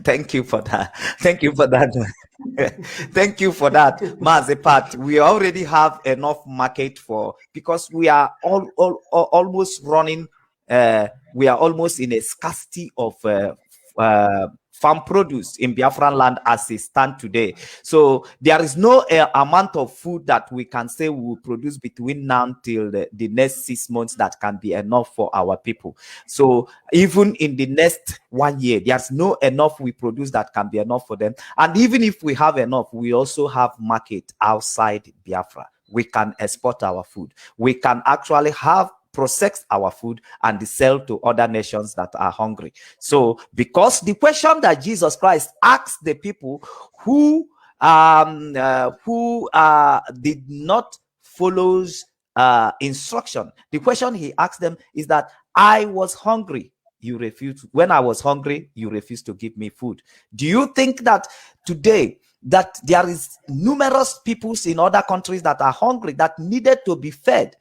Thank you for that. Thank you for that. Thank you for that, Mazepat. We already have enough market because we are almost running. We are almost in a scarcity of farm produce in Biafran land as it stand today. So there is no amount of food that we can say we will produce between now till the next 6 months that can be enough for our people. So even in the next 1 year, there's no enough we produce that can be enough for them. And even if we have enough, we also have market outside Biafra. We can export our food. We can actually process our food and sell to other nations that are hungry. So because the question that Jesus Christ asked the people who did not follow instruction, the question he asked them is that I was hungry, you refused. When I was hungry, you refused to give me food. Do you think that today that there is numerous peoples in other countries that are hungry, that needed to be fed?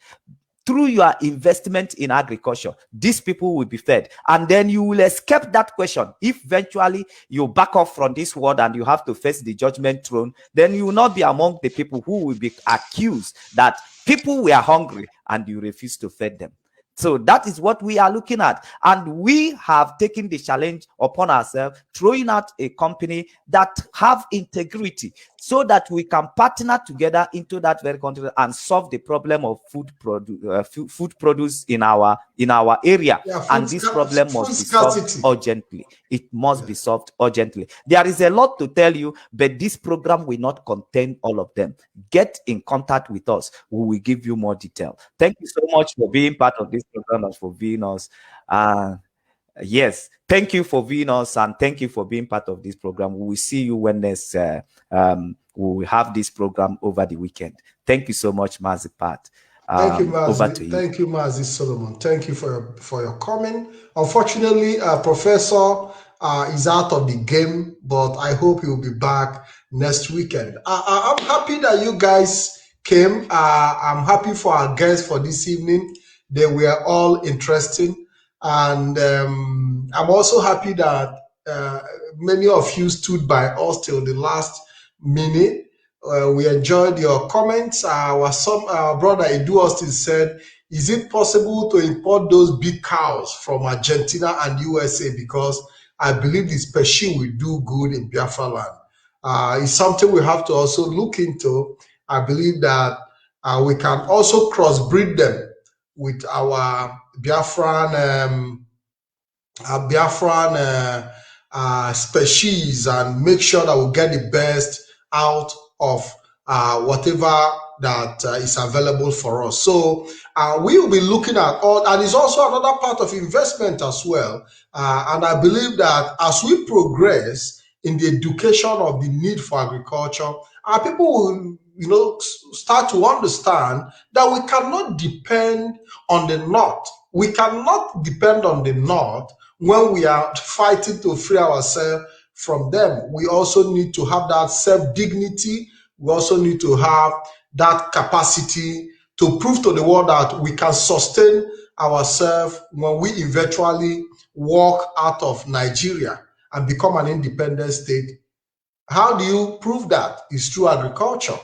Through your investment in agriculture, these people will be fed, and then you will escape that question. If eventually you back off from this world and you have to face the judgment throne, then you will not be among the people who will be accused that people were hungry and you refuse to feed them. So that is what we are looking at. And we have taken the challenge upon ourselves, throwing out a company that have integrity so that we can partner together into that very country and solve the problem of food produce in our area. And this problem must be solved urgently. It must be solved urgently. There is a lot to tell you, but this program will not contain all of them. Get in contact with us. We will give you more detail. Thank you so much for being part of this program and for being us. Yes, thank you for being us, and thank you for being part of this program. We will see you when next we will have this program over the weekend. Thank you so much, Mazi Pat. Thank you, Mazi. Over to you. Thank you, Mazi Solomon. Thank you for your comment. Unfortunately, Professor is out of the game, but I hope he will be back next weekend. I'm happy that you guys came. I'm happy for our guests for this evening. They were all interesting. And I'm also happy that many of you stood by us till the last minute. We enjoyed your comments. Our brother Edu Austin said, is it possible to import those big cows from Argentina and USA? Because I believe this species will do good in Biafran land. It's something we have to also look into. I believe that we can also crossbreed them with our Biafran species and make sure that we get the best out of whatever that is available for us. So we will be looking at all, and it's also another part of investment as well. And I believe that as we progress in the education of the need for agriculture, our people will, start to understand that we cannot depend on the North. We cannot depend on the North when we are fighting to free ourselves from them. We also need to have that self-dignity. We also need to have that capacity to prove to the world that we can sustain ourselves when we eventually walk out of Nigeria and become an independent state. How do you prove that? It's through agriculture.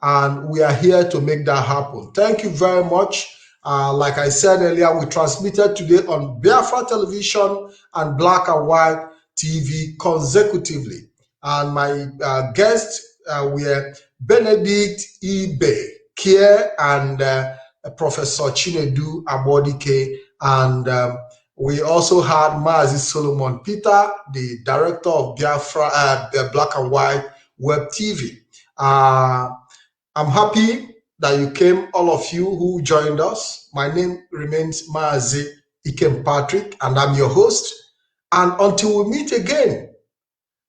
And we are here to make that happen. Thank you very much. Like I said earlier, we transmitted today on Biafra Television and Black and White TV consecutively. And my guests were Benedict Ibe, Kier, and Professor Chinedu Abodike. And we also had Mazi Solomon Peter, the director of Biafra, the Black and White Web TV. I'm happy that you came, all of you who joined us. My name remains Mazi Ikem Patrick, and I'm your host. And until we meet again,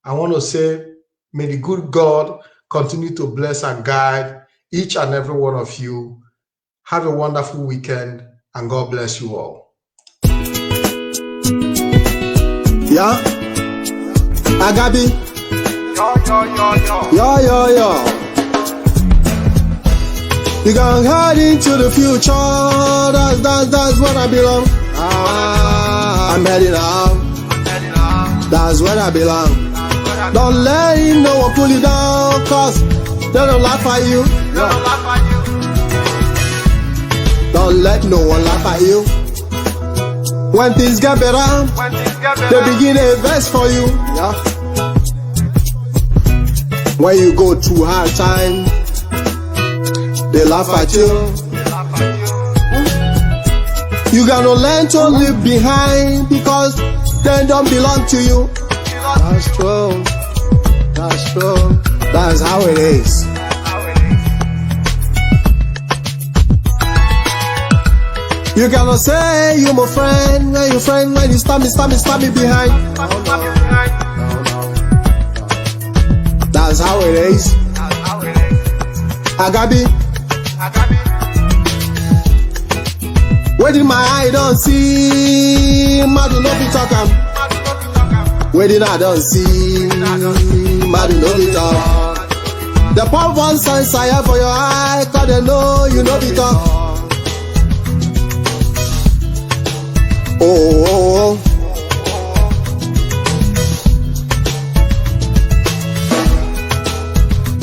I want to say, may the good God continue to bless and guide each and every one of you. Have a wonderful weekend, and God bless you all. Yeah, Agabi. Yo. You can head into the future. That's what I belong. I'm heading out. That's where I belong. Don't let no one pull you down, cause they don't laugh at you. Don't let no one laugh at you. When things get better, they begin to invest for you. Yeah. When you go through hard time, they laugh at you. You gotta learn to leave behind because they don't belong to you. That's true. That's true. That's how it is. You cannot say you my friend when you stab me behind. That's how it is. Agabi. Waiting my eye don't see, Madu no be talk. Waiting I don't see, Madu no be talk. The pop one sense I have for your eye, cause they know you no be talk. Oh.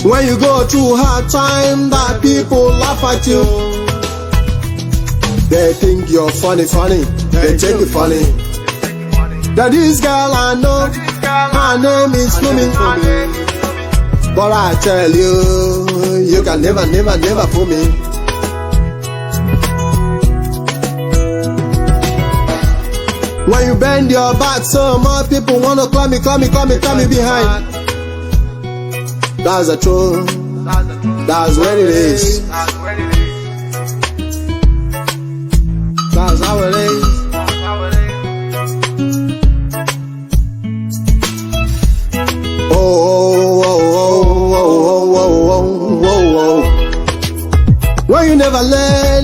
When you go through hard time, that people laugh at you. They think you're funny. They take you funny. That this girl I know, her name is Fumi. But I tell you, you can never fool me. When you bend your back so much, people wanna climb me behind. That's the truth. That's what it is. That's how it is.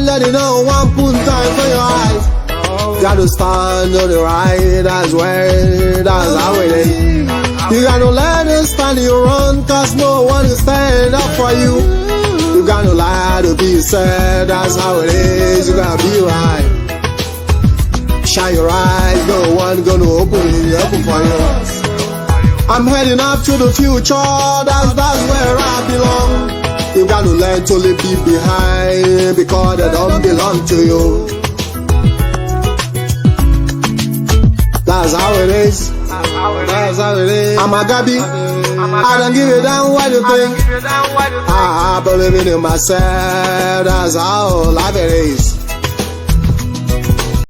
mind, let it know one put time for your eyes. Gotta stand on the right, that's how it is. You gotta let it stand your run, cause no one is stand up for you. You gotta lie to be sad, that's how it is. You gotta be right. Shine your eyes, no one gonna open for you. I'm heading up to the future, that's where I belong. You gotta learn to leave behind, because they don't belong to you. That's how it is. That's how it is. I'm a Gabi. I don't give a damn what you think. I believe in myself. That's how life it is.